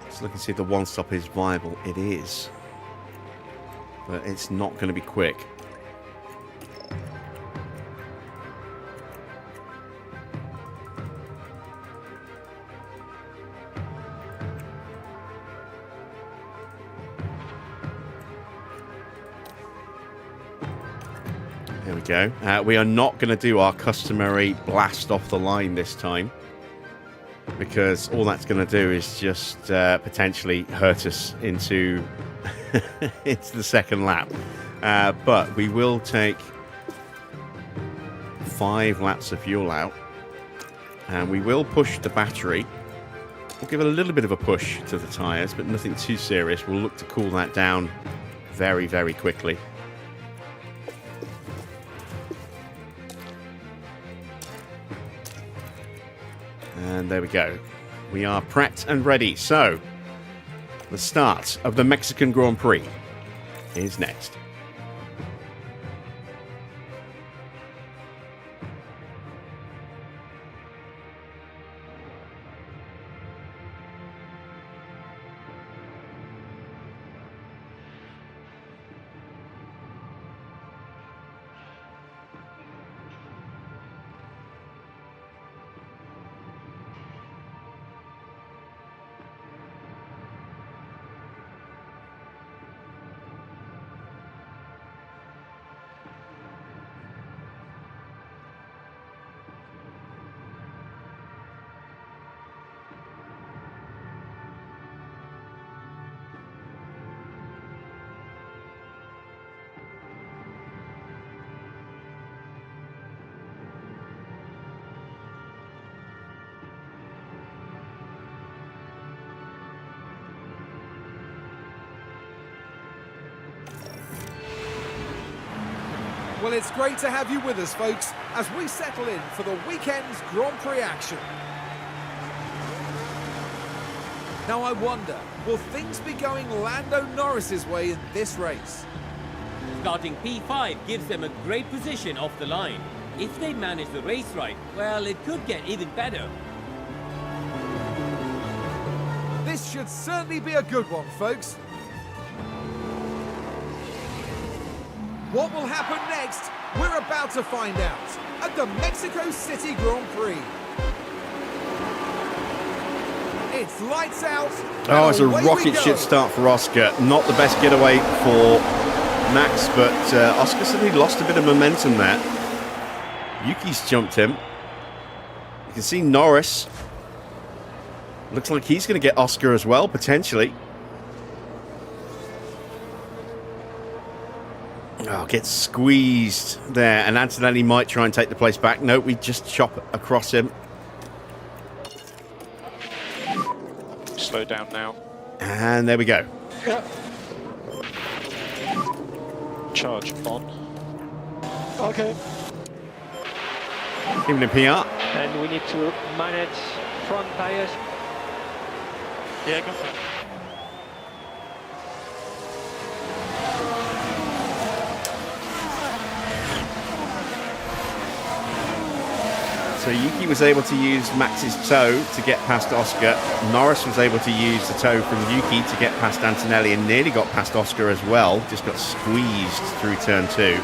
Let's look and see if the one stop is viable. It is. But it's not going to be quick. There we go. We are not going to do our customary blast off the line this time, because all that's going to do is just potentially hurt us into into the second lap. But we will take 5 laps of fuel out, and we will push the battery. We'll give it a little bit of a push to the tyres, but nothing too serious. We'll look to cool that down very, very quickly. And there we go. We are prepped and ready. So, the start of the Mexican Grand Prix is next. Well, it's great to have you with us, folks, as we settle in for the weekend's Grand Prix action. Now I wonder, will things be going Lando Norris's way in this race? Starting P5 gives them a great position off the line. If they manage the race right, well, it could get even better. This should certainly be a good one, folks. What will happen next? We're about to find out at the Mexico City Grand Prix. It's lights out. Oh, it's a rocket ship start for Oscar. Not the best getaway for Max, but Oscar said he lost a bit of momentum there. Yuki's jumped him. You can see Norris Looks like he's going to get Oscar as well, potentially. Oh, gets squeezed there. And Antonelli might try and take the place back. No, we just chop across him. Slow down now. And there we go. Yeah. Charge on. Okay. Even in PR. And we need to manage front tires. Yeah, go for it. So Yuki was able to use Max's toe to get past Oscar. Norris was able to use the toe from Yuki to get past Antonelli and nearly got past Oscar as well. Just got squeezed through turn 2.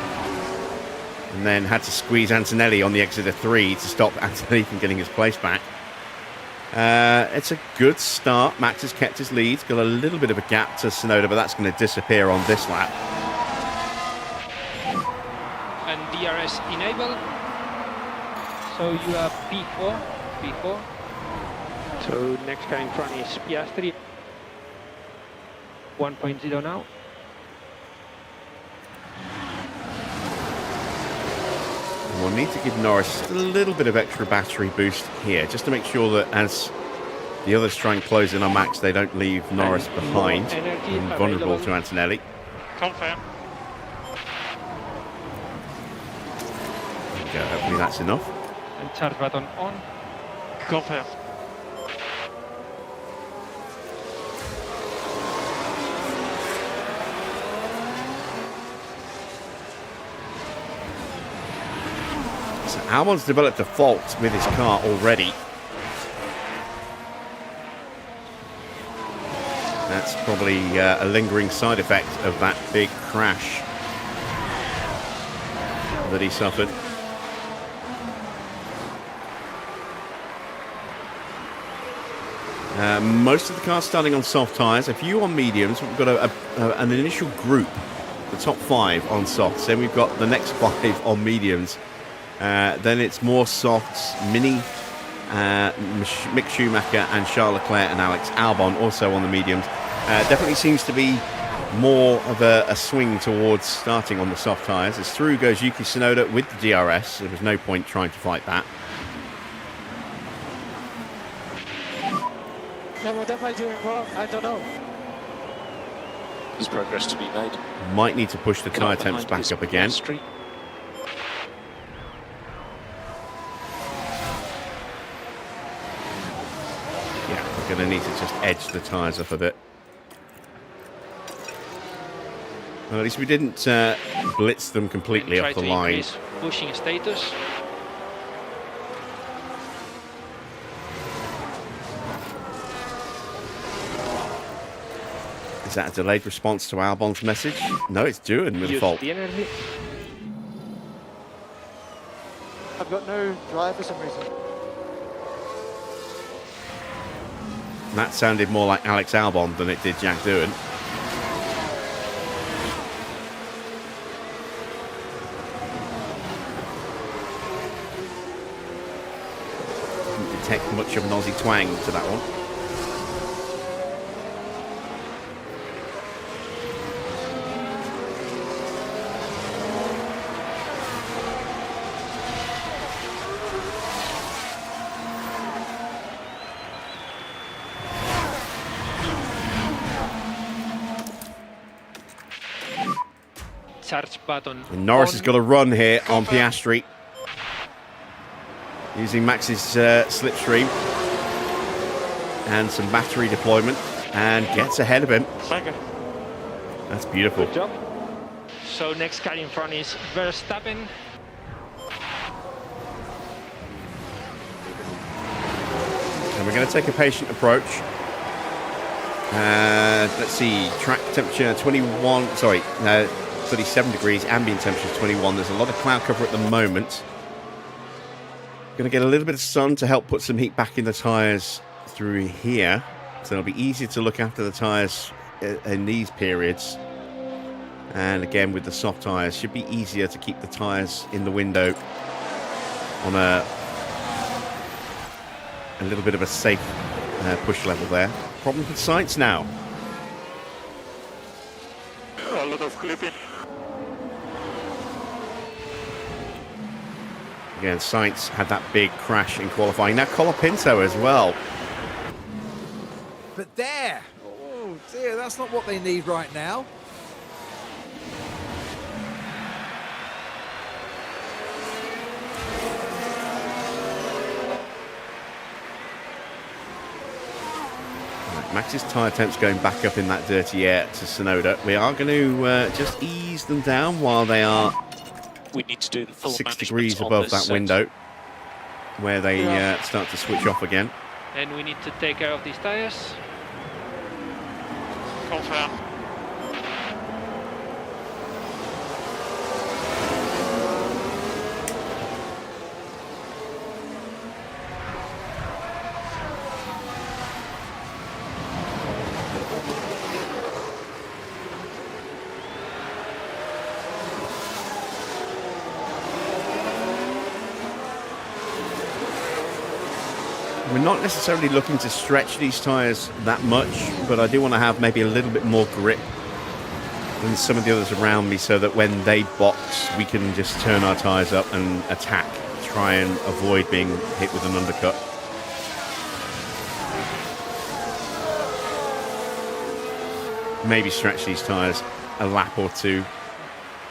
And then had to squeeze Antonelli on the exit of 3 to stop Antonelli from getting his place back. It's a good start. Max has kept his lead. Got a little bit of a gap to Tsunoda, but that's going to disappear on this lap. And DRS enabled. So you have P4. So next car in front is Piastri. 1.0 now. We'll need to give Norris a little bit of extra battery boost here, just to make sure that as the others try and close in on Max, they don't leave Norris behind and vulnerable to Antonelli. Confirm. There we go. Hopefully that's enough. And charge button on. Confirm. So Albon's developed a fault with his car already. That's probably a lingering side effect of that big crash that he suffered. Most of the cars starting on soft tyres. A few on mediums. We've got an initial group, the top 5 on softs. Then we've got the next 5 on mediums. Then it's more softs. Mini, Mick Schumacher and Charles Leclerc and Alex Albon also on the mediums. Definitely seems to be more of a swing towards starting on the soft tyres. As through goes Yuki Tsunoda with the DRS. There was no point trying to fight that. Yeah, what am I doing wrong? I don't know. There's progress to be made. Might need to push the tyre temps Behind back is up again. Piastri. Yeah, we're going to need to just edge the tyres up a bit. Well, at least we didn't blitz them completely And off the try to line. increase pushing status. Is that a delayed response to Albon's message? No, it's Doohan with a Use fault. the energy. I've got no drive for some reason. That sounded more like Alex Albon than it did Jack Doohan. Didn't detect much of an Aussie twang to that one. Charge button And Norris on. has got a run here on Piastri. Using Max's slipstream and some battery deployment and gets ahead of him. Okay. That's beautiful. Good job. So next car in front is Verstappen. And we're going to take a patient approach. Let's see, track temperature 37 degrees, ambient temperature 21. There's a lot of cloud cover at the moment. Going to get a little bit of sun to help put some heat back in the tyres through here. So it'll be easier to look after the tyres in these periods. And again, with the soft tyres, should be easier to keep the tyres in the window on a little bit of a safe push level there. Problem with Sainz now. A lot of clipping. Again, Sainz had that big crash in qualifying. Now Colapinto as well. But there! Oh dear, that's not what they need right now. Max's tyre temps going back up in that dirty air to Tsunoda. We are going to just ease them down while they are We need to do the full 6 management degrees on above this that set. window where they start to switch off again. And we need to take care of these tires. Confirm. We're not necessarily looking to stretch these tyres that much, but I do want to have maybe a little bit more grip than some of the others around me so that when they box, we can just turn our tyres up and attack, try and avoid being hit with an undercut. Maybe stretch these tyres a lap or two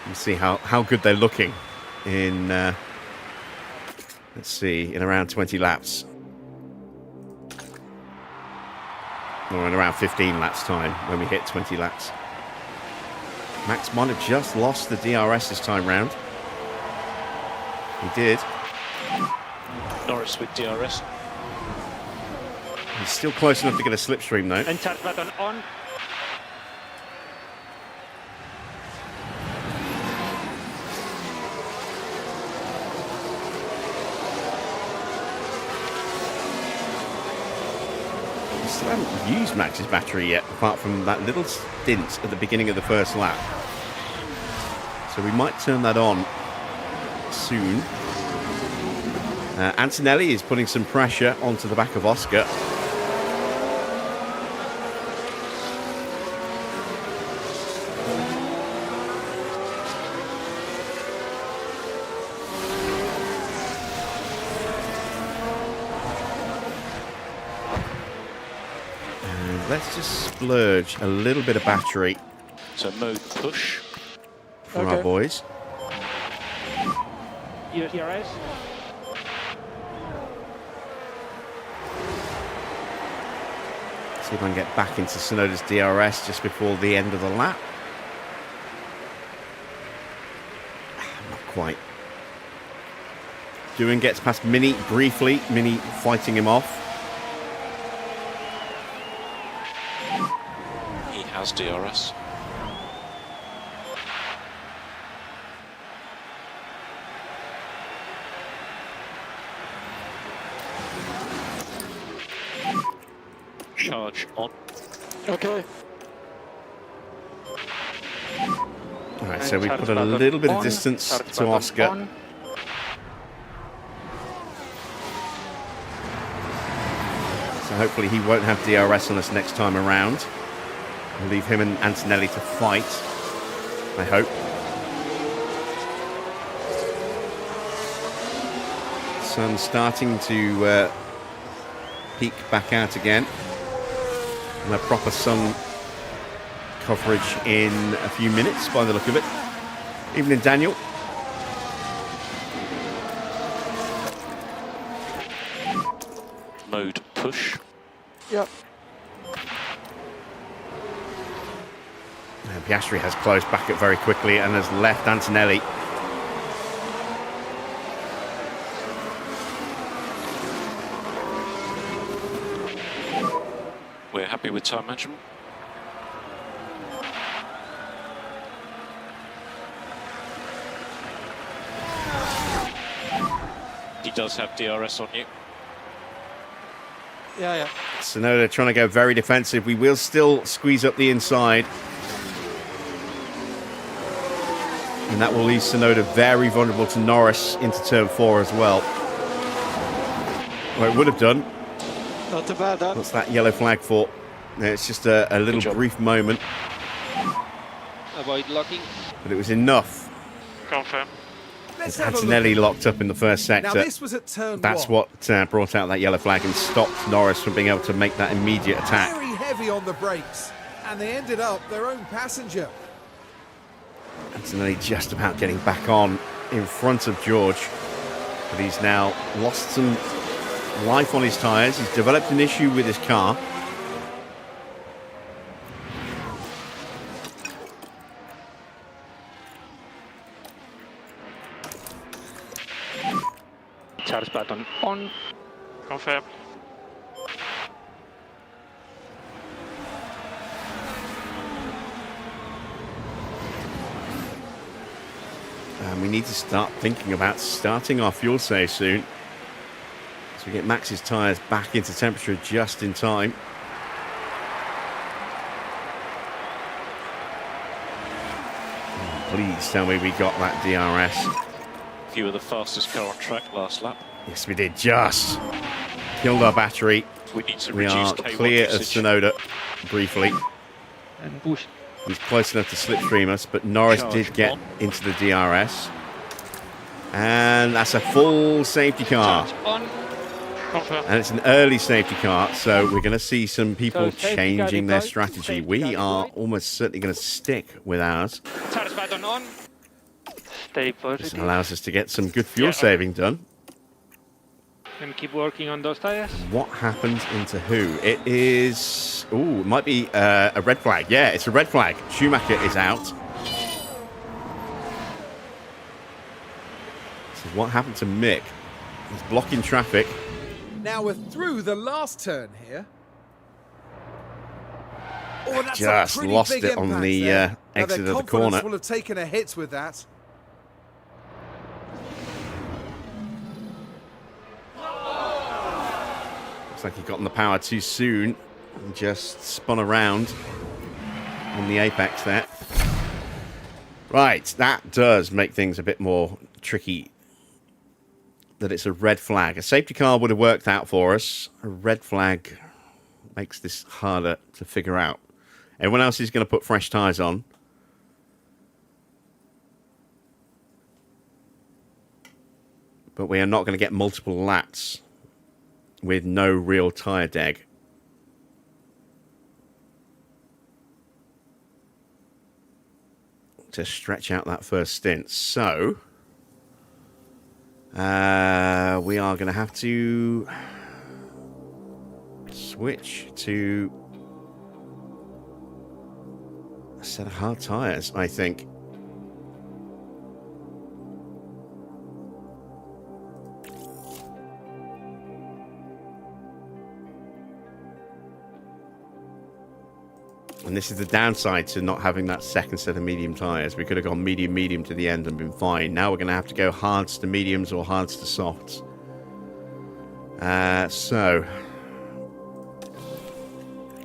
and see how good they're looking in, let's see, in around 20 laps. Or in around 15 laps time when we hit 20 laps. Max might have just lost the DRS this time round. He did. Norris with DRS. He's still close enough to get a slipstream though. And charge button on. I haven't used Max's battery yet, apart from that little stint at the beginning of the first lap. So we might turn that on soon. Antonelli is putting some pressure onto the back of Oscar. Let's just splurge a little bit of battery. So mode push. For our boys. Use DRS. See if I can get back into Tsunoda's DRS just before the end of the lap. Not quite. Doohan gets past Mini briefly. Mini fighting him off. He has DRS. Charge on. Okay. Alright, so we put a little bit of distance to Oscar. So hopefully he won't have DRS on us next time around. We'll leave him and Antonelli to fight, I hope. Sun's starting to peek back out again. And a proper sun coverage in a few minutes by the look of it. Evening, Daniel. Mode push. Yep. Piastri has closed back up very quickly and has left Antonelli. We're happy with time management. He does have DRS on you. Yeah. Tsunoda trying to go very defensive. We will still squeeze up the inside. And that will leave Tsunoda very vulnerable to Norris into turn 4 as well. Well, it would have done. Not too bad, huh? What's that yellow flag for? It's just a little brief moment, Avoid locking. but it was enough. Confirm. Let's With have a look. Antonelli locked up in the first Now sector. this was at turn That's 1. what brought out that yellow flag and stopped Norris from being able to make that immediate attack. Very heavy on the brakes, and they ended up their own passenger. Antonelli just about getting back on in front of George, but he's now lost some life on his tyres. He's developed an issue with his car. Charge button on. Confirm. And we need to start thinking about starting our fuel save soon, so we get Max's tyres back into temperature just in time. Oh, please tell me we got that DRS. You were the fastest car on track last lap. Yes, we did. Just killed our battery. We need to We reduce are K1 clear of usage. Sonoda briefly. And push. He's close enough to slipstream us, but Norris Charge did get on. into the DRS. And that's a full safety car. Charge on. Confirm. And it's an early safety car, so we're going to see some people So safety car changing their deployed, strategy. safety We car are deployed. almost certainly going to stick with ours. Charge button on. Stay This positive. allows us to get some good fuel Yeah. saving done. And keep working on those tires. What happened into who? It is... Ooh, it might be a red flag. Yeah, it's a red flag. Schumacher is out. So what happened to Mick? He's blocking traffic. Now we're through the last turn here. Oh, that's Just a pretty lost big it on impact the, there. Now exit their of the confidence corner. will have taken a hit with that. Looks like he got on the power too soon and just spun around on the apex there. Right, that does make things a bit more tricky. That it's a red flag. A safety car would have worked out for us. A red flag makes this harder to figure out. Everyone else is going to put fresh tyres on. But we are not going to get multiple laps with no real tyre deg. To stretch out that first stint. So we are going to have to switch to a set of hard tyres, I think. And this is the downside to not having that second set of medium tyres. We could have gone medium to the end and been fine. Now we're going to have to go hards to mediums or hards to softs. So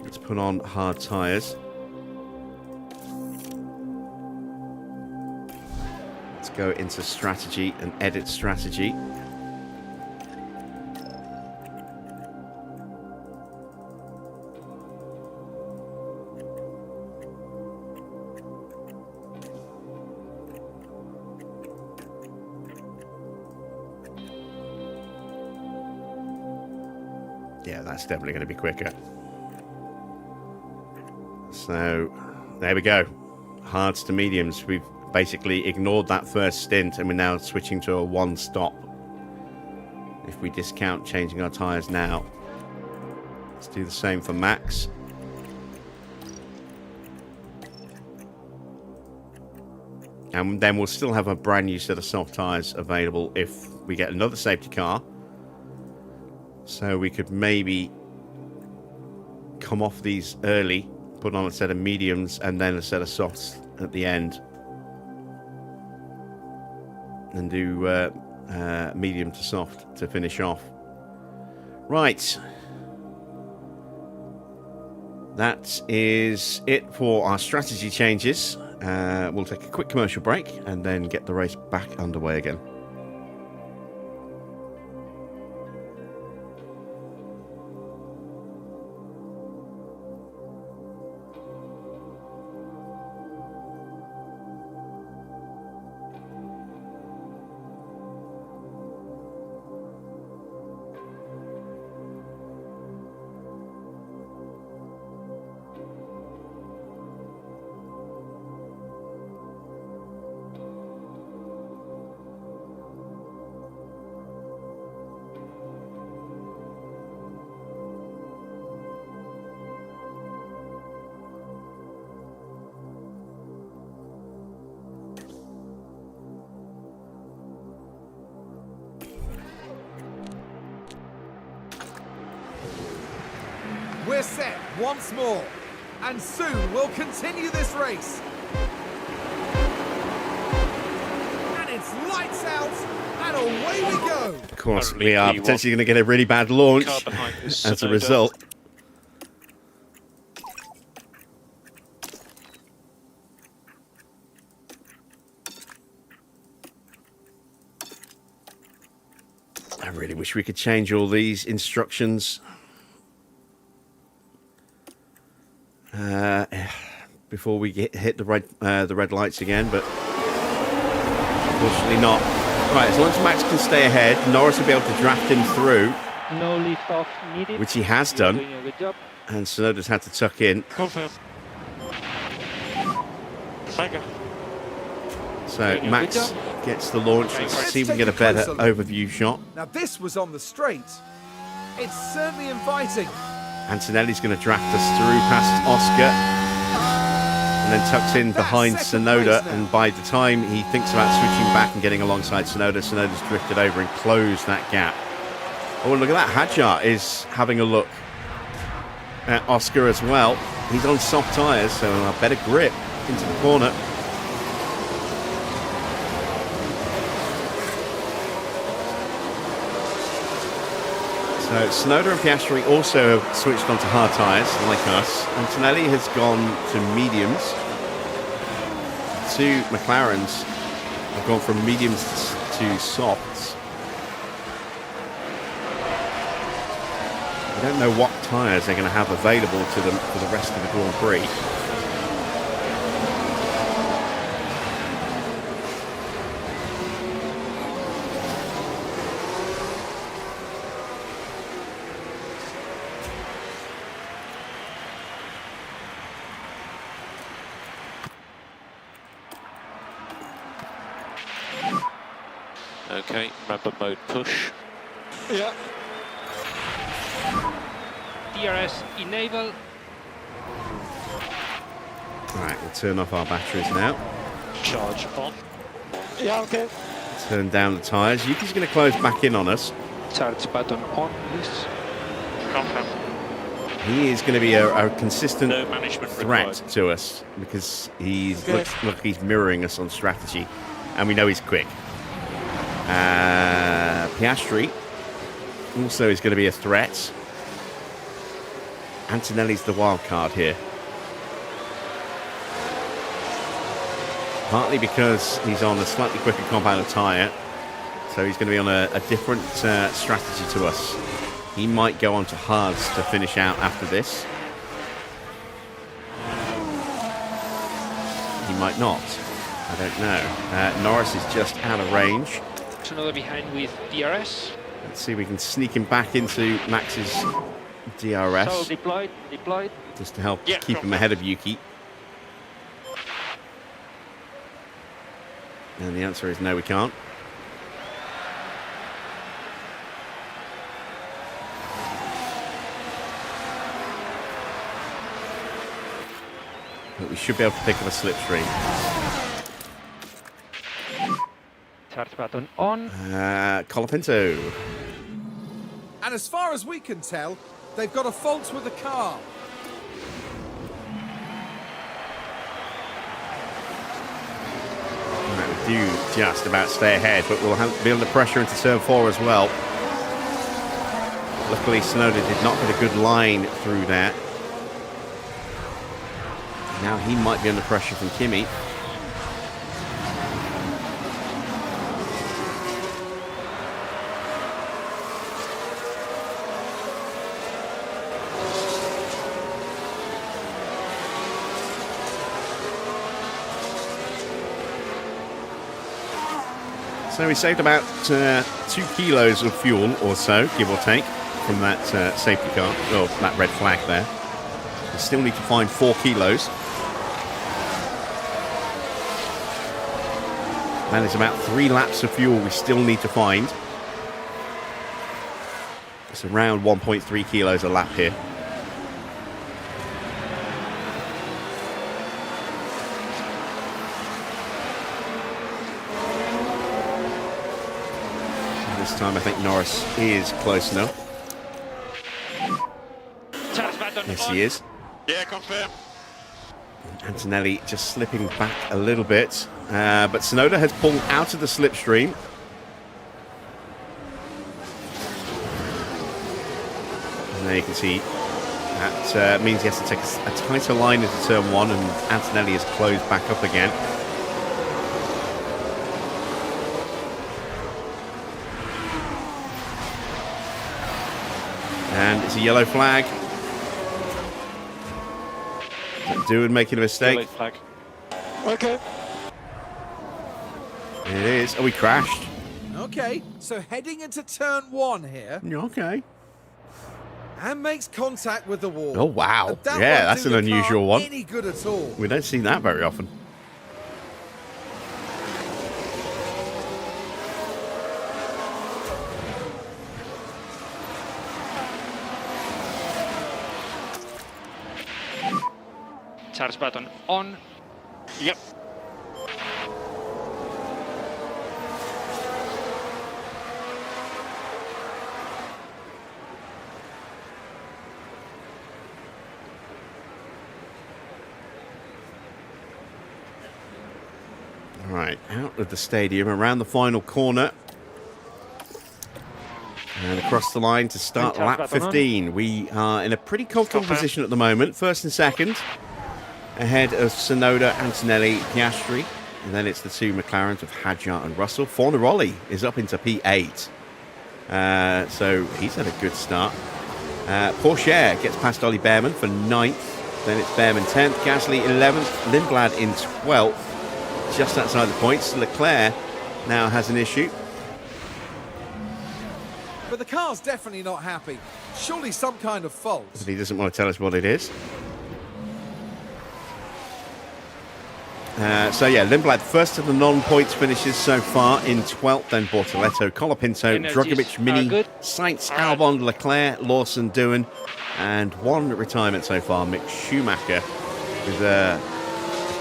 let's put on hard tyres. Let's go into strategy and edit strategy. Yeah, that's definitely going to be quicker. So, there we go. Hards to mediums. We've basically ignored that first stint and we're now switching to a one stop. If we discount changing our tyres now. Let's do the same for Max. And then we'll still have a brand new set of soft tyres available if we get another safety car. So we could maybe come off these early, put on a set of mediums and then a set of softs at the end. And do medium to soft to finish off. Right. That is it for our strategy changes. We'll take a quick commercial break and then get the race back underway again. set once more, and soon we'll continue this race. And it's lights out, and away we go. Of course, we are potentially going to get a really bad launch as a result. I really wish we could change all these instructions before we hit the red lights again, but unfortunately not. Right, as long as Max can stay ahead, Norris will be able to draft him through, No lift off needed. which he has You're done, doing a good job. and Tsunoda's had to tuck in. Confirm. Mega. So Doing a Max good job. gets the launch. Let's see if we can get a better overview shot. Now this was on the straight. It's certainly inviting. Antonelli's going to draft us through past Oscar, and then tucks in behind second Tsunoda, place now. and by the time he thinks about switching back and getting alongside Tsunoda, Tsunoda's drifted over and closed that gap. Oh, look at that. Hadjar is having a look at Oscar as well. He's on soft tyres, so a better grip into the corner. So Tsunoda and Piastri also have switched onto hard tyres, like us. Antonelli has gone to mediums. Two McLarens have gone from mediums to softs. I don't know what tyres they're going to have available to them for the rest of the Grand Prix. Okay, remember mode push. Yeah. DRS enable. Right, we'll turn off our batteries now. Charge on. Yeah, okay. Turn down the tyres. Yuki's going to close back in on us. Charge button on, please. Confirm. He is going to be a consistent No management threat required. to us because he's Okay. looks like he's mirroring us on strategy, and we know he's quick. Piastri also is going to be a threat. Antonelli's the wild card here. Partly because he's on a slightly quicker compound tyre, so he's going to be on a different strategy to us. He might go on to hards to finish out after this. He might not. I don't know. Norris is just out of range. Another behind with DRS. Let's see if we can sneak him back into Max's So DRS deployed. just to help Yeah, keep him confirm. ahead of Yuki. And the answer is no, we can't. But we should be able to pick up a slipstream. Charge button on. Colapinto. And as far as we can tell, they've got a fault with the car. Right, we do just about stay ahead, but we'll be under pressure into turn 4 as well. Luckily, Tsunoda did not get a good line through that. Now he might be under pressure from Kimi. So we saved about 2 kilos of fuel or so, give or take, from that safety car, or that red flag there. We still need to find 4 kilos. And there's about 3 laps of fuel we still need to find. It's around 1.3 kilos a lap here. This time I think Norris is close enough. Charge button Yes, he is. Yeah, confirm. Antonelli just slipping back a little bit. But Tsunoda has pulled out of the slipstream. And there you can see that means he has to take a tighter line into turn 1, and Antonelli has closed back up again. And it's a yellow flag. Doing making a mistake. Yellow flag. Okay. It is. Oh, we crashed. Okay, so heading into turn 1 here, Okay. and makes contact with the wall. Oh, wow. And that Yeah, won't that's do an the car unusual one. any good at all. We don't see that very often. Charge button on. Yep. Right, out of the stadium, around the final corner. And across the line to start And lap tap button on. 15. We are in a pretty comfortable Stop there. position at the moment. First and second, ahead of Tsunoda, Antonelli, Piastri. And then it's the two McLarens of Hadjar and Russell. Fornaroli is up into P8. So he's had a good start. Porsche gets past Ollie Bearman for 9th. Then it's Bearman 10th, Gasly 11th, Lindblad in 12th. Just outside the points. Leclerc now has an issue. But the car's definitely not happy. Surely some kind of fault. But he doesn't want to tell us what it is. So yeah, Lindblad first of the non-points finishes so far in 12th, then Bortoletto, Colapinto, Energies Drogovic, are Mini, good. Sainz, Albon, Leclerc, Lawson, Doohan, and one retirement so far, Mick Schumacher, with a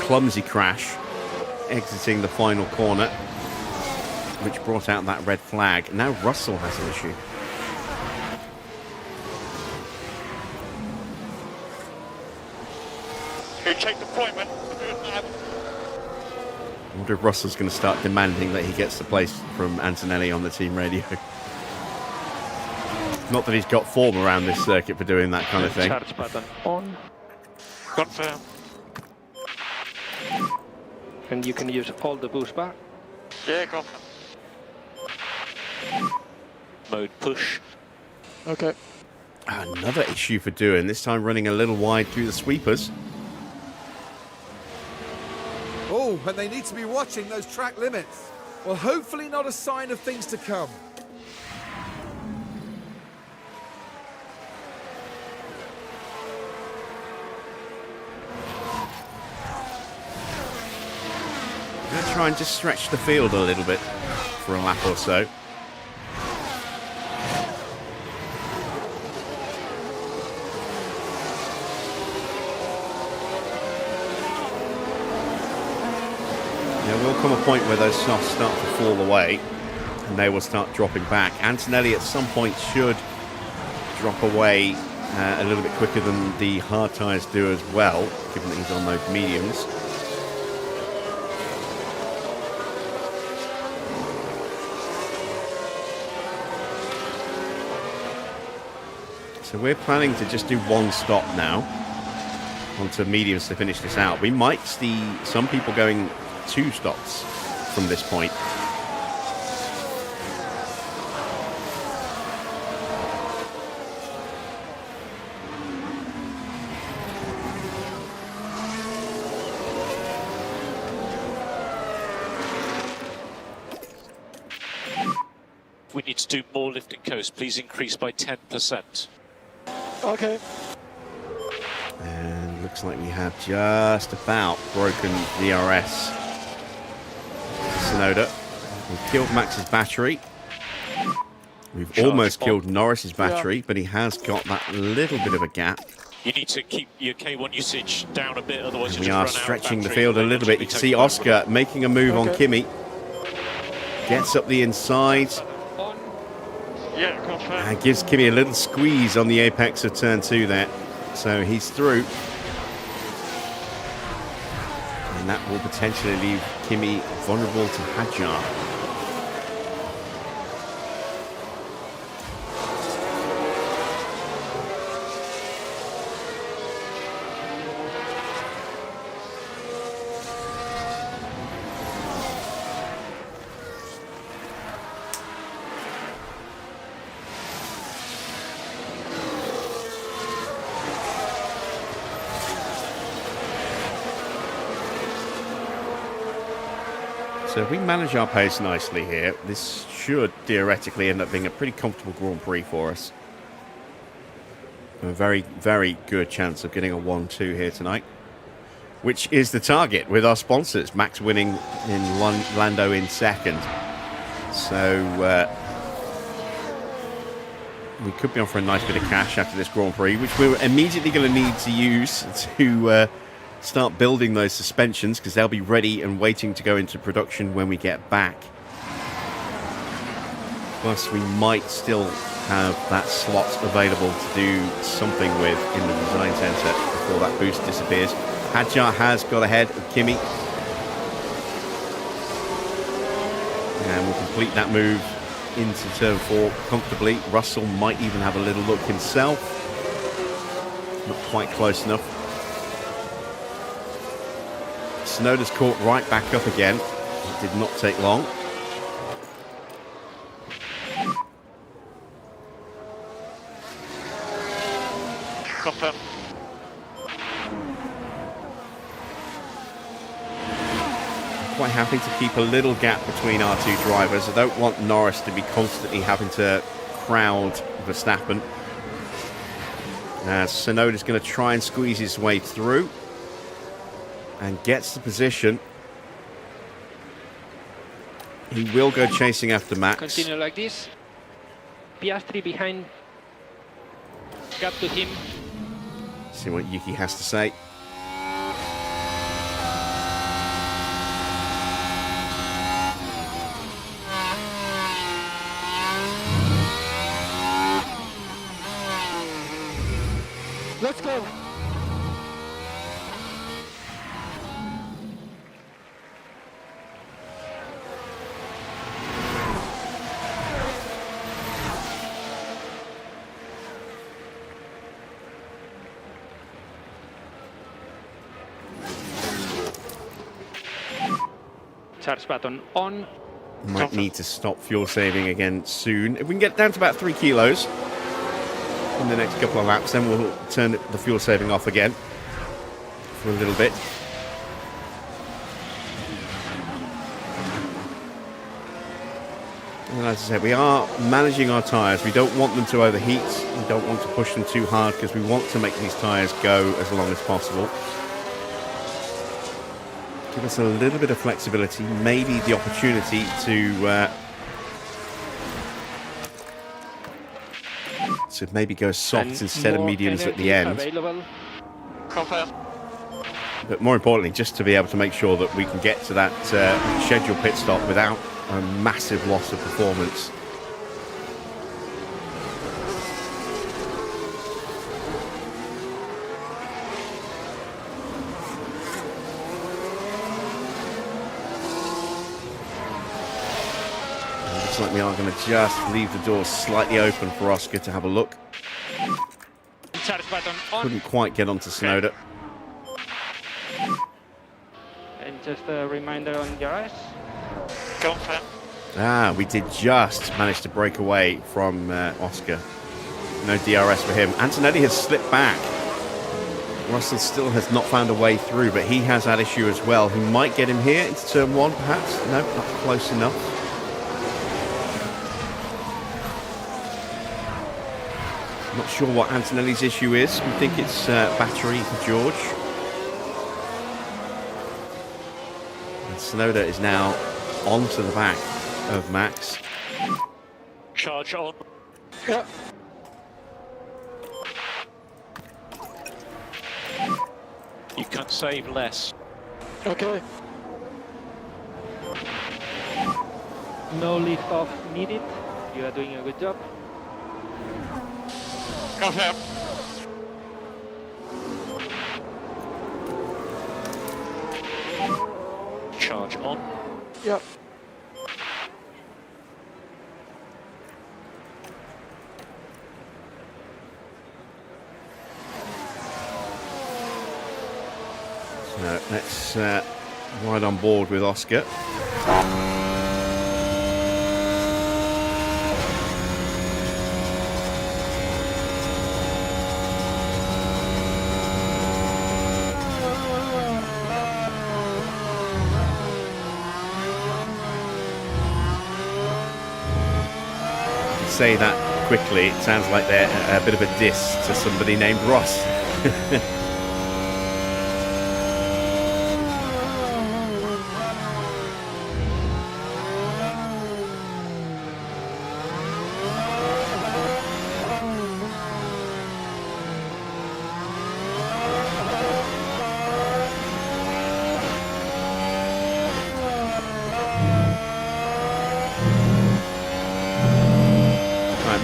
clumsy crash exiting the final corner, which brought out that red flag. Now Russell has an issue. You take deployment. I wonder if Russell's going to start demanding that he gets the place from Antonelli on the team radio. Not that he's got form around this circuit for doing that kind of thing. Charge button on. Confirm. And you can use all the boost bar. Yeah, confirm. Mode push. Okay. Another issue for Doohan, this time running a little wide through the sweepers. Oh, and they need to be watching those track limits. Well, hopefully not a sign of things to come. Going to try and just stretch the field a little bit for a lap or so. There will come a point where those softs start to fall away and they will start dropping back. Antonelli at some point should drop away a little bit quicker than the hard tyres do as well, given that he's on those mediums. So we're planning to just do one stop now onto mediums to finish this out. We might see some people going 2 stops from this point. We need to do more lift and coast. Please increase by 10%. Okay. And looks like we have just about broken DRS. Tsunoda. We've killed Max's battery. We've almost killed Norris's battery, but he has got that little bit of a gap. You need to keep your K1 usage down a bit, otherwise We you'll are just run stretching out the of field a battery. little bit. You can see Oscar making a move on Kimi. Gets up the inside. Yeah, confirm. And gives Kimi a little squeeze on the apex of turn 2 there. So he's through. And that will potentially leave Kimi vulnerable to Hadjar. So if we manage our pace nicely here, this should theoretically end up being a pretty comfortable Grand Prix for us. A very, very good chance of getting a 1-2 here tonight, which is the target with our sponsors. Max winning in Lando in second. So we could be on for a nice bit of cash after this Grand Prix, which we're immediately going to need to use to start building those suspensions, because they'll be ready and waiting to go into production when we get back. Plus, we might still have that slot available to do something with in the design centre before that boost disappears. Hadjar has got ahead of Kimi. And we'll complete that move into turn 4 comfortably. Russell might even have a little look himself. Not quite close enough. Tsunoda's caught right back up again. It did not take long. Confirm. Quite happy to keep a little gap between our two drivers. I don't want Norris to be constantly having to crowd Verstappen. Tsunoda's going to try and squeeze his way through. And gets the position. He will go chasing after Max. Continue like this. Piastri behind. Gap to him. See what Yuki has to say. Let's go. Charge button on. Might need to stop fuel saving again soon. If we can get down to about 3 kilos in the next couple of laps, then we'll turn the fuel saving off again for a little bit. And as I said, we are managing our tyres. We don't want them to overheat. We don't want to push them too hard because we want to make these tyres go as long as possible. Give us a little bit of flexibility, maybe the opportunity to maybe go soft instead of mediums at the end. Available. Confirm. But more importantly, just to be able to make sure that we can get to that scheduled pit stop without a massive loss of performance. Looks like we are going to just leave the door slightly open for Oscar to have a look. Charge button on. Couldn't quite get onto Tsunoda. And just a reminder on DRS. Confirm. We did just manage to break away from Oscar. No DRS for him. Antonelli has slipped back. Russell still has not found a way through, but he has that issue as well. Who might get him here into turn 1, perhaps? No, not close enough. Not sure what Antonelli's issue is. We think it's battery for George. And Tsunoda is now onto the back of Max. Charge on. Yeah. You can save less. Okay. No lift off needed. You are doing a good job. Confirm. on. Yep. So let's ride on board with Oscar. Say that quickly, it sounds like they're a bit of a diss to somebody named Ross.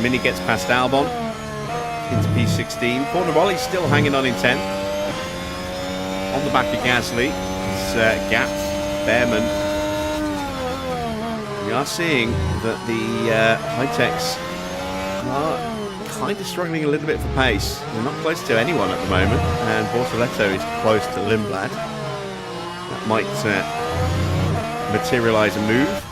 Mini gets past Albon into P16. Fornaroli's still hanging on in 10th. On the back of Gasly is Gaps, Bearman. We are seeing that the HiTechs are kind of struggling a little bit for pace. They're not close to anyone at the moment, and Bortoletto is close to Lindblad. That might materialise a move.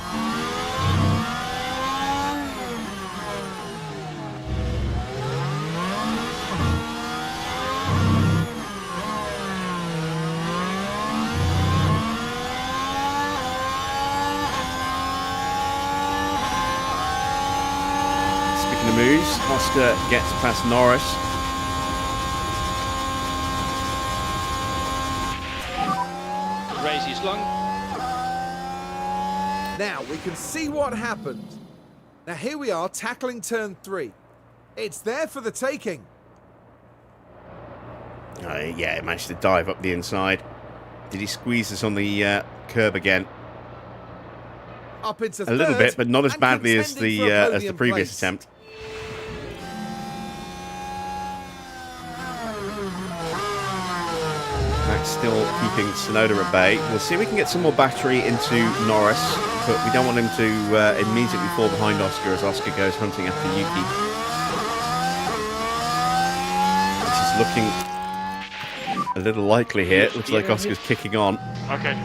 Moves. Oscar gets past Norris. The race is long. Now we can see what happened. Now here we are tackling turn 3. It's there for the taking. Yeah, he managed to dive up the inside. Did he squeeze us on the curb again? Up into a little bit, but not as badly as the the previous attempt. Max still keeping Tsunoda at bay. We'll see if we can get some more battery into Norris, but we don't want him to immediately fall behind Oscar as Oscar goes hunting after Yuki. This is looking a little likely here. It looks like Oscar's kicking on. Okay.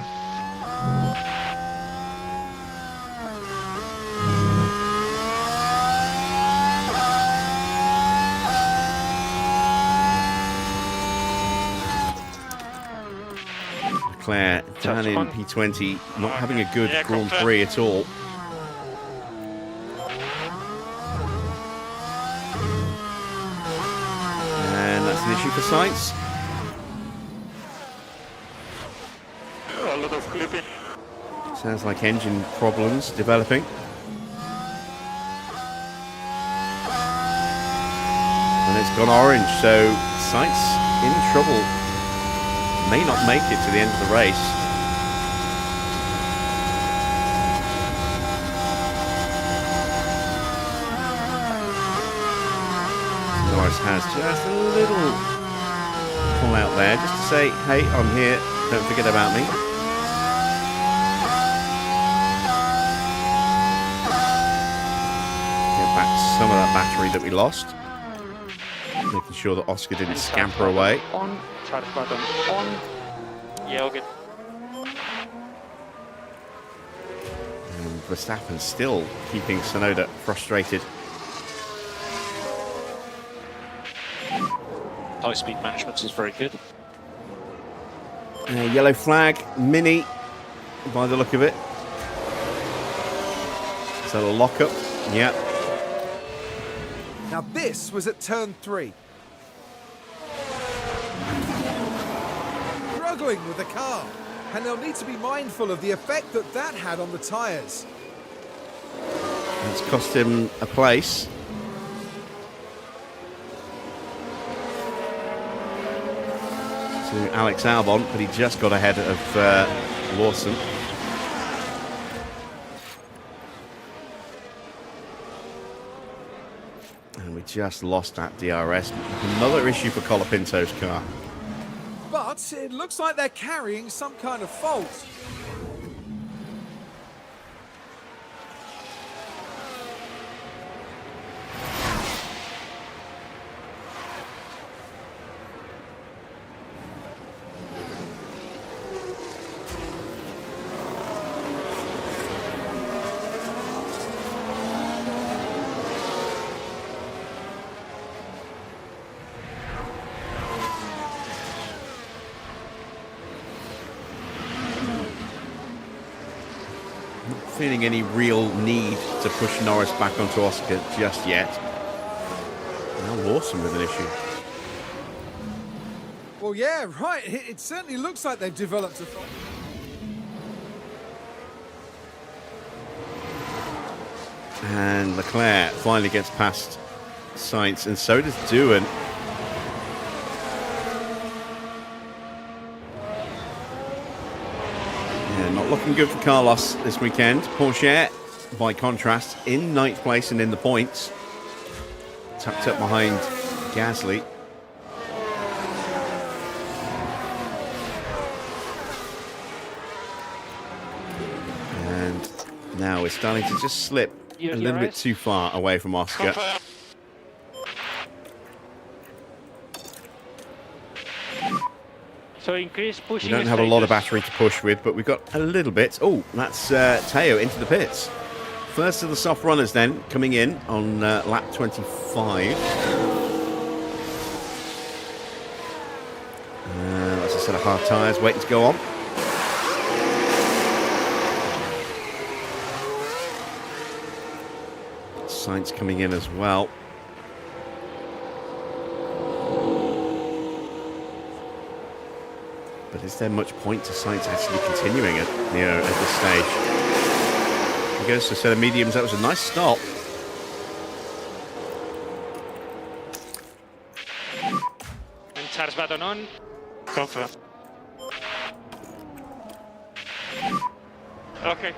Leclerc down in P20, not having a good Grand Prix at all. And that's an issue for Sainz. A lot of clipping. Sounds like engine problems developing. And it's gone orange, so Sainz in trouble. May not make it to the end of the race. Norris has just a little pull out there, just to say, hey, I'm here, don't forget about me. Get back some of that battery that we lost. Making sure that Oscar didn't scamper away. On, charge button on. Yeah, okay. And Verstappen still keeping Tsunoda frustrated. High-speed management is very good. Yellow flag, Mini, by the look of it. Is that a lock-up? Yeah. Now this was at turn 3. Struggling with the car, and they'll need to be mindful of the effect that that had on the tyres. It's cost him a place. To Alex Albon, but he just got ahead of Lawson. And we just lost that DRS. Another issue for Colapinto's car. But it looks like they're carrying some kind of fault. feeling any real need to push Norris back onto Oscar just yet. Now Lawson with an issue. Well, yeah, right. It certainly looks like they've developed a... And Leclerc finally gets past Sainz, and so does Doohan. Yeah, not looking good for Carlos this weekend. Porsche, by contrast, in 9th place and in the points. Tucked up behind Gasly. And now we're starting to just slip a little bit too far away from Oscar. So increase pushing. We don't have a lot of battery to push with, but we've got a little bit. Oh, that's Teo into the pits. First of the soft runners then, coming in on lap 25. That's a set of hard tyres waiting to go on. Sainz coming in as well. But is there much point to Sainz actually continuing at this stage? He goes to a set of mediums. That was a nice stop. And charge button on. Confirm. Okay.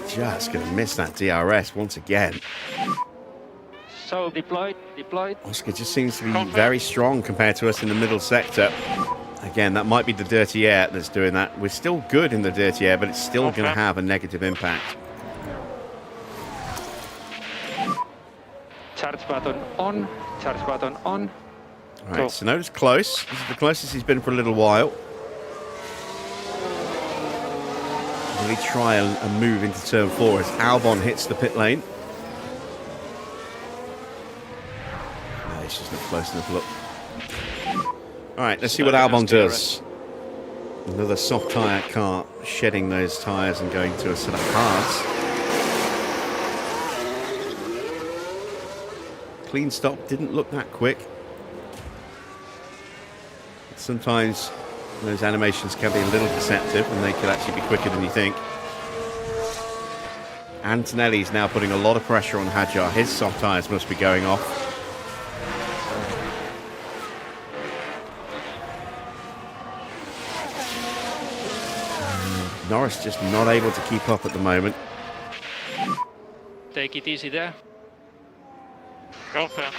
Just going to miss that DRS once again. So deployed. Oscar just seems to be very strong compared to us in the middle sector. Again, that might be the dirty air that's doing that. We're still good in the dirty air, but it's still going to have a negative impact. Charge button on. Charge button on. All right, Tsunoda's close. This is the closest he's been for a little while. Will he try a move into turn 4 as Albon hits the pit lane? No, it's just not close enough. Look. All right, let's see what Albon does. Another soft tyre car shedding those tyres and going to a set of hards. Clean stop, didn't look that quick. Sometimes those animations can be a little deceptive and they could actually be quicker than you think. Antonelli's now putting a lot of pressure on Hadjar. His soft tyres must be going off. Norris just not able to keep up at the moment. Take it easy there. Confirm.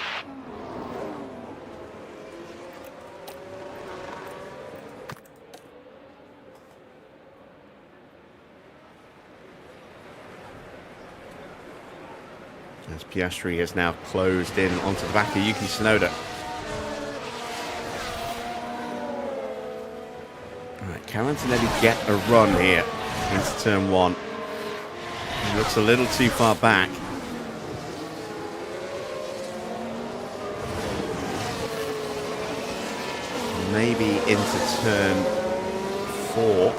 As Piastri has now closed in onto the back of Yuki Tsunoda. Alright, can Antonelli get a run here into turn 1? He looks a little too far back. Maybe into turn 4.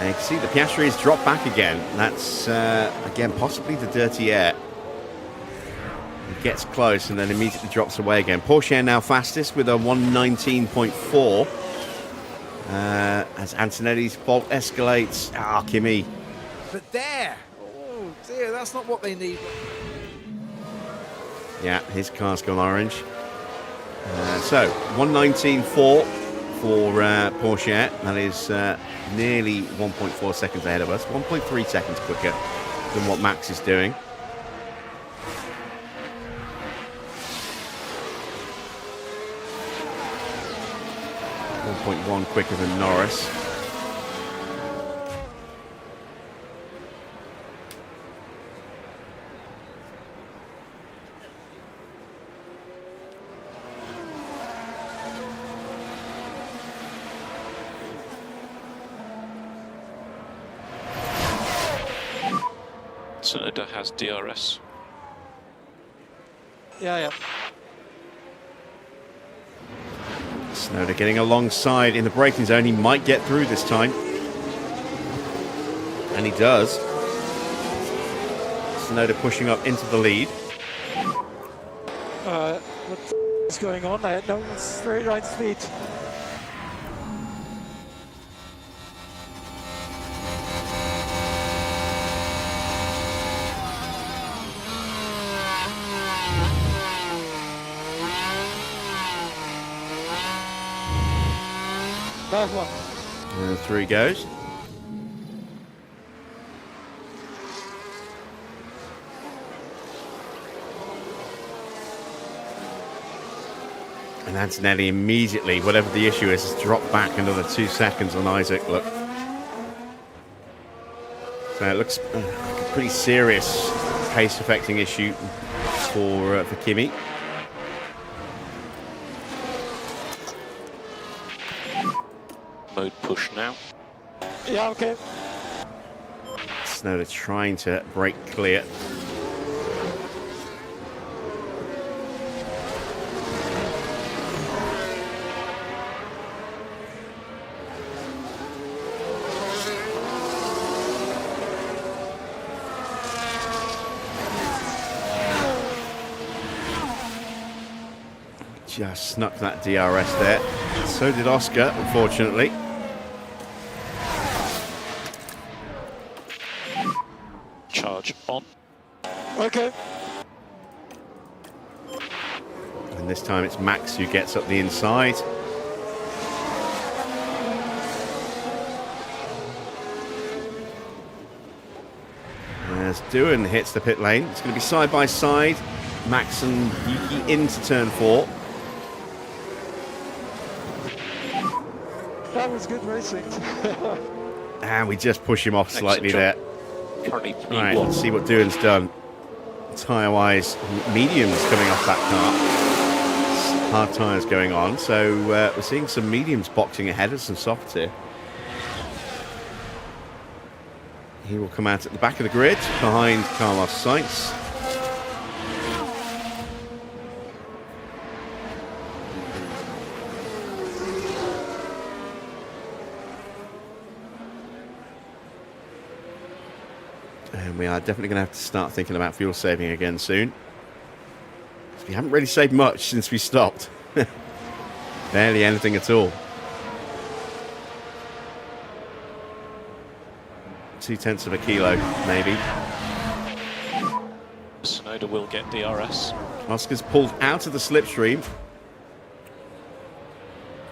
And you can see the Piastri has dropped back again. That's, again, possibly the dirty air. Gets close and then immediately drops away again. Porsche now fastest with a 119.4 as Antonelli's fault escalates. Ah, Kimi. But there! Oh dear, that's not what they need. Yeah, his car's gone orange. So, 119.4 for Porsche. That is nearly 1.4 seconds ahead of us. 1.3 seconds quicker than what Max is doing. 1.1 quicker than Norris. Tsunoda has DRS. Yeah. Tsunoda getting alongside in the braking zone. He might get through this time. And he does. Tsunoda pushing up into the lead. What is going on? I had no straight line speed. Last one. And through he goes. And Antonelli immediately, whatever the issue is, has dropped back another 2 seconds on Isaac. Look. So it looks like a pretty serious pace affecting issue for Kimi. Mode push now. Yeah, okay. Tsunoda trying to break clear. Just snuck that DRS there. So did Oscar, unfortunately. Charge on. Okay. And this time it's Max who gets up the inside. As Doohan hits the pit lane, it's going to be side by side. Max and Yuki into turn 4. That was good racing. And we just push him off slightly Excellent there. job. Currently Right, P1. let's see what Doohan's done. Tyre-wise, mediums coming off that car. Hard tyres going on, so we're seeing some mediums boxing ahead of some softs here. He will come out at the back of the grid behind Carlos Sainz. And we are definitely going to have to start thinking about fuel saving again soon. We haven't really saved much since we stopped. Barely anything at all. 0.2 of a kilo, maybe. Tsunoda will get DRS. Oscar's pulled out of the slipstream.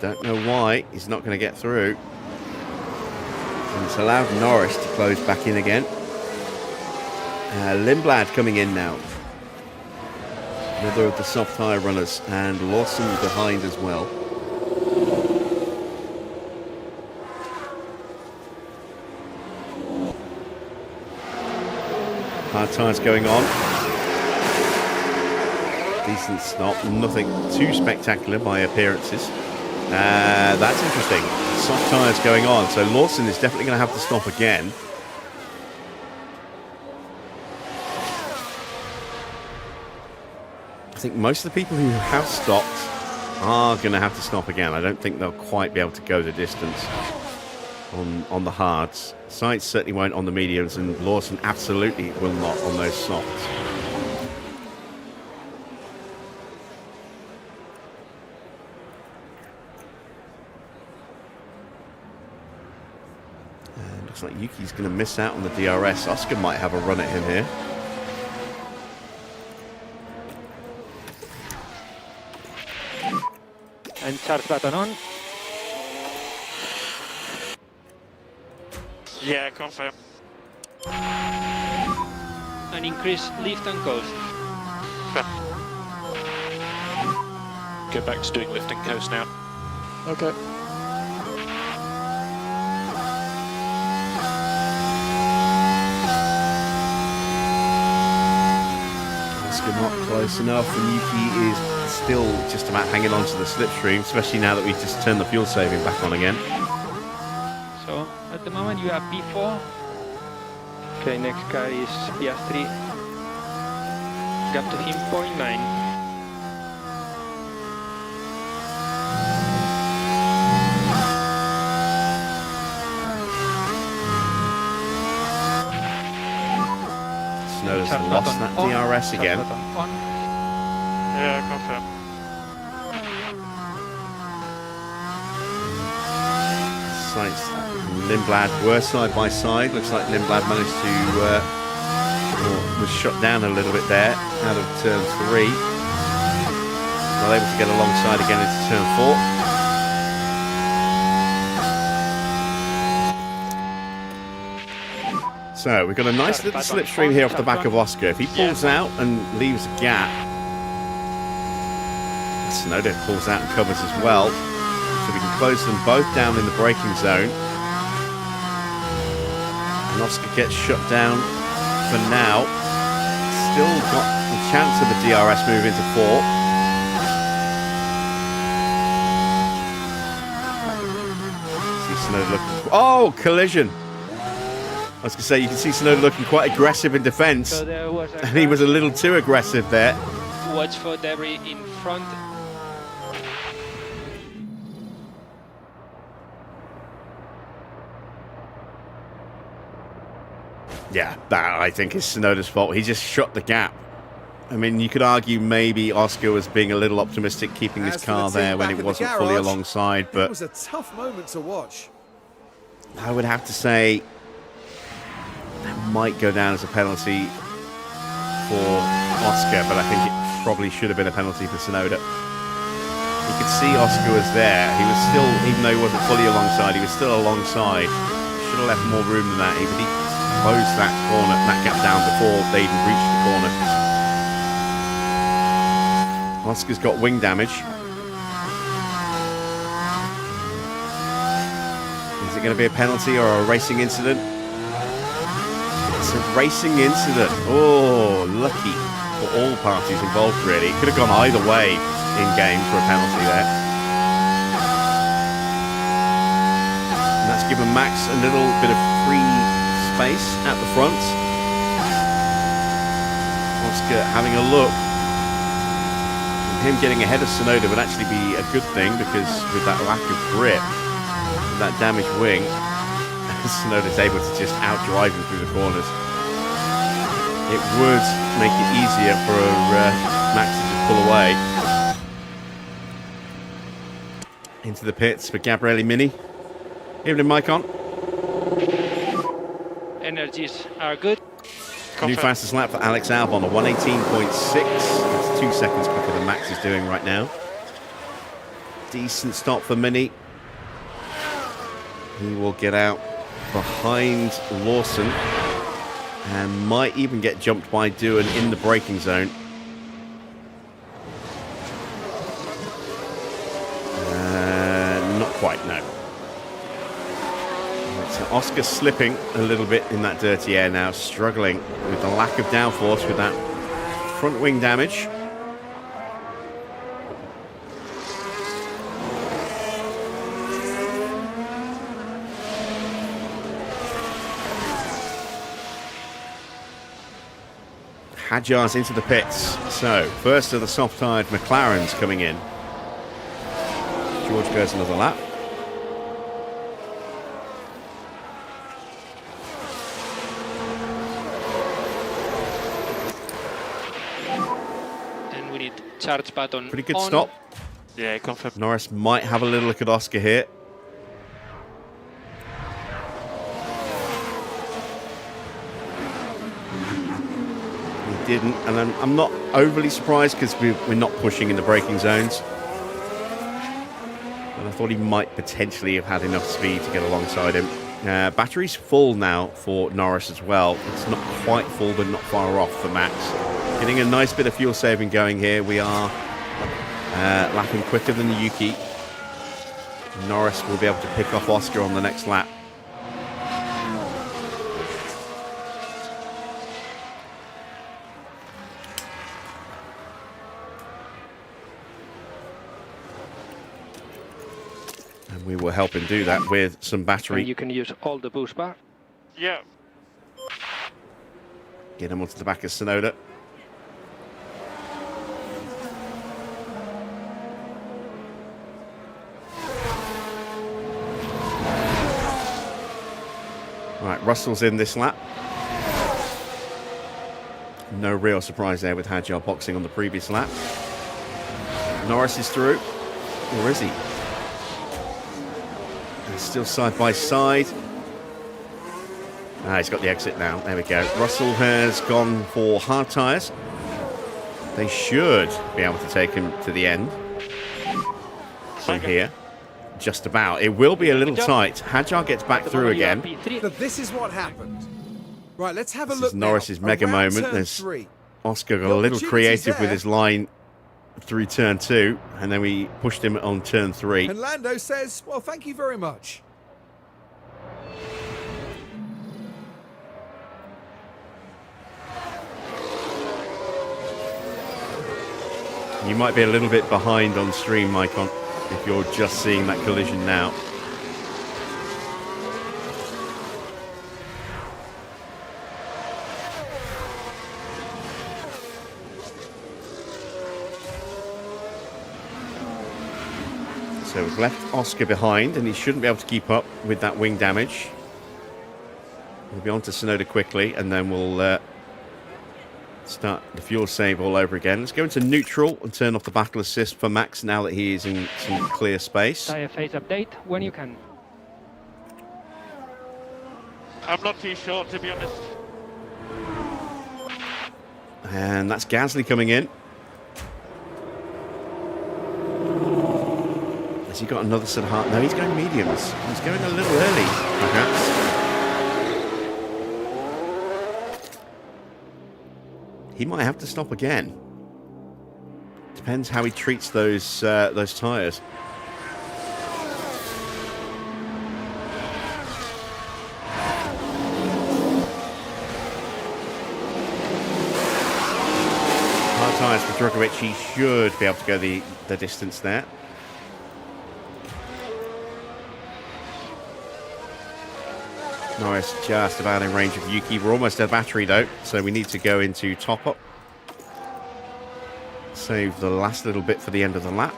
Don't know why he's not going to get through. And it's allowed Norris to close back in again. Lindblad coming in now. Another of the soft tyre runners, and Lawson behind as well. Hard tyres going on. Decent stop, nothing too spectacular by appearances. That's interesting. Soft tyres going on, so Lawson is definitely going to have to stop again. I think most of the people who have stopped are going to have to stop again. I don't think they'll quite be able to go the distance on the hards. Sainz certainly won't on the mediums, and Lawson absolutely will not on those softs. And looks like Yuki's going to miss out on the DRS. Oscar might have a run at him here. And charge button on. Yeah, confirm. And increase lift and coast. Go back to doing lift and coast now. Okay. Oscar not close enough, and Yuki is still just about hanging on to the slipstream, especially now that we've just turned the fuel saving back on again. So at the moment you have P4. Okay, next guy is Piastri. Gap to him, 0.9. Snow's Start lost button that on, DRS start again. button on. Yeah, confirm. Sainz and Lindblad were side by side. Looks like Lindblad managed to was shot down a little bit there out of turn 3. Well, able to get alongside again into turn 4. So we've got a nice little slipstream here off the back of Oscar. If he pulls out and leaves a gap, Tsunoda pulls out and covers as well. So we can close them both down in the braking zone. And Oscar gets shut down for now. Still got the chance of a DRS move into 4. See Tsunoda looking... Oh, collision! I was going to say, you can see Tsunoda looking quite aggressive in defence. So there was And he was a little too aggressive there. watch for debris in front. Yeah, that I think is Tsunoda's fault. He just shot the gap. I mean, you could argue maybe Oscar was being a little optimistic, keeping his As for car the team there when back it at the wasn't fully garage, alongside, It but was a tough moment to watch. I would have to say that might go down as a penalty for Oscar, but I think it probably should have been a penalty for Tsunoda. You could see Oscar was there. He was still, even though he wasn't fully alongside, he was still alongside. Should have left more room than that. But he closed that corner, that gap down before they even reached the corner. Oscar's got wing damage. Is it going to be a penalty or a racing incident? It's a racing incident. Oh, lucky for all parties involved, really. It could have gone either way in game for a penalty there. And that's given Max a little bit of free space at the front. Oscar having a look. Him getting ahead of Tsunoda would actually be a good thing, because with that lack of grip, with that damaged wing, Tsunoda's able to just outdrive him through the corners. It would make it easier for Max to just pull away. Into the pits for Gabriele Mini. Evening, mic on. Energies are good. New fastest lap for Alex Albon, a 118.6. That's 2 seconds quicker than Max is doing right now. Decent stop for Mini. He will get out behind Lawson and might even get jumped by Doohan in the braking zone. Not quite, no. So Oscar slipping a little bit in that dirty air now, struggling with the lack of downforce with that front wing damage. Hadjar's into the pits. So, first of the soft-tired McLarens coming in. George goes another lap. And we need charge button Pretty good on. stop. Yeah, confirm. Norris might have a little look at Oscar here. Didn't, and I'm not overly surprised, because we're not pushing in the braking zones. And I thought he might potentially have had enough speed to get alongside him. Battery's full now for Norris as well. It's not quite full, but not far off for Max. Getting a nice bit of fuel saving going here. We are lapping quicker than the Yuki. Norris will be able to pick off Oscar on the next lap. We will help him do that with some battery. And you can use all the boost bar. Yeah. Get him onto the back of Sonoda. Right, Russell's in this lap. No real surprise there with Hadjar boxing on the previous lap. Norris is through. Or is he? They're still side by side. Ah, he's got the exit now. There we go. Russell has gone for hard tyres. They should be able to take him to the end from here. Just about. It will be a little tight. Hadjar gets back through again. But this is what happened. Right, let's have a This look is Norris's now. mega Around moment. turn There's 3. Oscar got The a little opportunity's creative with there. his line through turn 2, and then we pushed him on turn 3. And Lando says, well, thank you very much. You might be a little bit behind on stream, Micon, if you're just seeing that collision now. So we've left Oscar behind, and he shouldn't be able to keep up with that wing damage. We'll be on to Sonoda quickly, and then we'll start the fuel save all over again. Let's go into neutral and turn off the battle assist for Max now that he is in some clear space. Tire phase update when you can. I'm not too sure, to be honest. And that's Gasly coming in. Has he got another set of hard? No, he's going mediums. He's going a little early, perhaps. He might have to stop again. Depends how he treats those tyres. Hard tyres for Drugovic. He should be able to go the distance there. Norris just about in range of Yuki. We're almost at battery though, so we need to go into top up. Save the last little bit for the end of the lap.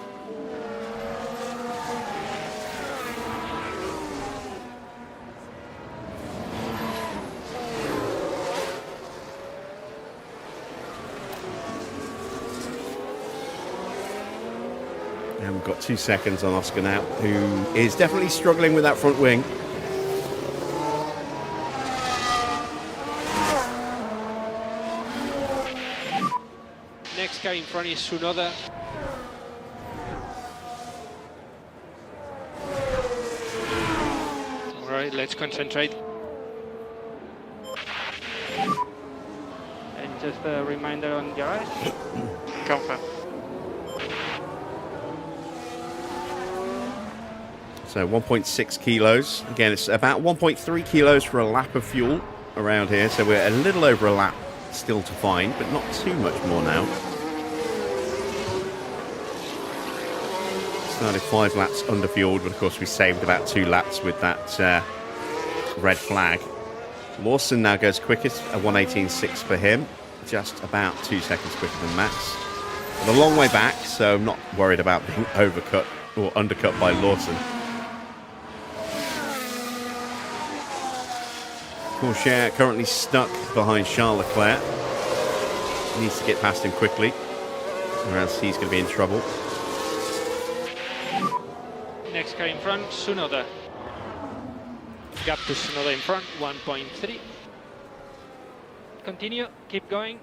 And we've got 2 seconds on Oscar now, who is definitely struggling with that front wing. Next car in front is Tsunoda. Alright, let's concentrate. And just a reminder on your eyes. Confirm. So 1.6 kilos. Again, it's about 1.3 kilos for a lap of fuel around here. So we're a little over a lap still to find, but not too much more now. Started 5 laps under fueled, but of course we saved about 2 laps with that red flag. Lawson now goes quickest at 1:18.6 for him. Just about 2 seconds quicker than Max. But a long way back, so I'm not worried about being overcut or undercut by Lawson. Pourchaire currently stuck behind Charles Leclerc. Needs to get past him quickly, or else he's going to be in trouble. Next car in front, Tsunoda. Gap to Tsunoda in front, 1.3. Continue, keep going.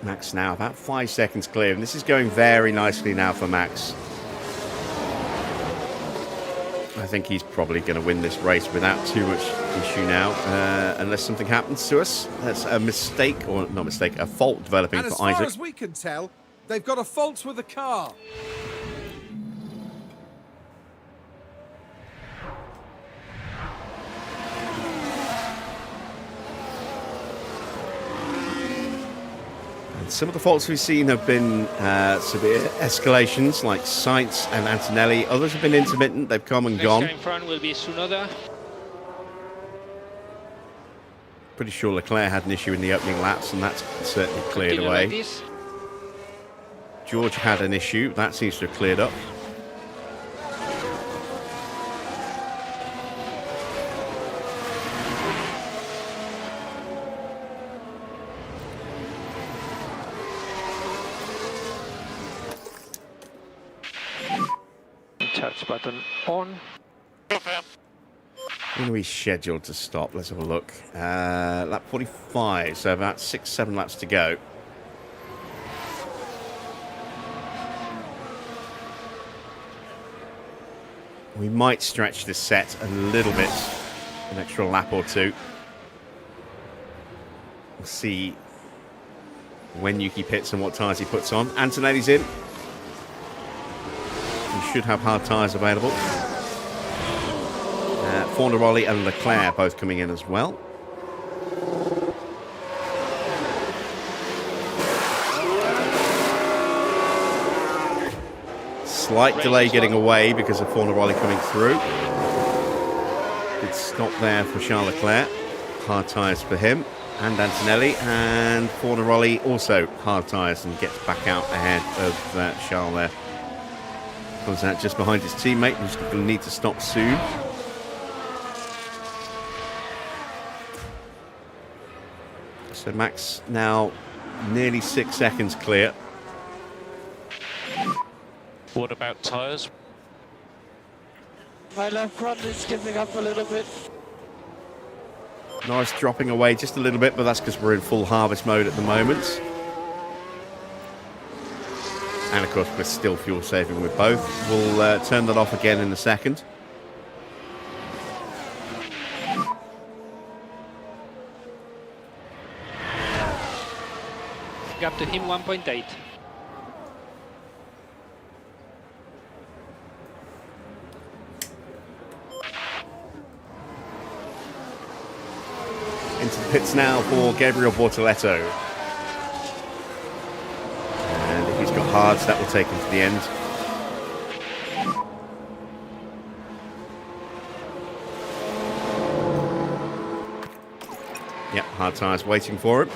Max now about 5 seconds clear, and this is going very nicely now for Max. I think he's probably going to win this race without too much issue now, unless something happens to us. That's a mistake, or not mistake, a fault developing And for as far Isaac. as we can tell, they've got a fault with the car. And some of the faults we've seen have been severe escalations, like Sainz and Antonelli. Others have been intermittent. They've come and gone. Next car in front will be Tsunoda. Pretty sure Leclerc had an issue in the opening laps, and that's certainly cleared Continue away. like this. George had an issue. That seems to have cleared up. Charge button on. Confirm. When are we scheduled to stop? Let's have a look. Lap 45, so about 6-7 laps to go. We might stretch this set a little bit, an extra lap or two. We'll see when Yuki pits and what tyres he puts on. Antonelli's in. We should have hard tyres available. Fornaroli and Leclerc both coming in as well. Slight delay getting away because of Fornaroli coming through. Good stop there for Charles Leclerc. Hard tyres for him and Antonelli, and Fornaroli also hard tyres and gets back out ahead of Charles there. Comes out just behind his teammate, who's going to need to stop soon. So Max now nearly 6 seconds clear. What about tyres? My left front is giving up a little bit. Norris dropping away just a little bit, but that's because we're in full harvest mode at the moment. And of course, we're still fuel saving with both. We'll turn that off again in a second. Gap to him 1.8. Into the pits now for Gabriel Bortoletto. And if he's got hards, that will take him to the end. Yep, hard tyres waiting for him.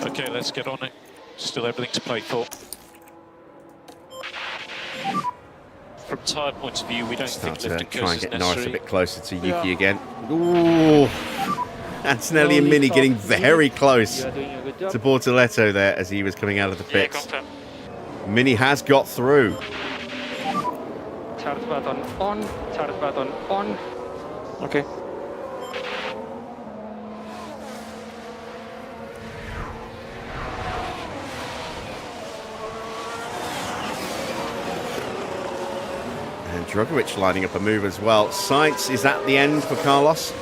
Okay, let's get on it. Still everything to play for. From tyre point of view, we don't Start think to lifting try curse and is get Norris a necessary. bit closer to Yuki again. Ooh! Antonelli and Mini getting very close You are doing a good job. to Bortoletto there as he was coming out of the Yeah, pits. confirm. Mini has got through. Charge button on. Charge button on. Okay. And Drogovic lining up a move as well. Sainz is at the end for Carlos.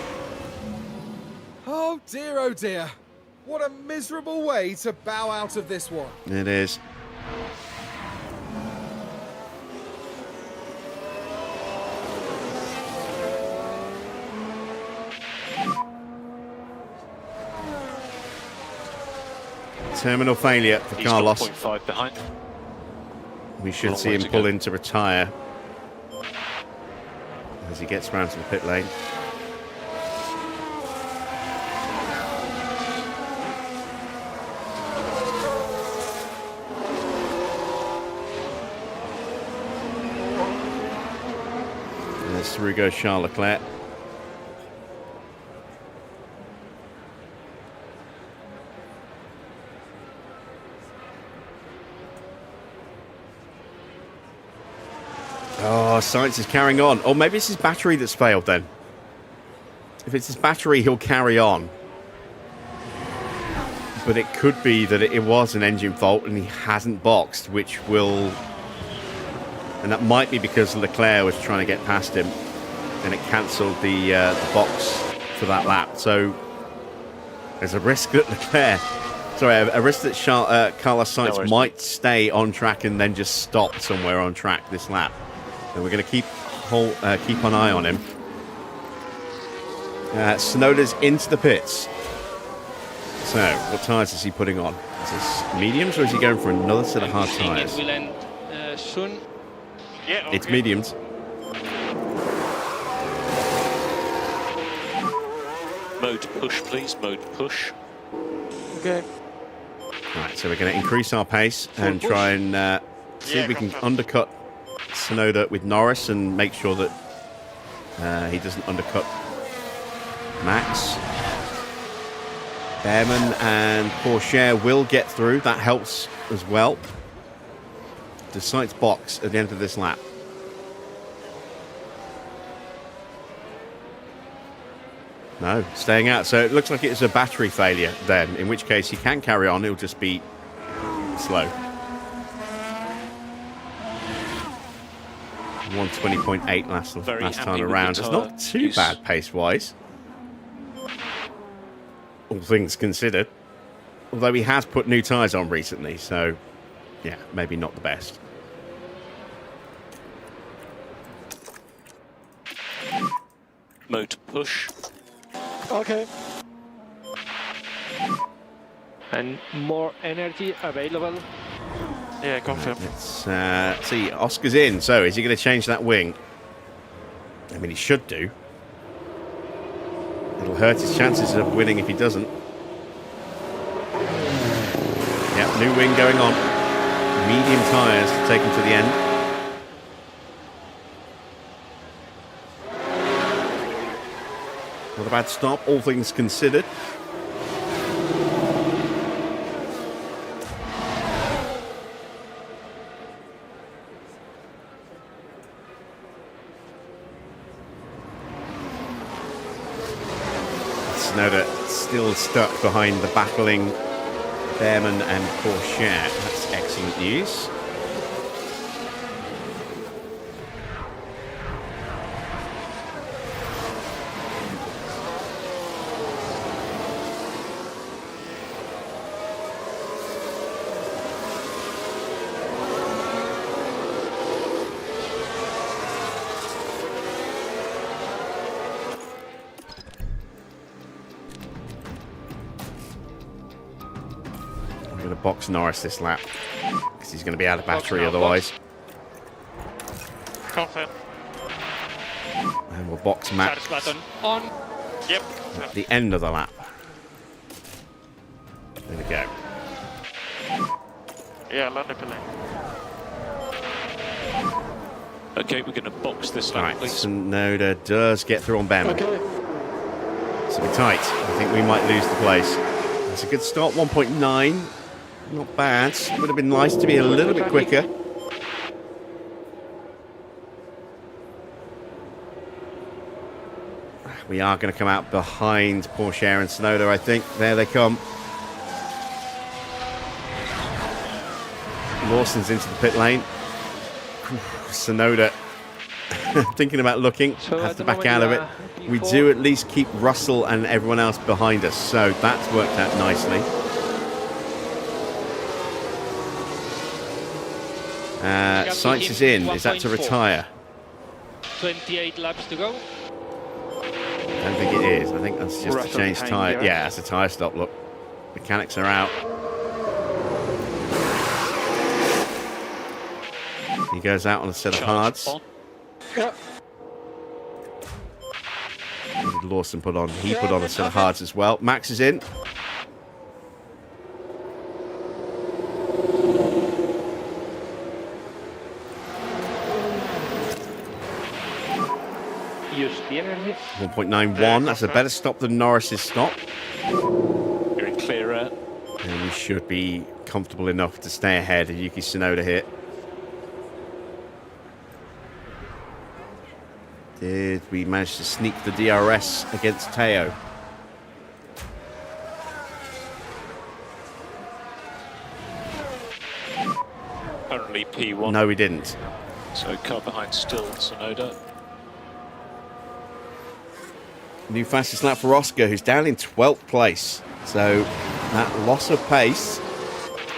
Oh dear, what a miserable way to bow out of this one. It is. Terminal failure for He's Carlos. got 0.5 behind. We should Long see way him to pull go. in to retire as he gets round to the pit lane. And there's through goes Charles Leclerc. Oh, Sainz is carrying on. Or maybe it's his battery that's failed then. If it's his battery, he'll carry on. But it could be that it was an engine fault and he hasn't boxed, which will... And that might be because Leclerc was trying to get past him and it cancelled the box for that lap. So there's a risk that Leclerc... Sorry, a risk that Carlos Sainz worries. might stay on track and then just stop somewhere on track this lap. And we're going to keep an eye on him. Tsunoda's into the pits. So, what tyres is he putting on? Is this mediums or is he going for another set of hard It tyres? will end soon. Yeah, It's okay. mediums. Mode push, please. Mode push. Okay. Right, so we're going to increase our pace and push. try and see if we can undercut Tsunoda with Norris and make sure that he doesn't undercut Max. Bearman and Porsche will get through. That helps as well. The Sainz box at the end of this lap. No, staying out. So it looks like it's a battery failure then, in which case he can carry on. It'll just be slow. 120.8 last time happy with around. the It's tyre not too use. bad pace-wise, all things considered. Although he has put new tyres on recently, so yeah, maybe not the best. Mode push. Okay. And more energy available. Yeah, confirm. Let's see, Oscar's in, so is he going to change that wing? I mean, he should do. It'll hurt his chances of winning if he doesn't. Yep, new wing going on. Medium tyres to take him to the end. Not a bad stop, all things considered. Tsunoda still stuck behind the battling Bearman and Porsche. That's excellent news. I'm going to box Norris this lap because he's going to be out of battery now, otherwise. Confirm. And we'll box Max Charge button on. Yep. at the end of the lap. There we go. Yeah, land the lane. Okay, we're going to box this lap, Right, please. Tsunoda does get through on Bearman. Okay. It's a bit tight. I think we might lose the place. It's a good start, 1.9. Not bad. Would have been nice to be a little bit quicker. We are going to come out behind Porsche and Tsunoda, I think. There they come. Lawson's into the pit lane. Tsunoda thinking about looking, So has at to the back moment out of you it. are We P4. do at least keep Russell and everyone else behind us, so that's worked out nicely. Sainz is in. Is that to 1.4. retire? 28 laps to go. I don't think it is. I think that's just to Russell change behind tyre. you. Yeah, that's a tyre stop. Look, mechanics are out. He goes out on a set of hards. On. Yeah. What did Lawson put on? He put on a set of hards as well. Max is in. Use the energy. 1.91. That's a better stop than Norris's stop. You're in clear air. And we should be comfortable enough to stay ahead of Yuki Tsunoda here. Did we manage to sneak the DRS against Teo? Currently P1. No, we didn't. So car behind still Tsunoda. New fastest lap for Oscar, who's down in 12th place. So that loss of pace,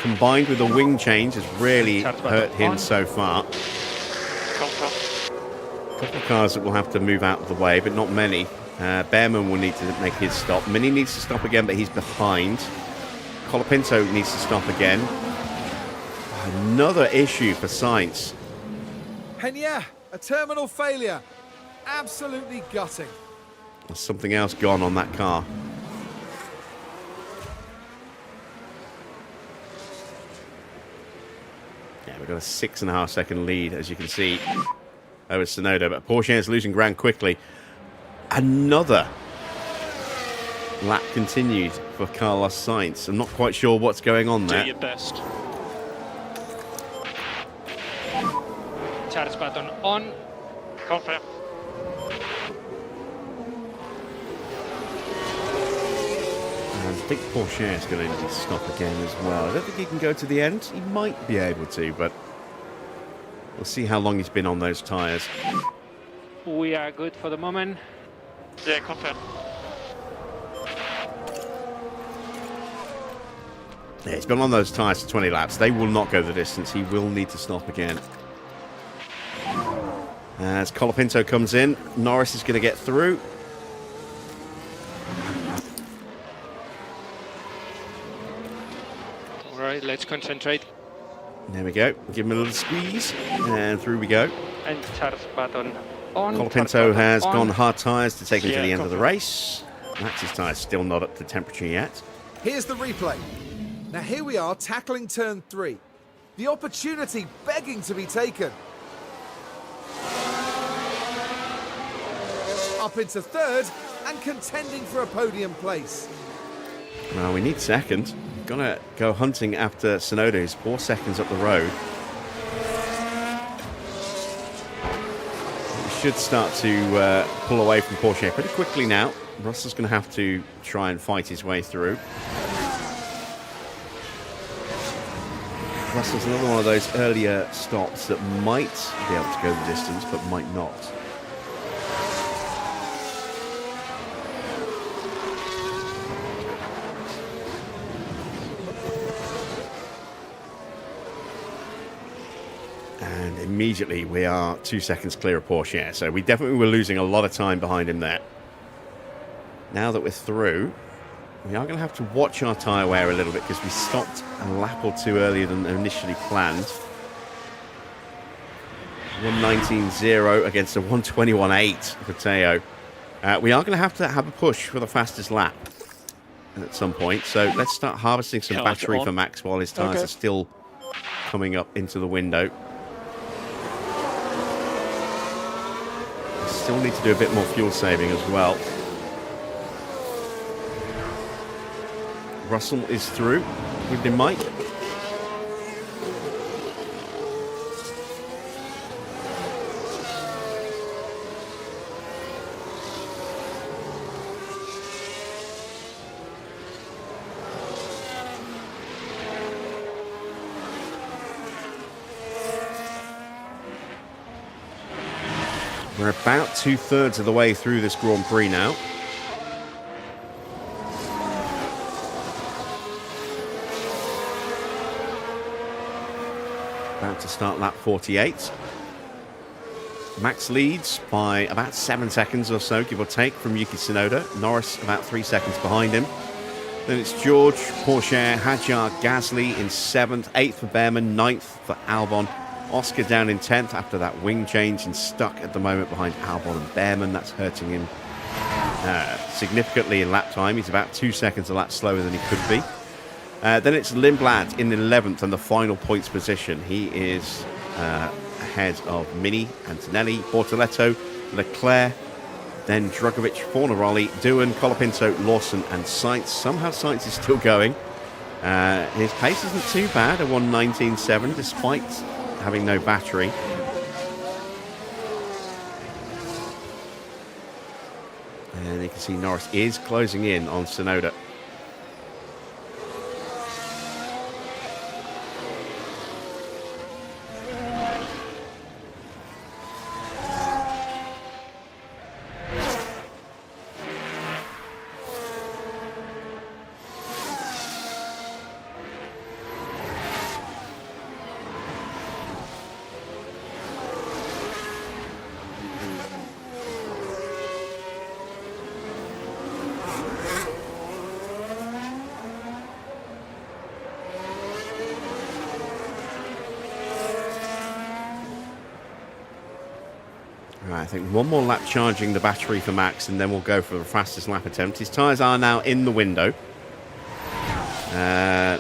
combined with a wing change, has really hurt him so far. Confirm. A couple of cars that will have to move out of the way, but not many. Bearman will need to make his stop. Mini needs to stop again, but he's behind. Colapinto needs to stop again. Another issue for Sainz. And yeah, a terminal failure. Absolutely gutting. There's something else gone on that car. Yeah, we've got a 6.5 second lead, as you can see, over Tsunoda. But Porsche is losing ground quickly. Another lap continued for Carlos Sainz. I'm not quite sure what's going on there. Do your best. Charge button on. Confirm. And I think Porsche is going to need to stop again as well. I don't think he can go to the end. He might be able to, but we'll see how long he's been on those tyres. We are good for the moment. Yeah, confirm. Yeah, he's been on those tyres for 20 laps. They will not go the distance. He will need to stop again. As Colapinto comes in, Norris is going to get through. All right, let's concentrate. There we go. Give him a little squeeze, and through we go. And charge button on. Colapinto has on. gone hard tyres to take him to Yeah, the end of the confirm. race. Max's tyres still not up to temperature yet. Here's the replay. Now here we are tackling turn 3. The opportunity begging to be taken. Up into third and contending for a podium place. Well, we need second. Gonna go hunting after Tsunoda, who's 4 seconds up the road. We should start to pull away from Porsche pretty quickly now. Russell's going to have to try and fight his way through. Russell's another one of those earlier stops that might be able to go the distance, but might not. And immediately we are 2 seconds clear of Porsche, so we definitely were losing a lot of time behind him there. Now that we're through, we are going to have to watch our tyre wear a little bit because we stopped a lap or two earlier than initially planned. 119.0 against a 121.8 for Teo. We are going to have a push for the fastest lap at some point, so let's start harvesting some Charge battery on. for Max while his tyres Okay. are still coming up into the window. Still need to do a bit more fuel saving as well. Russell is through with the Mike. We're about 2/3 of the way through this Grand Prix now. About to start lap 48. Max leads by about 7 seconds or so, give or take, from Yuki Tsunoda. Norris about 3 seconds behind him. Then it's George, Porsche, Hadjar, Gasly in 7th, 8th for Bearman, 9th for Albon. Oscar down in 10th after that wing change and stuck at the moment behind Albon and Bearman. That's hurting him significantly in lap time. He's about 2 seconds a lap slower than he could be. Then it's Lindblad in 11th and the final points position. He is ahead of Mini, Antonelli, Bortoletto, Leclerc, then Drugovic, Fornaroli, Doohan, Colapinto, Lawson and Sainz. Somehow Sainz is still going. His pace isn't too bad, a 119.7 despite having no battery. And you can see Norris is closing in on Tsunoda. think one more lap charging the battery for Max, and then we'll go for the fastest lap attempt. His tyres are now in the window.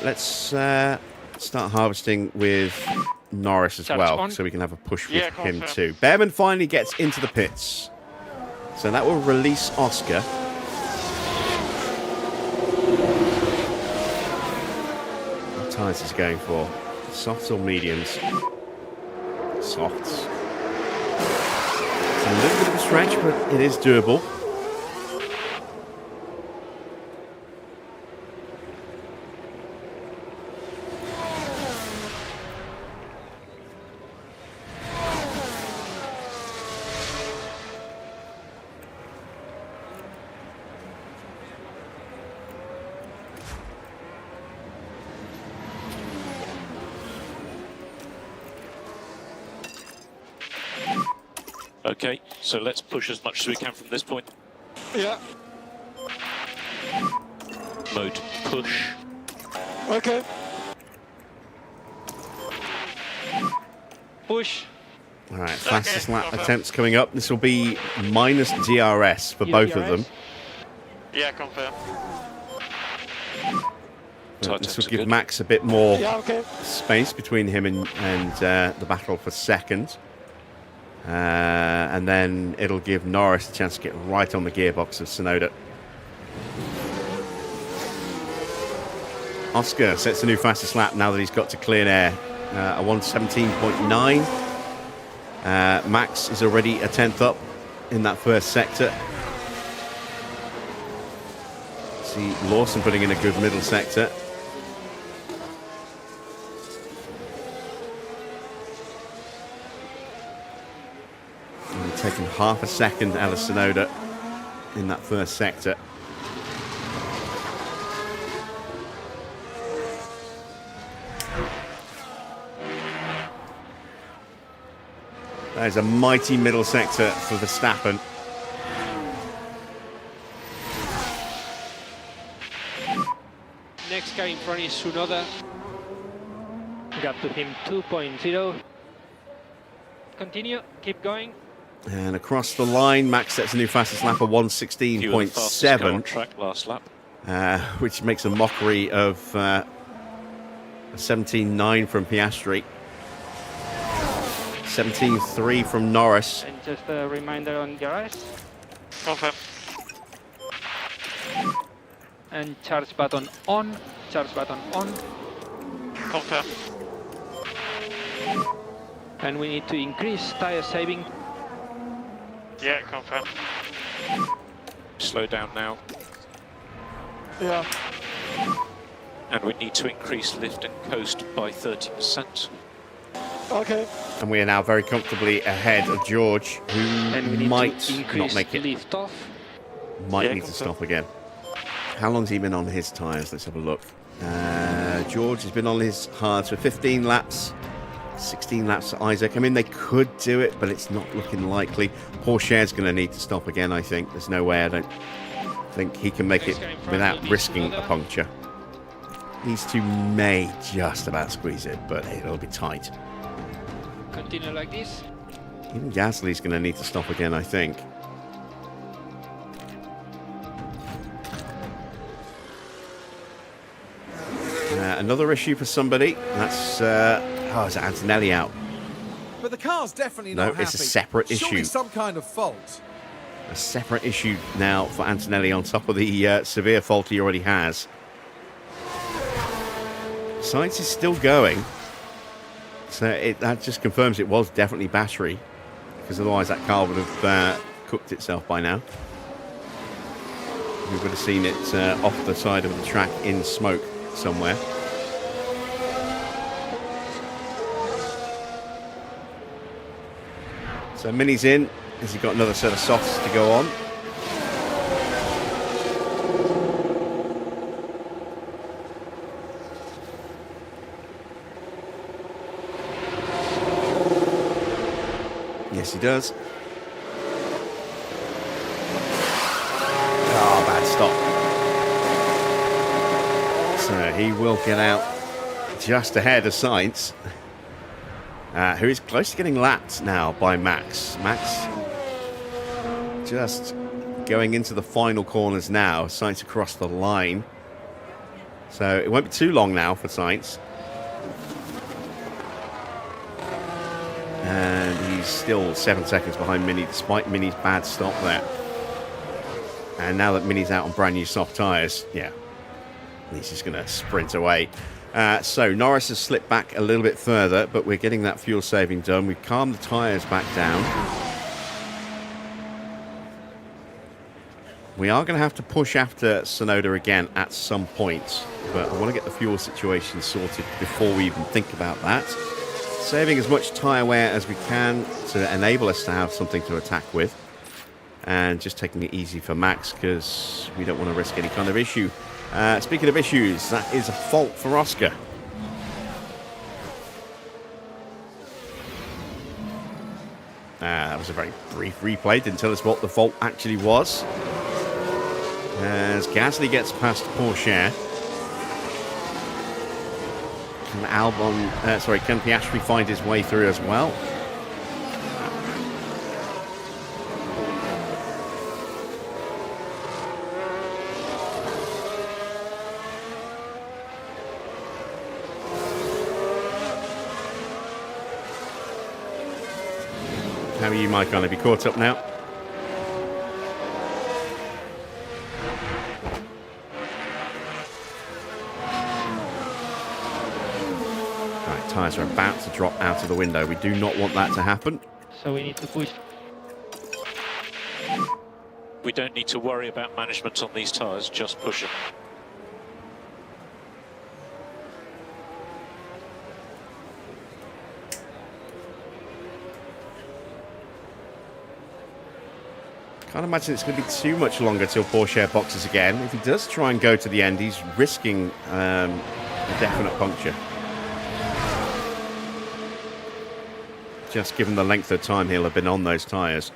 Let's start harvesting with Norris as well, so we can have a push with him too. Bearman finally gets into the pits, so that will release Oscar. What tyres is he going for? Softs or mediums? Softs. It's a little bit of a stretch, but it is doable. Okay, so let's push as much as we can from this point. Yeah. Mode push. Okay. Push. All right, fastest lap attempts coming up. This will be minus DRS for both of them. Yeah, confirm. This will give Max a bit more Yeah, okay. space between him and the battle for second. And then it'll give Norris a chance to get right on the gearbox of Tsunoda. Oscar sets a new fastest lap now that he's got to clean air. A 1:17.9. Max is already a 10th up in that first sector. See Lawson putting in a good middle sector. Taking half a second out of Tsunoda in that first sector. That is a mighty middle sector for Verstappen. Next car in front is Tsunoda. Gap to him 2.0. Continue, keep going. And across the line, Max sets a new fastest lap of 1:16.7. Track last lap. Which makes a mockery of a 17.9 from Piastri. 17.3 from Norris. And just a reminder on DRS. Confirm. And charge button on. Charge button on. Confirm. And we need to increase tire saving. Yeah, confirm. Slow down now. Yeah. And we need to increase lift and coast by 30%. Okay. And we are now very comfortably ahead of George, And we who need might to not increase make it. lift off. Might Yeah, need to confirm. stop again. How long's he been on his tyres? Let's have a look. George has been on his hards for 15 laps. 16 laps to Isaac. I mean, they could do it, but it's not looking likely. Pourchaire's going to need to stop again, I think. There's no way. I don't think he can make it without risking a puncture. These two may just about squeeze it, but it'll be tight. Continue like this. Even Gasly's going to need to stop again, I think. Another issue for somebody. That's is it Antonelli out? But the car's definitely not happy. No, it's a separate Surely issue. some kind of fault. A separate issue now for Antonelli on top of the severe fault he already has. Sainz is still going. So that just confirms it was definitely battery. Because otherwise that car would have cooked itself by now. We would have seen it off the side of the track in smoke somewhere. So Mini's in. Has he got another set of softs to go on? Yes, he does. Oh, bad stop. So he will get out just ahead of Sainz, who is close to getting lapped now by Max. Max just going into the final corners now. Sainz across the line. So it won't be too long now for Sainz. And he's still 7 seconds behind Mini, despite Mini's bad stop there. And now that Mini's out on brand new soft tyres, yeah, he's just going to sprint away. So Norris has slipped back a little bit further, but we're getting that fuel saving done. We've calmed the tyres back down. We are going to have to push after Tsunoda again at some point, but I want to get the fuel situation sorted before we even think about that. Saving as much tyre wear as we can to enable us to have something to attack with, and just taking it easy for Max because we don't want to risk any kind of issue. Speaking of issues, that is a fault for Oscar. That was a very brief replay, didn't tell us what the fault actually was. As Gasly gets past Porsche, can Piastri find his way through as well? How are you, Mike? Have you caught up now? Right, tyres are about to drop out of the window. We do not want that to happen. So we need to push. We don't need to worry about management on these tyres, just push them. Can't imagine it's going to be too much longer till Porsche boxes again. If he does try and go to the end, he's risking a definite puncture. Just given the length of time he'll have been on those tyres.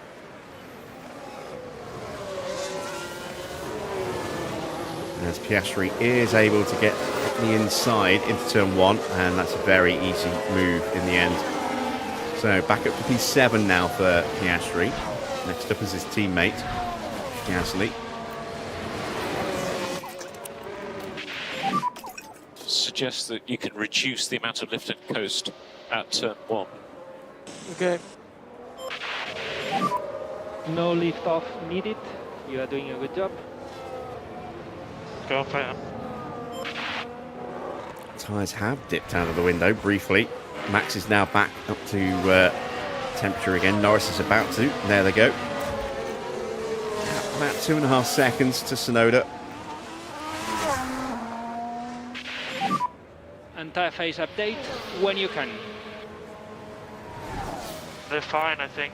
As Piastri is able to get the inside into turn 1, and that's a very easy move in the end. So back up to P7 now for Piastri. Next up is his teammate, Gasly. Suggests that you can reduce the amount of lift and coast at turn 1. Okay. No lift off needed. You are doing a good job. Confirm. Tyres have dipped out of the window briefly. Max is now back up to temperature again. Norris is about to. There they go. About 2.5 seconds to Tsunoda. Entire phase update when you can. They're fine, I think.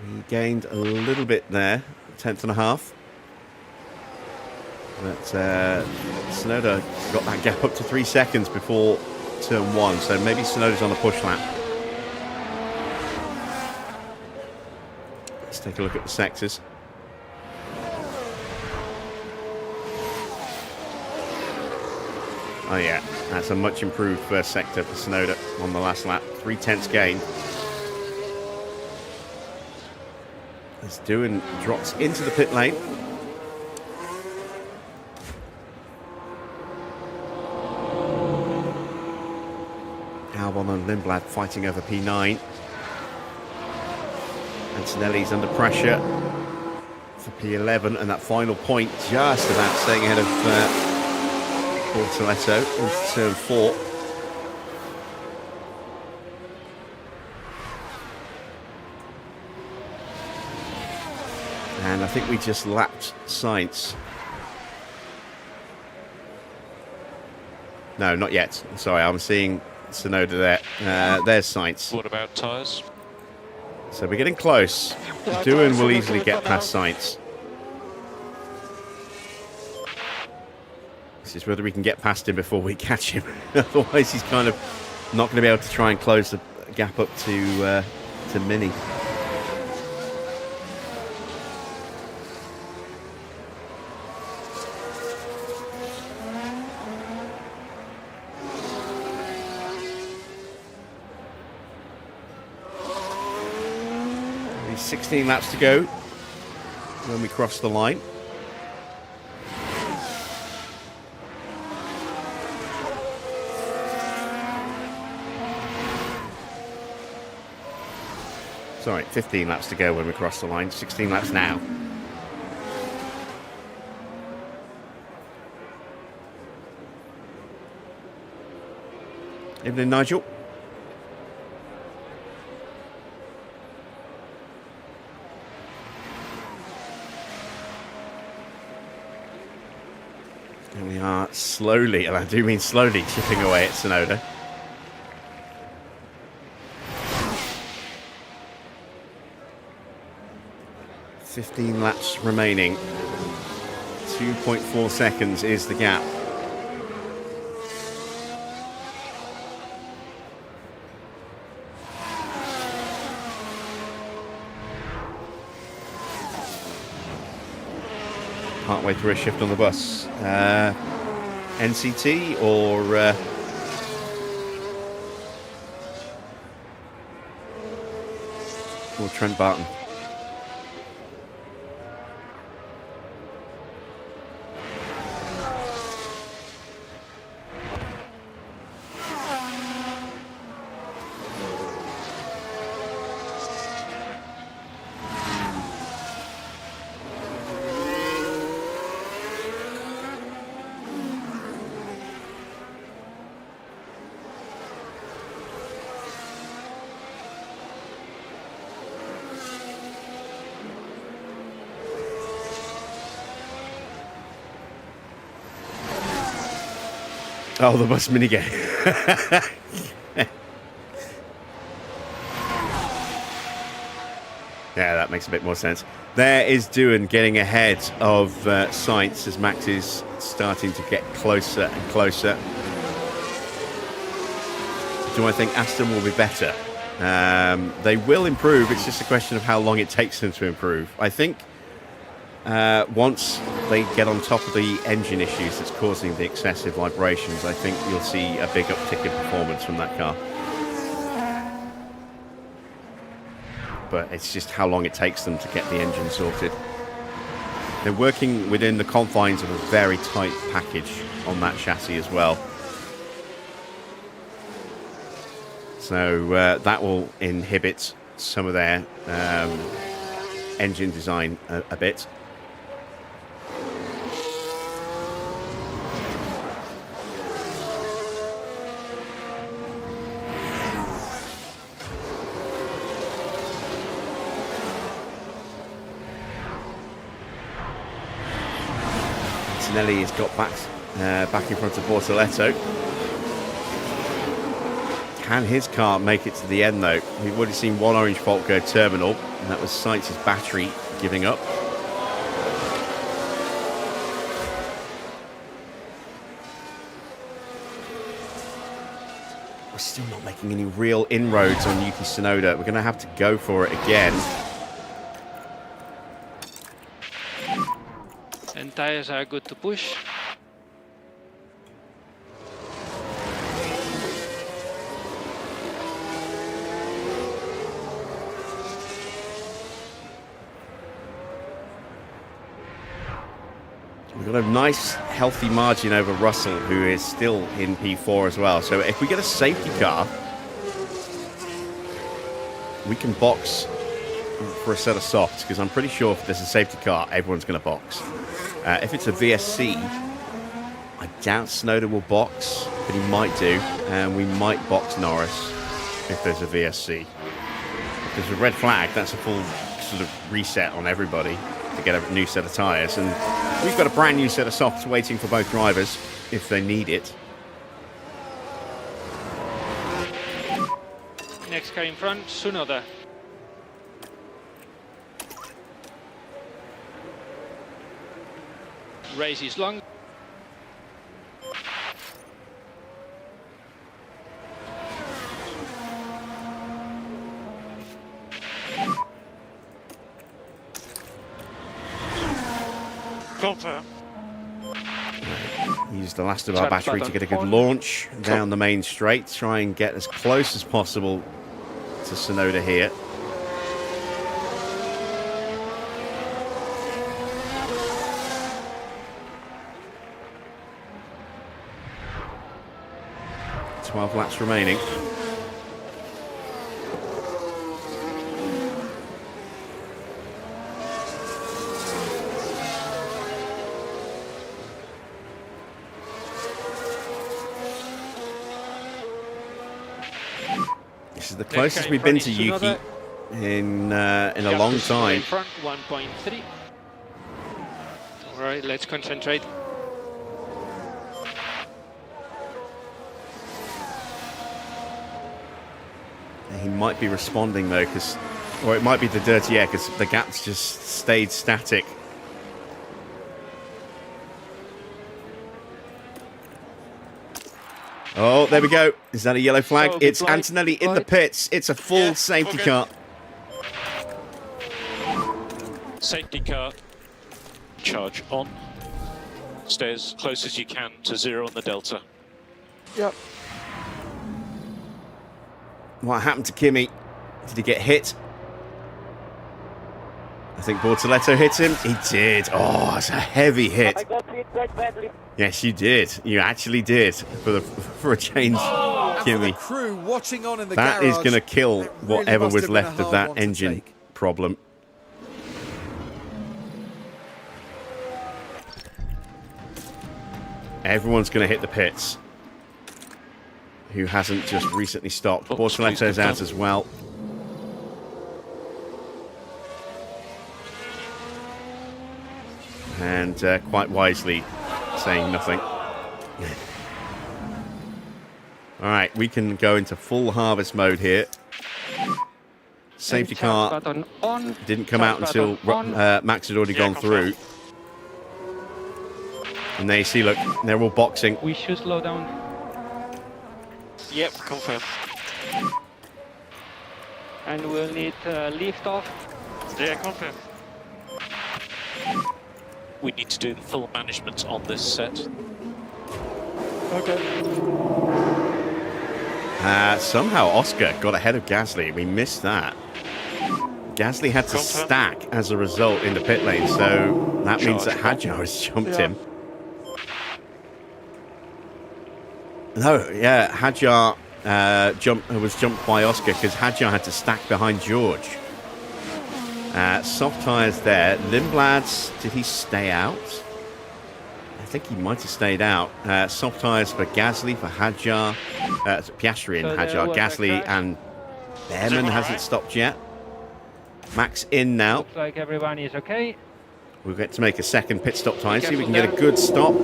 He gained a little bit there, 1/10.5. But Tsunoda got that gap up to 3 seconds before turn 1, so maybe Tsunoda's on a push lap. Let's take a look at the sectors. Oh yeah, that's a much improved first sector for Tsunoda on the last lap. 3/10 gain. As Doohan drops into the pit lane. Albon and Lindblad fighting over P9. Antonelli's under pressure for P11, and that final point just about staying ahead of Bortoletto into turn 4. And I think we just lapped Sainz. No, not yet. Sorry, I'm seeing Tsunoda there. There's Sainz. What about tyres? So we're getting close. Doohan will easily get past Sainz. This is whether we can get past him before we catch him. Otherwise, he's kind of not going to be able to try and close the gap up to Mini. Only 16 laps to go. when we cross the line. Sorry, 15 laps to go when we cross the line. 16 laps now. Evening, Nigel. And we are slowly, and I do mean slowly, chipping away at Tsunoda. $15 laps remaining. 2.4 seconds is the gap. Partway through a shift on the bus. NCT or Trent Barton? Oh, the bus minigame. Yeah, that makes a bit more sense. There is Doohan getting ahead of Sainz as Max is starting to get closer and closer. Do I think Aston will be better? They will improve. It's just a question of how long it takes them to improve. I think once they get on top of the engine issues that's causing the excessive vibrations, I think you'll see a big uptick in performance from that car. But it's just how long it takes them to get the engine sorted. They're working within the confines of a very tight package on that chassis as well. So that will inhibit some of their engine design a bit. Antonelli has got back in front of Bortoletto. Can his car make it to the end though? We've already seen one orange fault go terminal, and that was Sainz's battery giving up. We're still not making any real inroads on Yuki Tsunoda. We're going to have to go for it again. And tires are good to push. We've got a nice, healthy margin over Russell, who is still in P4 as well. So if we get a safety car, we can box for a set of softs, because I'm pretty sure if there's a safety car, everyone's going to box. If it's a VSC, I doubt Tsunoda will box, but he might do, and we might box Norris if there's a VSC. If there's a red flag, that's a full sort of reset on everybody to get a new set of tyres, and we've got a brand new set of softs waiting for both drivers if they need it. Next car in front, Tsunoda. Race is long. Confirm. Use the last of our battery to get a good launch down the main straight. Try and get as close as possible to Tsunoda here. 12 laps remaining. This is the closest we've been to Yuki in a long time. Front 1.3. All right, let's concentrate. He might be responding though, or it might be the dirty air because the gap's just stayed static. Oh, there we go. Is that a yellow flag? It's Antonelli in the pits. It's a full safety car. Safety car. Charge on. Stay as close as you can to 0 on the delta. Yep. What happened to Kimi? Did he get hit? I think Bortoletto hit him. He did. Oh, it's a heavy hit. I got hit quite badly. Yes, you did. You actually did. For a change, Kimi. The crew watching on in the That is garage, going to kill it really whatever must was have been a left of hard that one to engine take. problem. Everyone's going to hit the pits. Who hasn't just recently stopped. Bortoletto's out as well. And quite wisely saying nothing. Alright, we can go into full harvest mode here. Safety car didn't come out until Max had already gone through. And there you see, look, they're all boxing. We should slow down. Yep, confirm. And we'll need lift off. Yeah, confirm. We need to do the full management on this set. Okay. Somehow Oscar got ahead of Gasly. We missed that. Gasly had to stack as a result in the pit lane, so that means that Hadjar has jumped him. No, yeah, Hadjar was jumped by Oscar because Hadjar had to stack behind George. Soft tyres there. Lindblad's, did he stay out? I think he might have stayed out. Soft tyres for Gasly, for Hadjar, Piastri and Hadjar. Gasly and Bearman hasn't stopped yet. Max in now. Looks like everyone is okay. We'll get to make a second pit stop time, see if we can get a good stop.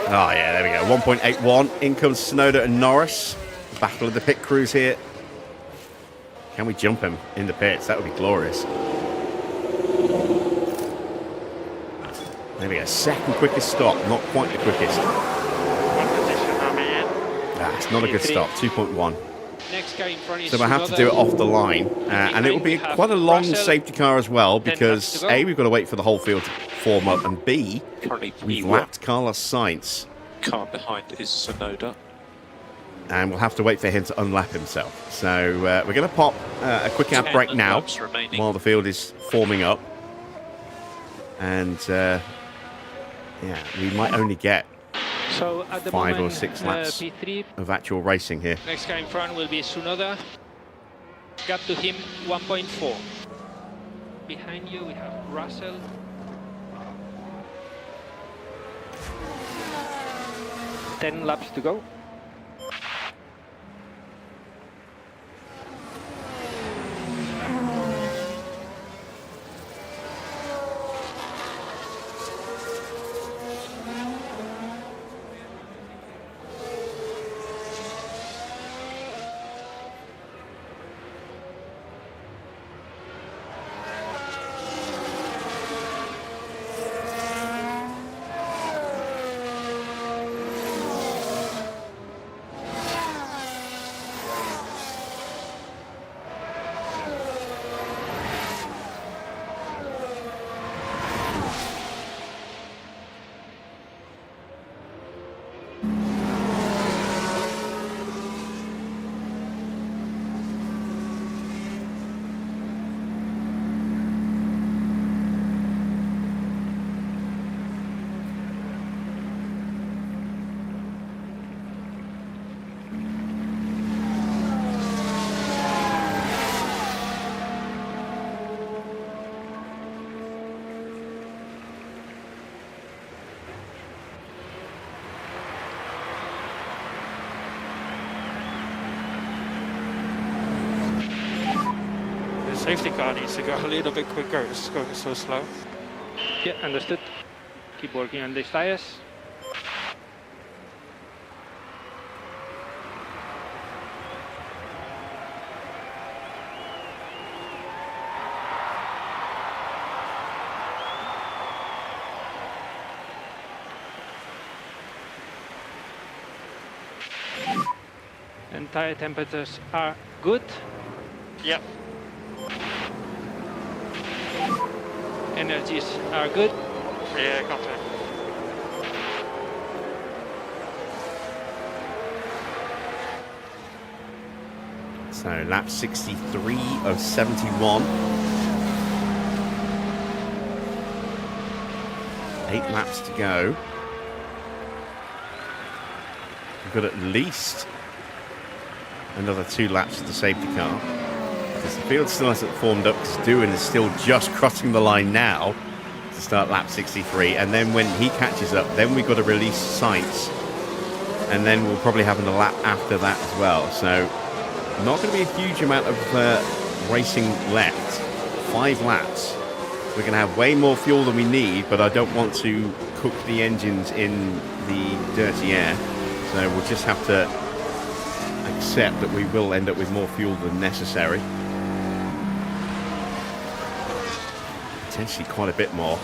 Oh, yeah, there we go. 1.81. In comes Tsunoda and Norris. Battle of the pit crews here. Can we jump him in the pits? That would be glorious. There we go. Second quickest stop. Not quite the quickest. What position are we in? It's not a good stop. 2.1. Next car in front is So we'll have to do it off the line. And it will be quite a long safety car as well because A, we've got to wait for the whole field to form up, and B, Currently we've P1. lapped Carlos Sainz. Car behind is Tsunoda. And we'll have to wait for him to unlap himself. So we're going to pop a quick ad break now while the field is forming up. And yeah, we might only get So at the 5 moment, or 6 laps P3. of actual racing here. Next car in front will be Tsunoda. Gap to him 1.4. Behind you we have Russell. Ten laps to go. Safety car needs to go a little bit quicker. It's going so slow. Yeah, understood. Keep working on these tires. And tire temperatures are good. Yep. Energies are good. Yeah, confirm. So lap 63 of 71. 8 laps to go. We've got at least another 2 laps of the safety car. Because the field still hasn't formed up. Stewart is still just crossing the line now to start lap 63. And then when he catches up, then we've got to release Sainz. And then we'll probably have a lap after that as well. So not going to be a huge amount of racing left. 5 laps. We're going to have way more fuel than we need, but I don't want to cook the engines in the dirty air. So we'll just have to accept that we will end up with more fuel than necessary. Potentially quite a bit more.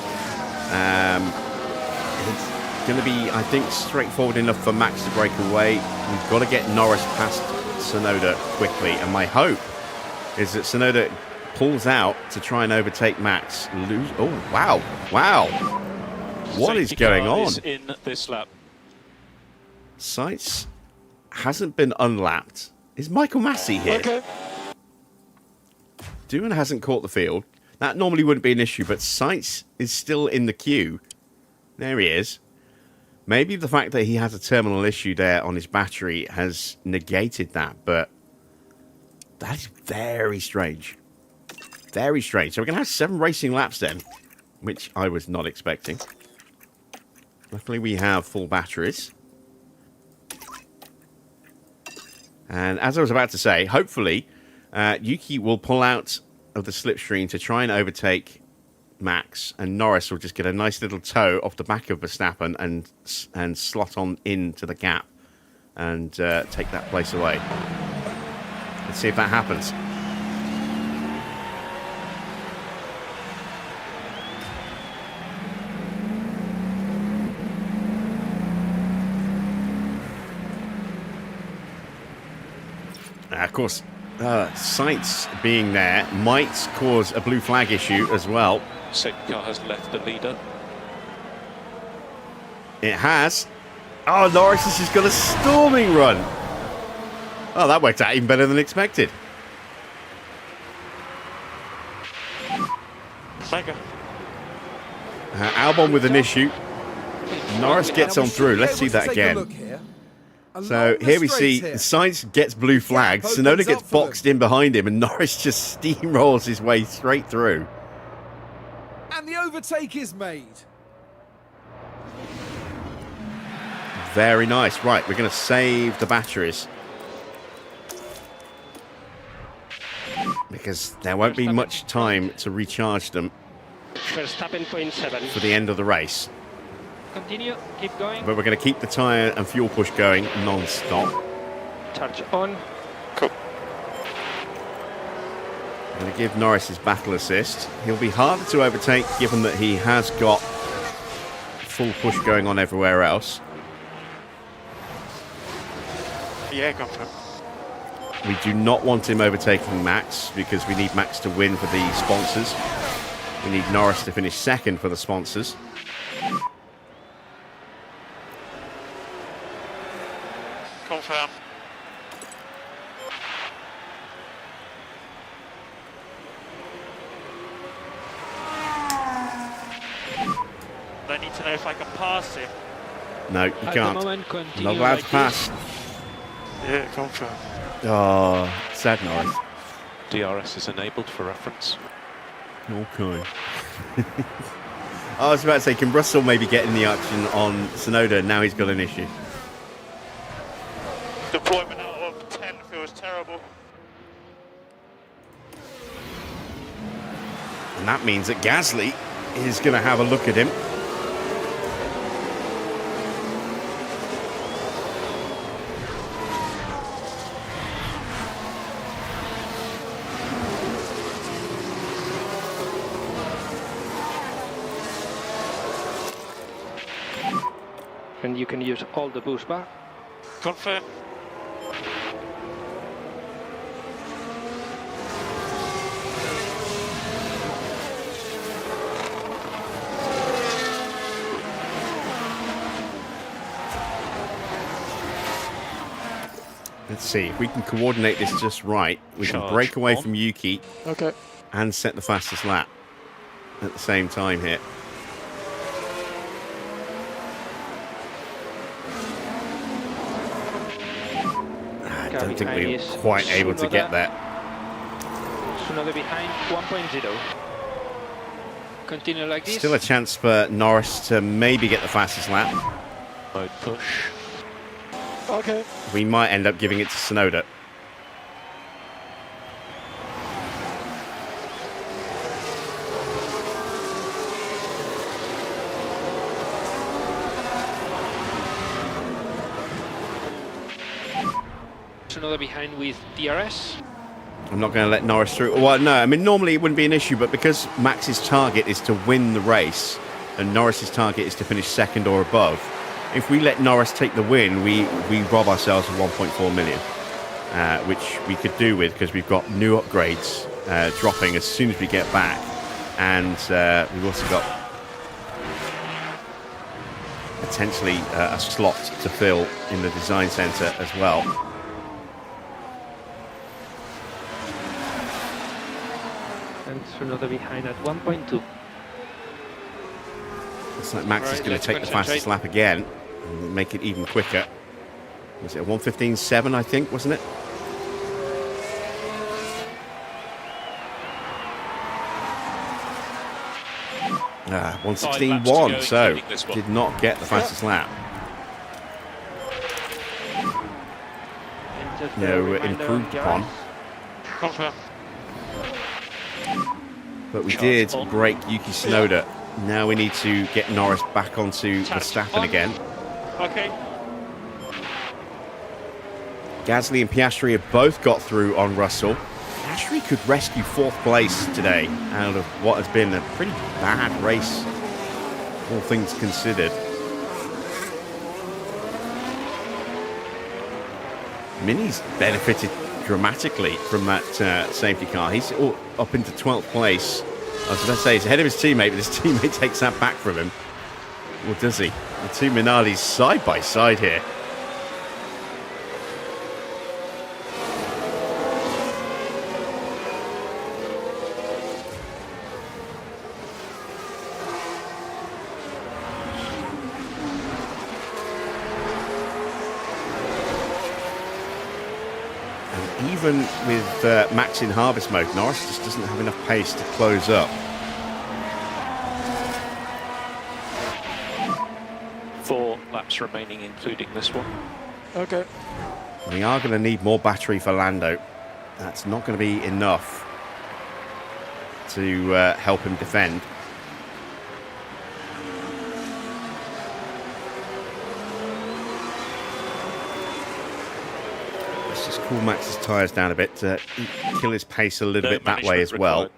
It's going to be, I think, straightforward enough for Max to break away. We've got to get Norris past Tsunoda quickly, and my hope is that Tsunoda pulls out to try and overtake Max. Oh, wow. Wow. What is going on? Is in this lap. Sainz hasn't been unlapped. Is Michael Massey here? Okay. Doohan hasn't caught the field. That normally wouldn't be an issue, but Sainz is still in the queue. There he is. Maybe the fact that he has a terminal issue there on his battery has negated that, but that is very strange. Very strange. So we're going to have 7 racing laps then, which I was not expecting. Luckily we have full batteries. And as I was about to say, hopefully Yuki will pull out of the slipstream to try and overtake Max, and Norris will just get a nice little toe off the back of Verstappen and slot on into the gap and take that place away. Let's see if that happens. Of course, Sainz being there might cause a blue flag issue as well. Safety car has left the leader. It has. Oh, Norris has just got a storming run. Oh, that worked out even better than expected. Mega. Albon with an issue. Norris gets on through. Let's see that again. So here we see Sainz gets blue flags. Tsunoda gets boxed in behind him, and Norris just steamrolls his way straight through. And the overtake is made. Very nice. Right, we're going to save the batteries, because there won't be much time to recharge them Verstappen 0.7. for the end of the race. Continue, keep going. But we're going to keep the tyre and fuel push going non-stop. Charge on. Cool. I'm going to give Norris his battle assist. He'll be harder to overtake given that he has got full push going on everywhere else. Yeah, confirm. We do not want him overtaking Max because we need Max to win for the sponsors. We need Norris to finish second for the sponsors. Confirm. I need to know if I can pass him. No, you At can't. the moment, continue Not allowed like to pass. Yeah, confirm. Oh, sad Norris. DRS is enabled for reference. Okay. I was about to say, can Russell maybe get in the action on Tsunoda? Now he's got an issue. Deployment out of 10 feels terrible. And that means that Gasly is going to have a look at him. And you can use all the boost bar. Confirm. Let's see if we can coordinate this just right. We can Charge break away on. from Yuki Okay. and set the fastest lap at the same time here. I don't think we're quite able to get there. Tsunoda behind 1.0. Continue like this. Still a chance for Norris to maybe get the fastest lap. Mode push. Okay. We might end up giving it to Tsunoda. Tsunoda behind with DRS. I'm not going to let Norris through. Well, no, I mean, normally it wouldn't be an issue, but because Max's target is to win the race and Norris's target is to finish second or above, if we let Norris take the win, we rob ourselves of 1.4 million, which we could do with because we've got new upgrades dropping as soon as we get back. And we've also got potentially a slot to fill in the design centre as well. And Tsunoda behind at 1.2. Looks like Max is Right, going to let's take the fastest lap again and make it even quicker. Was it a 1:15.7, I think, wasn't it? Ah, 1:16.1, so including this one. did not get the fastest lap. And just a No, reminder on improved DRS. upon. Confirm. But we Charge did on. break Yuki Tsunoda. Now we need to get Norris back onto Touch Verstappen on. again. Okay. Gasly and Piastri have both got through on Russell. Piastri could rescue fourth place today out of what has been a pretty bad race, all things considered. Mini's benefited dramatically from that safety car. He's up into 12th place. I was about to say he's ahead of his teammate, but his teammate takes that back from him. Or does he? The two Minardis side by side here. Even with Max in harvest mode, Norris just doesn't have enough pace to close up. Four laps remaining, including this one. Okay. We are going to need more battery for Lando. That's not going to be enough to help him defend. Let's just cool Max's tyres down a bit to kill his pace a little No bit that way as management well. required.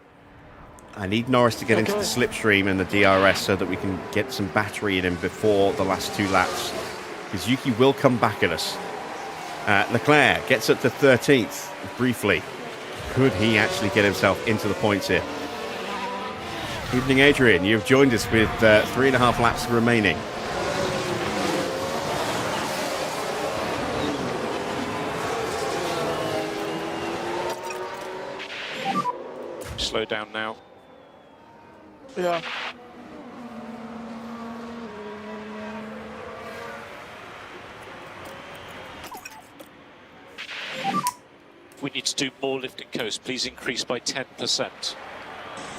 I need Norris to get into the slipstream and the DRS so that we can get some battery in him before the last two laps. Because Yuki will come back at us. Leclerc gets up to 13th briefly. Could he actually get himself into the points here? Evening, Adrian. You've joined us with 3.5 laps remaining. Slow down now. Yeah. We need to do more lift and coast. Please increase by 10%.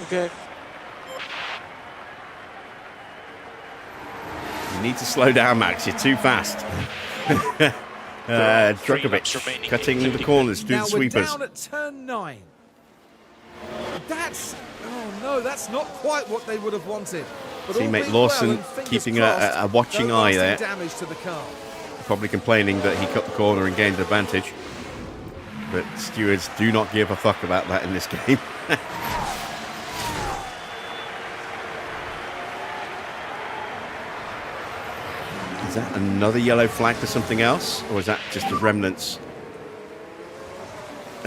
Okay. You need to slow down, Max. You're too fast. Three laps Djokovic remaining, cutting the including corners, do Now the we're sweepers. down at turn 9. That's... Oh No, that's not quite what they would have wanted. But all Teammate being Lawson well, and fingers keeping crossed, a watching no eye lasting there. damage to the car. Probably complaining that he cut the corner and gained advantage. But stewards do not give a fuck about that in this game. Is that another yellow flag for something else? Or is that just the remnants?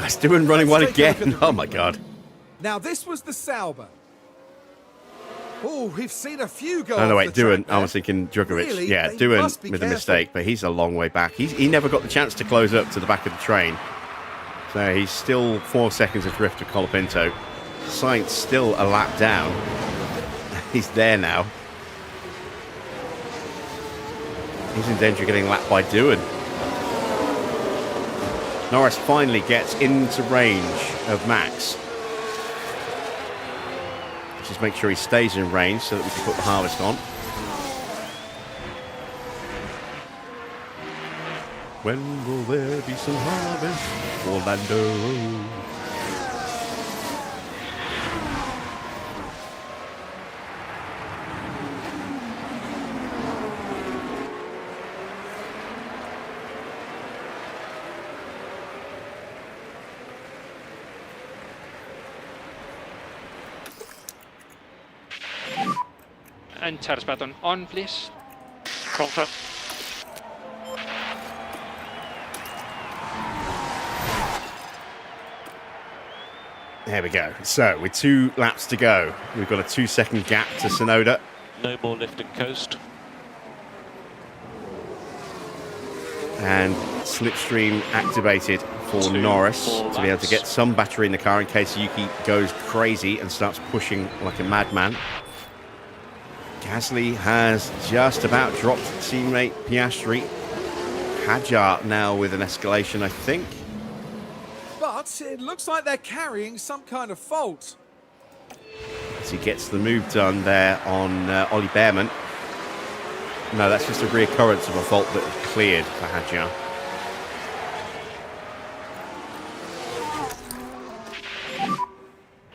Stewart running one again. Oh my god. Now this was the Sauber. Oh, we've seen a few go. Oh no, off wait, the Doohan. track I was thinking Drugovic. Really, Yeah, they Doohan must be with a careful. mistake, but he's a long way back. He never got the chance to close up to the back of the train. So he's still 4 seconds adrift of Colapinto. Sainz still a lap down. He's there now. He's in danger of getting lapped by Doohan. Norris finally gets into range of Max. Just make sure he stays in range so that we can put the harvest on. When will there be some harvest for Lando? And charge button on, please. Confirm. There we go. So, with 2 laps to go, we've got a 2-second gap to Tsunoda. No more lift and coast. And slipstream activated for 2 Norris more to be able to laps. get some battery in the car in case Yuki goes crazy and starts pushing like a madman. Gasly has just about dropped teammate Piastri. Hadjar now with an escalation, I think. But it looks like they're carrying some kind of fault. As he gets the move done there on Ollie Bearman. No, that's just a reoccurrence of a fault that cleared for Hadjar.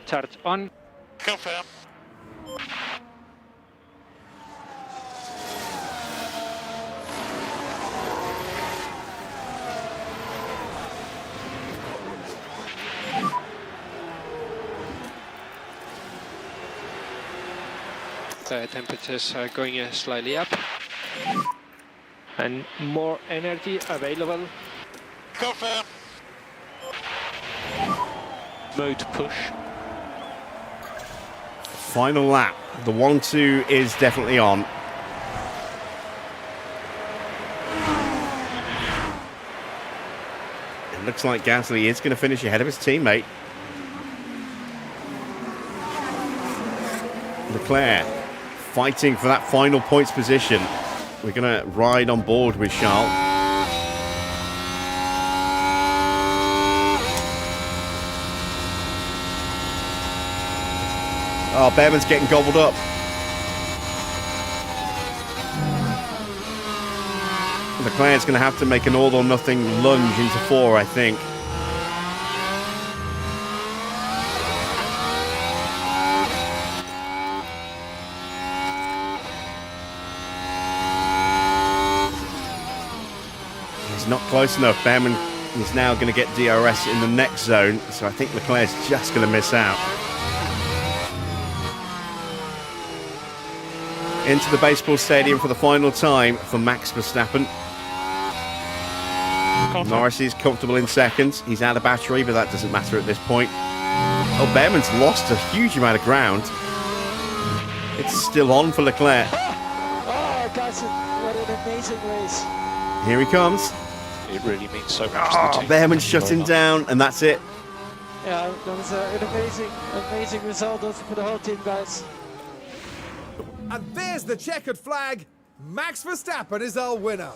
Charge on. Confirm. The temperatures are going slightly up. And more energy available. Confirm. Mode push. Final lap. The 1-2 is definitely on. It looks like Gasly is going to finish ahead of his teammate. Leclerc fighting for that final points position. We're going to ride on board with Charles. Oh, Bearman's getting gobbled up. Leclerc's going to have to make an all-or-nothing lunge into 4, I think. He's not close enough. Bearman is now going to get DRS in the next zone, so I think Leclerc's just going to miss out. Into the baseball stadium for the final time for Max Verstappen. Norris is comfortable in second. He's out of battery, but that doesn't matter at this point. Oh, Bearman's lost a huge amount of ground. It's still on for Leclerc. Oh, guys, what an amazing race. Here he comes. It really means so much to the Oh, team. Bearman's shutting down, and that's it. Yeah, that was an amazing result also for the whole team, guys. And there's the checkered flag. Max Verstappen is our winner.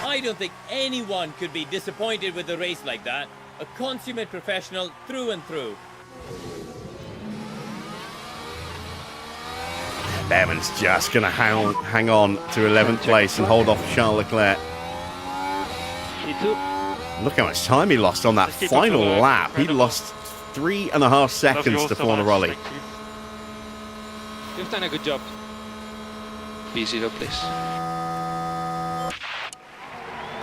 I don't think anyone could be disappointed with a race like that. A consummate professional through and through. Bearman's just going to hang on to 11th place and hold off Charles Leclerc. P2. Look how much time he lost on that Let's keep final up the work. lap. He Incredible. lost 3.5 seconds Love you all to so much. Fornaroli. Thank you. You've done a good job. P0, please.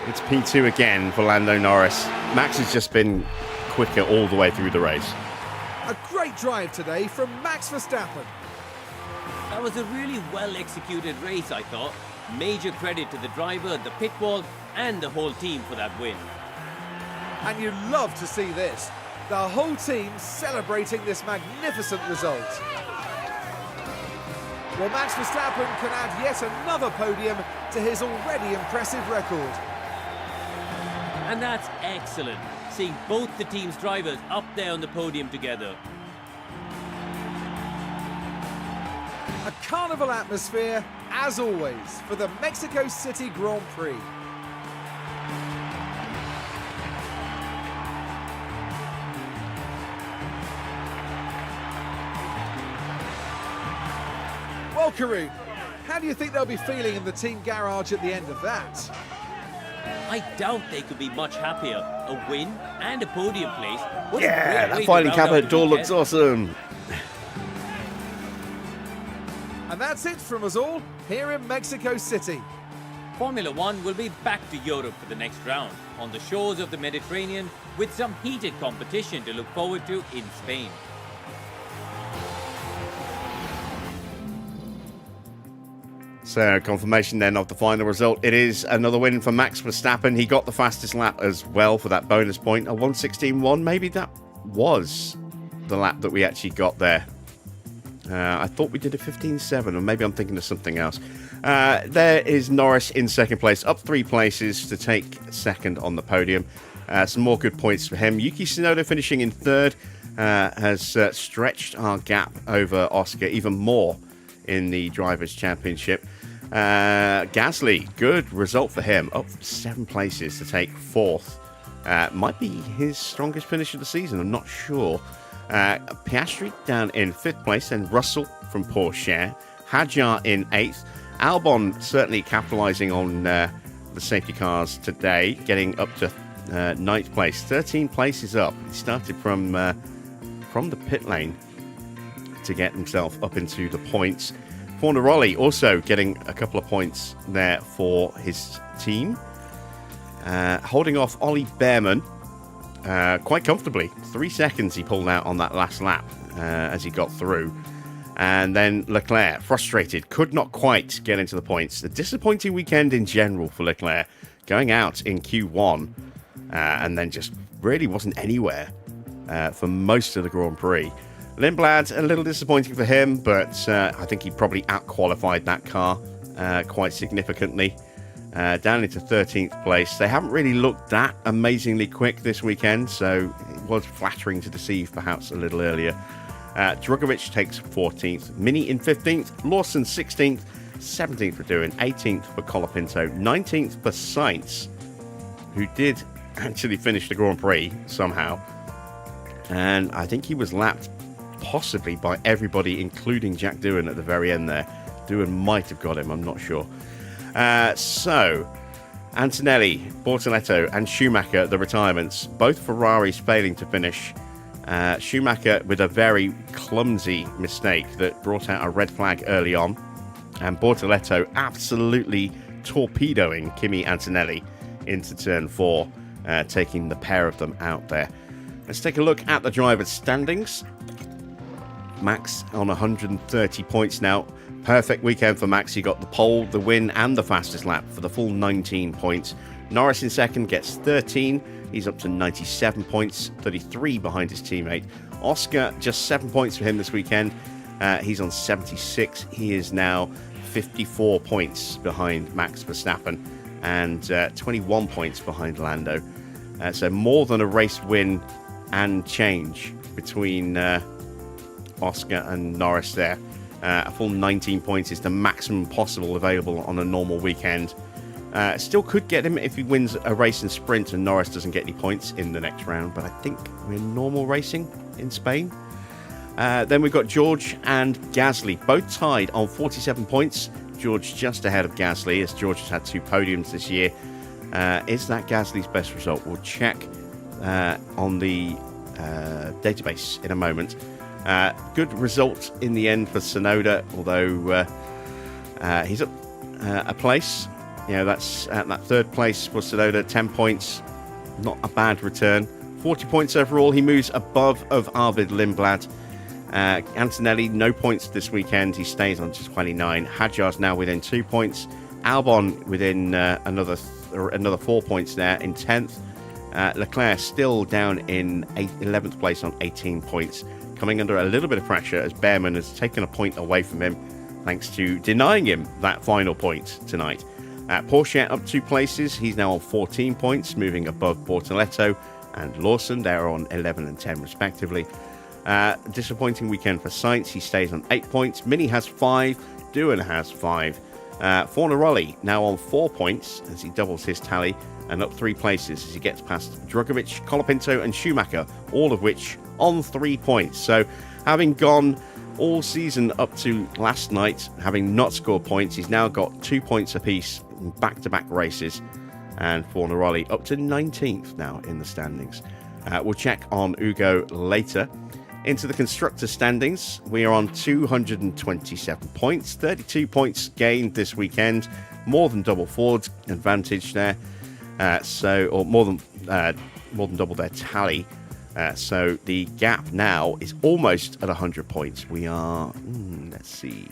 It's P2 again for Lando Norris. Max has just been quicker all the way through the race. A great drive today from Max Verstappen. That was a really well-executed race, I thought. Major credit to the driver, the pit wall, and the whole team for that win. And you love to see this. The whole team celebrating this magnificent result. Well, Max Verstappen can add yet another podium to his already impressive record. And that's excellent, seeing both the team's drivers up there on the podium together. A carnival atmosphere, as always, for the Mexico City Grand Prix. Well, Karun, how do you think they'll be feeling in the team garage at the end of that? I doubt they could be much happier. A win and a podium place. What a Yeah, great that way to filing round out cabinet the door weekend. looks awesome. And that's it from us all here in Mexico City. Formula One will be back to Europe for the next round, on the shores of the Mediterranean, with some heated competition to look forward to in Spain. So, confirmation then of the final result. It is another win for Max Verstappen. He got the fastest lap as well for that bonus point. A 1:16.1. Maybe that was the lap that we actually got there. I thought we did a 15.7, or maybe I'm thinking of something else. There is Norris in second place, up 3 places to take second on the podium. Some more good points for him. Yuki Tsunoda finishing in third has stretched our gap over Oscar even more in the Drivers' Championship. Gasly, good result for him, up 7 places to take fourth. Might be his strongest finish of the season, I'm not sure. Piastri down in 5th place, and Russell from Porsche, Hadjar in 8th. Albon certainly capitalising on the safety cars today, getting up to 9th place, 13 places up. He started from the pit lane to get himself up into the points. Fornaroli also getting a couple of points there for his team. Holding off Ollie Bearman quite comfortably. 3 seconds he pulled out on that last lap as he got through. And then Leclerc, frustrated, could not quite get into the points. A disappointing weekend in general for Leclerc, going out in Q1 and then just really wasn't anywhere for most of the Grand Prix. Lindblad, a little disappointing for him, but I think he probably out-qualified that car quite significantly. Down into 13th place. They haven't really looked that amazingly quick this weekend, so it was flattering to deceive perhaps a little earlier. Drugovich takes 14th, Mini in 15th, Lawson 16th, 17th for Doohan, 18th for Colapinto, 19th for Sainz, who did actually finish the Grand Prix somehow. And I think he was lapped possibly by everybody, including Jack Doohan at the very end there. Doohan might have got him, I'm not sure. So, Antonelli, Bortoletto and Schumacher, the retirements, both Ferraris failing to finish. Schumacher with a very clumsy mistake that brought out a red flag early on, and Bortoletto absolutely torpedoing Kimi Antonelli into turn 4, taking the pair of them out there. Let's take a look at the drivers' standings. Max on 130 points now. Perfect weekend for Max. He got the pole, the win, and the fastest lap for the full 19 points. Norris in second gets 13. He's up to 97 points, 33 behind his teammate. Oscar, just 7 points for him this weekend. He's on 76. He is now 54 points behind Max Verstappen and 21 points behind Lando. So more than a race win and change between Oscar and Norris there. A full 19 points is the maximum possible available on a normal weekend. Still could get him if he wins a race and sprint and Norris doesn't get any points in the next round, but I think we're normal racing in Spain. Then we've got George and Gasly, both tied on 47 points. George just ahead of Gasly, as George has had 2 podiums this year. Is that Gasly's best result? We'll check on the database in a moment. Good result in the end for Tsunoda, although he's up a place. You know, that's that third place for Tsunoda, 10 points. Not a bad return. 40 points overall. He moves above of Arvid Lindblad. Antonelli, no points this weekend. He stays on to 29. Hadjar's now within 2 points. Albon within another 4 points there in 10th. Leclerc still down in 11th place on 18 points. Coming under a little bit of pressure as Bearman has taken a point away from him thanks to denying him that final point tonight. Porsche up 2 places. He's now on 14 points, moving above Bortoletto and Lawson. They're on 11 and 10 respectively. Disappointing weekend for Sainz. He stays on 8 points. Mini has 5. Doohan has 5. Fornaroli now on 4 points as he doubles his tally and up 3 places as he gets past Drugovich, Colapinto and Schumacher, all of which on 3 points. So having gone all season up to last night, having not scored points, he's now got 2 points apiece in back-to-back races, and Fornaroli up to 19th now in the standings. We'll check on Ugo later. Into the constructor standings, we are on 227 points, 32 points gained this weekend, more than double Ford's advantage there, or more than double their tally. So the gap now is almost at 100 points. We are, let's see,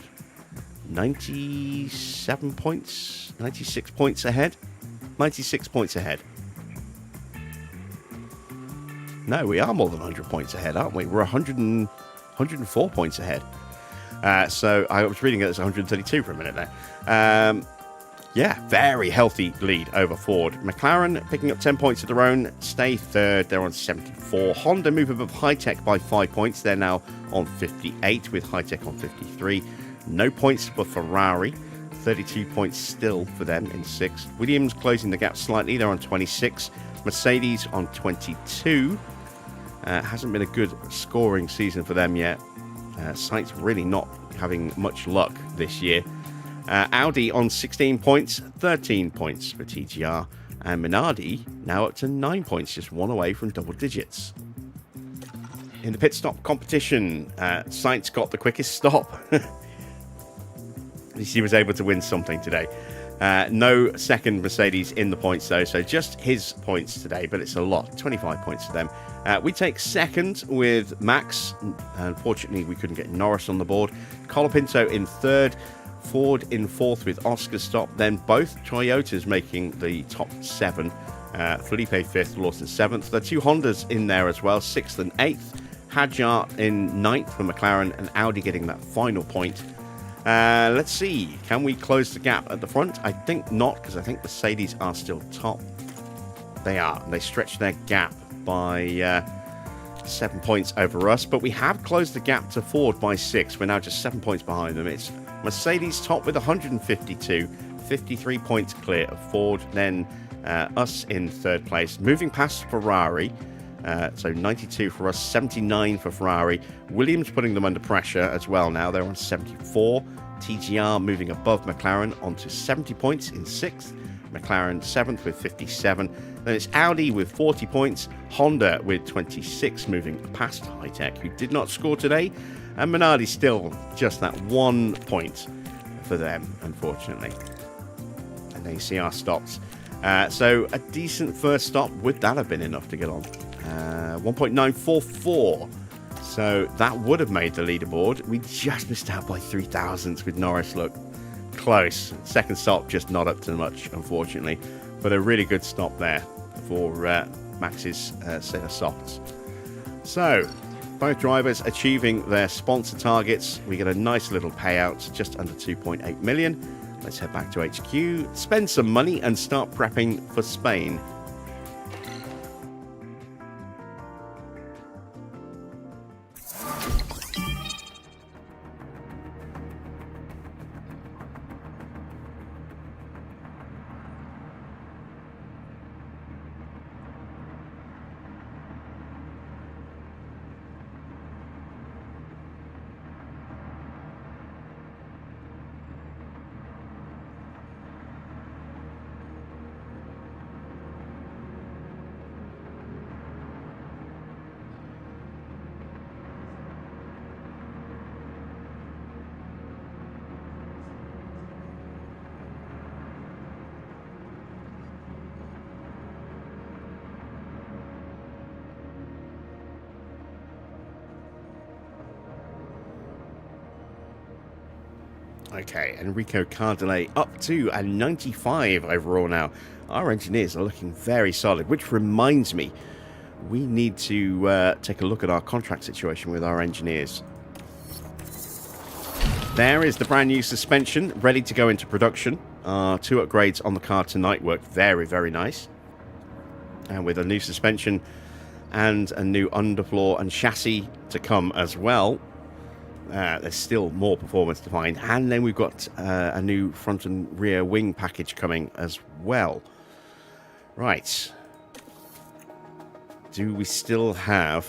97 points, 96 points ahead. 96 points ahead. No, we are more than 100 points ahead, aren't we? We're 104 points ahead. So I was reading it as 132 for a minute there. Yeah, very healthy lead over Ford. McLaren picking up 10 points of their own, stay third. They're on 74. Honda move above HiTech by 5 points. They're now on 58 with HiTech on 53. No points for Ferrari. 32 points still for them in 6th. Williams closing the gap slightly. They're on 26. Mercedes on 22. Hasn't been a good scoring season for them yet. Sainz really not having much luck this year. Audi on 16 points, 13 points for TGR. And Minardi now up to 9 points, just 1 away from double digits. In the pit stop competition, Sainz got the quickest stop. At least he was able to win something today. No second Mercedes in the points, though, so just his points today, but it's a lot. 25 points for them. We take second with Max. Unfortunately, we couldn't get Norris on the board. Colapinto in third. Ford in fourth with Oscar stop. Then both Toyotas making the top 7. Felipe 5th, Lawson 7th. There are 2 Hondas in there as well, 6th and 8th. Hadjar in 9th for McLaren, and Audi getting that final point. Let's see, can we close the gap at the front? I think not, because I think Mercedes are still top. They are. They stretch their gap by 7 points over us, but we have closed the gap to Ford by 6. We're now just 7 points behind them. It's Mercedes top with 152, 53 points clear of Ford, then us in third place, moving past Ferrari. So 92 for us, 79 for Ferrari. Williams putting them under pressure as well now. They're on 74. TGR moving above McLaren onto 70 points in 6th. McLaren 7th with 57. Then it's Audi with 40 points. Honda with 26, moving past HiTech, who did not score today. And Minardi still just that 1 point for them, unfortunately. And then you see our stops. So a decent first stop. Would that have been enough to get on? 1.944. So that would have made the leaderboard. We just missed out by 3 thousandths with Norris. Look, close. Second stop, just not up to much, unfortunately. But a really good stop there for Max's set of softs. So both drivers achieving their sponsor targets. We get a nice little payout, just under 2.8 million. Let's head back to HQ, spend some money and start prepping for Spain. Okay, Enrico Cardelay up to a 95 overall now. Our engineers are looking very solid, which reminds me, we need to take a look at our contract situation with our engineers. There is the brand new suspension, ready to go into production. 2 upgrades on the car tonight work very, very nice. And with a new suspension and a new underfloor and chassis to come as well, there's still more performance to find. And then we've got a new front and rear wing package coming as well. Right. Do we still have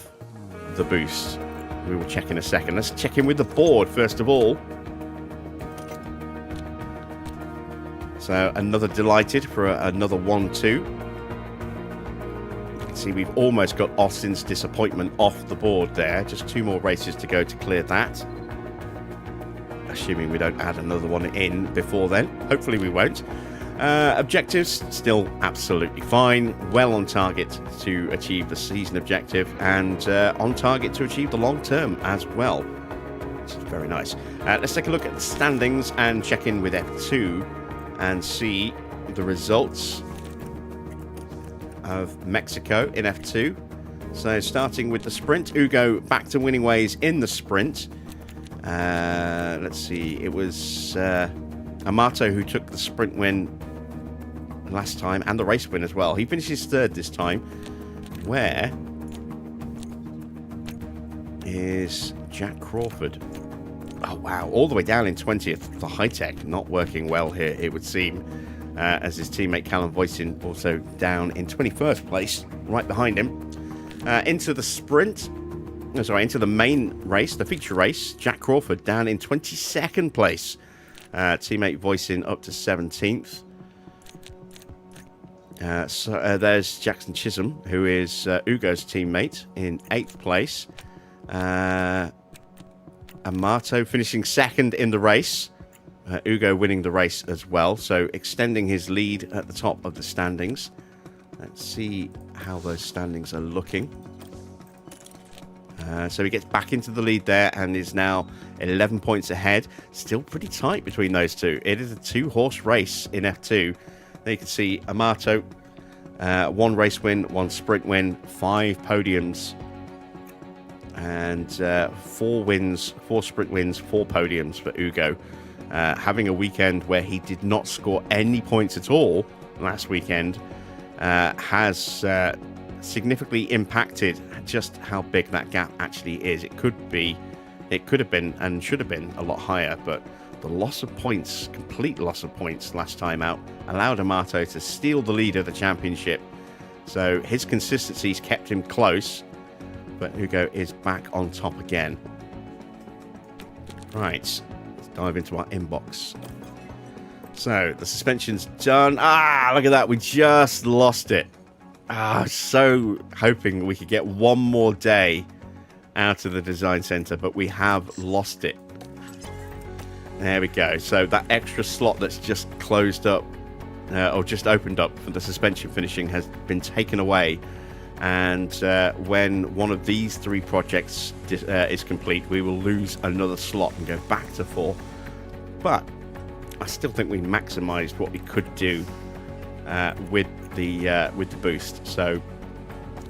the boost? We will check in a second. Let's check in with the board first of all. So another delighted for another 1-2. You can see we've almost got Austin's disappointment off the board there. Just 2 more races to go to clear that. Assuming we don't add another one in before then. Hopefully we won't. Objectives, still absolutely fine. Well on target to achieve the season objective and on target to achieve the long term as well. Which is very nice. Let's take a look at the standings and check in with F2 and see the results of Mexico in F2. So starting with the sprint, Ugo back to winning ways in the sprint. Let's see, it was Amato who took the sprint win last time and the race win as well. He finishes 3rd this time. Where is Jack Crawford? Oh wow, all the way down in 20th. The HiTech not working well here, it would seem, as his teammate Callum Voisin also down in 21st place, right behind him. Into the sprint, into the main race, the feature race, Jack Crawford down in 22nd place. Teammate Voisin up to 17th. There's Jackson Chisholm, who is Ugo's teammate, in 8th place. Amato finishing 2nd in the race. Ugo winning the race as well, so extending his lead at the top of the standings. Let's see how those standings are looking. So he gets back into the lead there and is now 11 points ahead. Still pretty tight between those two. It is a 2-horse race in F2. There you can see Amato, 1 race win, 1 sprint win, 5 podiums, and 4 wins, 4 sprint wins, 4 podiums for Ugo. Having a weekend where he did not score any points at all last weekend has significantly impacted just how big that gap actually is. It could have been and should have been a lot higher, but the loss of points, complete loss of points last time out, allowed Amato to steal the lead of the championship. So his consistency's kept him close, but Ugo is back on top again. Right, let's dive into our inbox. So the suspension's done. Look at that, we just lost it. So hoping we could get one more day out of the design center, but we have lost it. There we go. So that extra slot that's just closed up, or just opened up for the suspension finishing, has been taken away. And when one of these 3 projects is complete, we will lose another slot and go back to 4. But I still think we maximized what we could do with the boost. So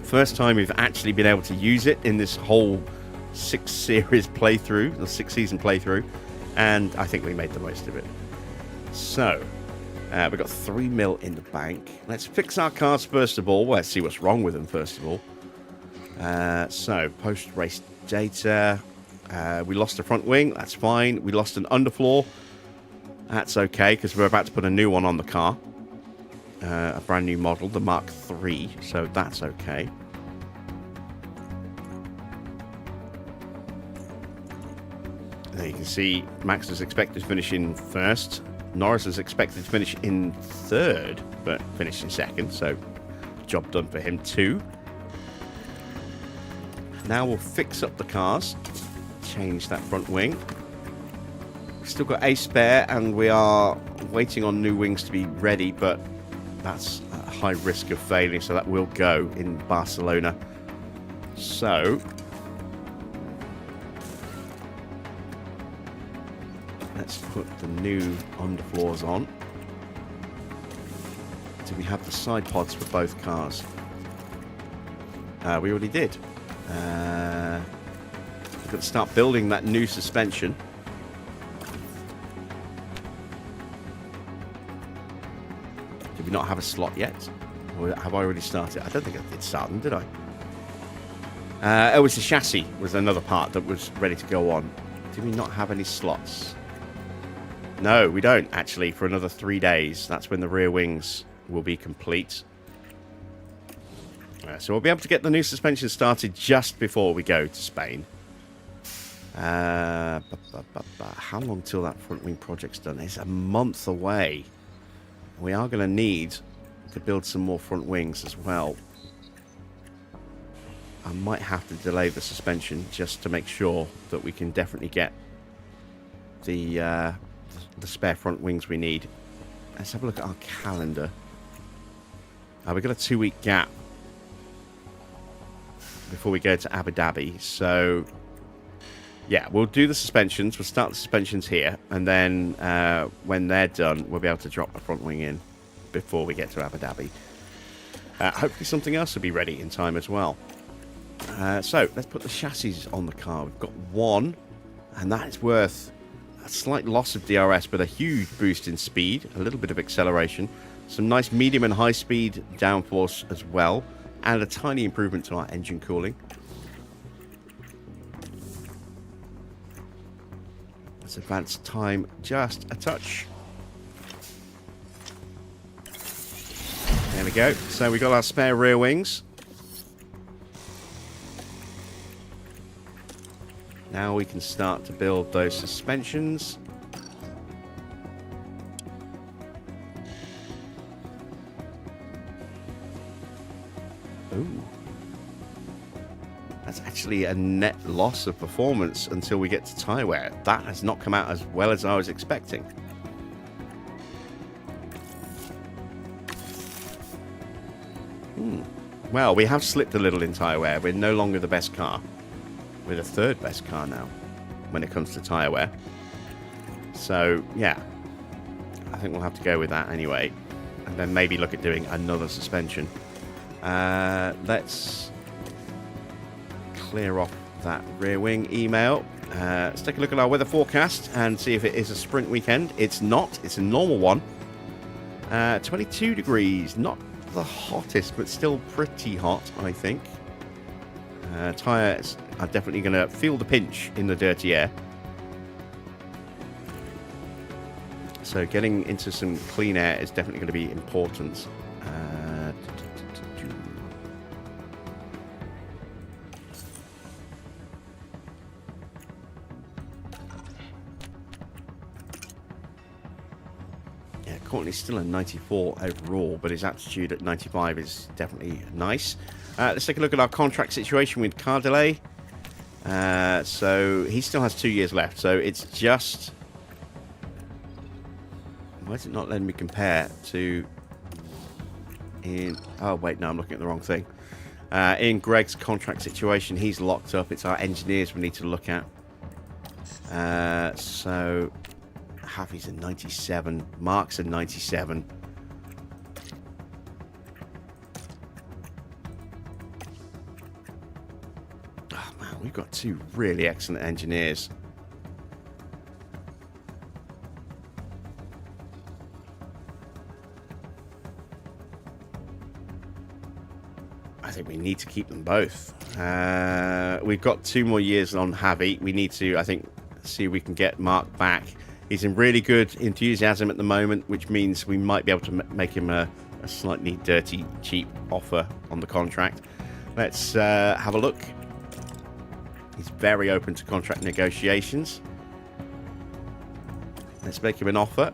first time we've actually been able to use it in this whole 6 series playthrough, the 6 season playthrough, and I think we made the most of it. So we've got 3 mil in the bank. Let's fix our cars first of all. Let's see what's wrong with them first of all. So post race data, we lost the front wing, that's fine. We lost an underfloor, that's okay, because we're about to put a new one on the car. A brand new model, the Mark III, so that's okay. There you can see Max is expected to finish in 1st. Norris is expected to finish in 3rd, but finished in 2nd, so job done for him too. Now we'll fix up the cars, change that front wing. We've still got a spare, and we are waiting on new wings to be ready, but that's a high risk of failing, so that will go in Barcelona. So let's Let's put the new underfloors on. Do we have the side pods for both cars? We already did. We've got to start building that new suspension. Did we not have a slot yet? Or have I already started? I don't think I did start them, did I? It was the chassis was another part that was ready to go on. Did we not have any slots? No, we don't, actually, for another 3 days. That's when the rear wings will be complete. So we'll be able to get the new suspension started just before we go to Spain. How long till that front wing project's done? It's a month away. We are going to need to build some more front wings as well. I might have to delay the suspension just to make sure that we can definitely get the spare front wings we need. Let's have a look at our calendar. We've got a 2-week gap before we go to Abu Dhabi. So, yeah, we'll do the suspensions. We'll start the suspensions here. And then when they're done, we'll be able to drop the front wing in before we get to Abu Dhabi. Hopefully something else will be ready in time as well. So, let's put the chassis on the car. We've got one, and that is worth a slight loss of DRS, but a huge boost in speed, a little bit of acceleration, some nice medium and high speed downforce as well, and a tiny improvement to our engine cooling. Let's advance time just a touch. There we go. So we got our spare rear wings. Now we can start to build those suspensions. Ooh. That's actually a net loss of performance until we get to tyre wear. That has not come out as well as I was expecting. Well, we have slipped a little in tyre wear. We're no longer the best car. We're the third best car now when it comes to tyre wear. So, yeah. I think we'll have to go with that anyway. And then maybe look at doing another suspension. Let's clear off that rear wing email. Let's take a look at our weather forecast and see if it is a sprint weekend. It's not. It's a normal one. 22 degrees. Not the hottest, but still pretty hot, I think. Tyres are definitely going to feel the pinch in the dirty air. So getting into some clean air is definitely going to be important. Yeah, Courtney's still a 94 overall, but his attitude at 95 is definitely nice. Let's take a look at our contract situation with Cadillac. So he still has 2 years left. So it's just... Why is it not letting me compare to... Oh, wait, no, I'm looking at the wrong thing. In Greg's contract situation, he's locked up. It's our engineers we need to look at. So... Happy's a 97. Mark's a 97. We've got two really excellent engineers. I think we need to keep them both. We've got 2 more years on Javi. We need to, I think, see if we can get Mark back. He's in really good enthusiasm at the moment, which means we might be able to make him a slightly dirty, cheap offer on the contract. Let's have a look. He's very open to contract negotiations. Let's make him an offer.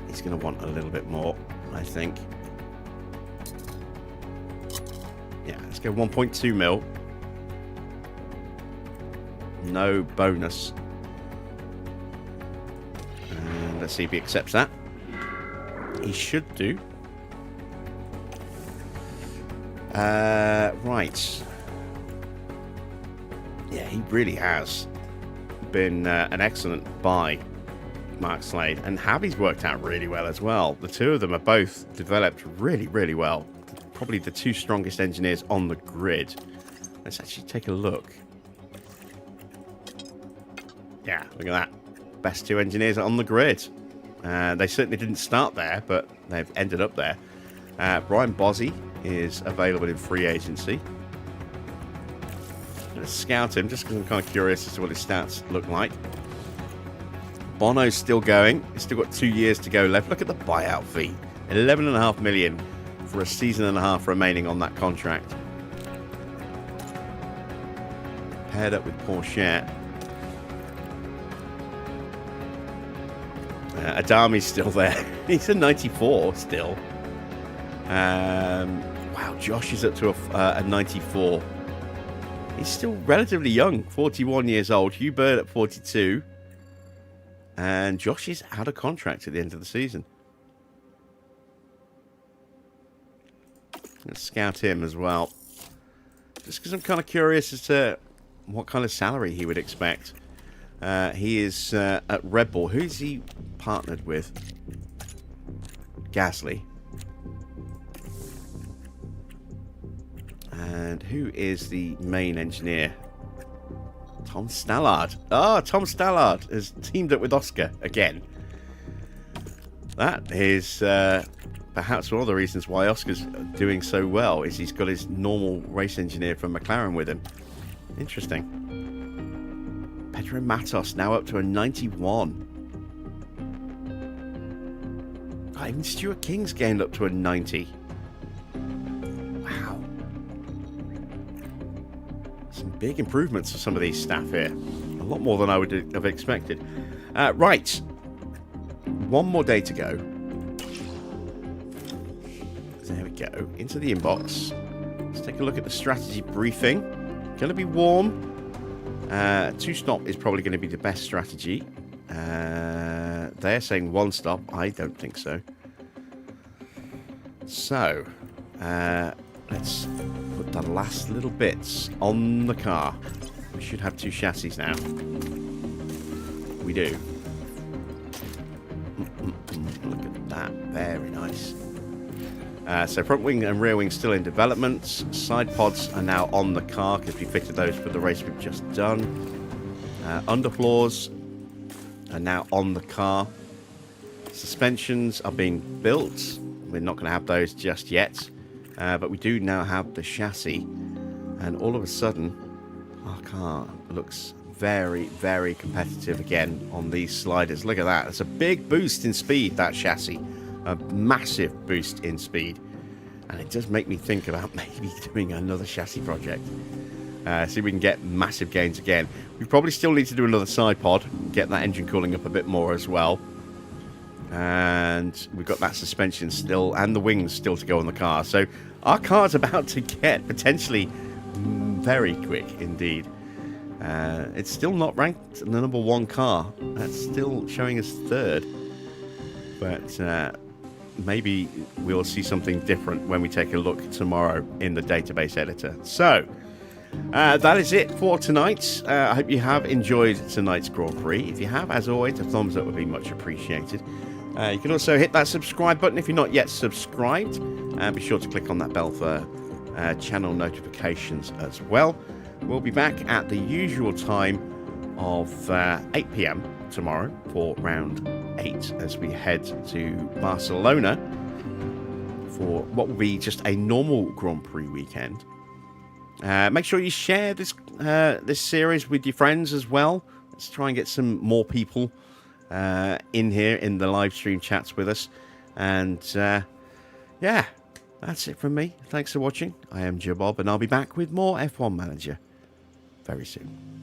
He's going to want a little bit more, I think. Yeah, let's go 1.2 mil. No bonus. And let's see if he accepts that. He should do. Right. Yeah, he really has been an excellent buy, Mark Slade. And Javi's worked out really well as well. The two of them are both developed really, really well. Probably the two strongest engineers on the grid. Let's actually take a look. Yeah, look at that. Best two engineers on the grid. They certainly didn't start there, but they've ended up there. Brian Bozzi is available in free agency. I'm going to scout him just because I'm kind of curious as to what his stats look like. Bono's still going. He's still got 2 years to go left. Look at the buyout fee. 11.5 million for a season and a half remaining on that contract. Paired up with Porsche. Adami's still there. He's a 94 still. Wow, Josh is up to a 94. He's still relatively young, 41 years old. Hugh Bird at 42. And Josh is out of contract at the end of the season. Let's scout him as well. Just because I'm kind of curious as to what kind of salary he would expect. He is at Red Bull. Who's he partnered with? Gasly. And who is the main engineer? Tom Stallard. Tom Stallard has teamed up with Oscar again. That is perhaps one of the reasons why Oscar's doing so well, is he's got his normal race engineer from McLaren with him. Interesting. Pedro Matos now up to a 91. God, even Stuart King's gained up to a 90. Wow. Some big improvements for some of these staff here. A lot more than I would have expected. Right. One more day to go. There we go. Into the inbox. Let's take a look at the strategy briefing. Going to be warm. Two stop is probably going to be the best strategy. They're saying one stop. I don't think so. So, let's put the last little bits on the car. We should have two chassis now. We do. Look at that. Very nice. So front wing and rear wing still in development. Side pods are now on the car because we fitted those for the race we've just done. Underfloors are now on the car. Suspensions are being built. We're not going to have those just yet. But we do now have the chassis. And all of a sudden, our car looks very, very competitive again on these sliders. Look at that. It's a big boost in speed, that chassis. A massive boost in speed. And it does make me think about maybe doing another chassis project. See if we can get massive gains again. We probably still need to do another side pod. Get that engine cooling up a bit more as well. And we've got that suspension still. And the wings still to go on the car. So our car's about to get potentially very quick indeed. It's still not ranked the #1 car. That's still showing us third. But maybe we'll see something different when we take a look tomorrow in the database editor. So, that is it for tonight. I hope you have enjoyed tonight's Grand Prix. If you have, as always, a thumbs up would be much appreciated. You can also hit that subscribe button if you're not yet subscribed. And be sure to click on that bell for channel notifications as well. We'll be back at the usual time of 8 p.m. tomorrow for round 8 as we head to Barcelona for what will be just a normal Grand Prix weekend. Make sure you share this series with your friends as well. Let's try and get some more people in here in the live stream chats with us. And yeah, that's it from me. Thanks for watching. I am Jabob, and I'll be back with more F1 Manager very soon.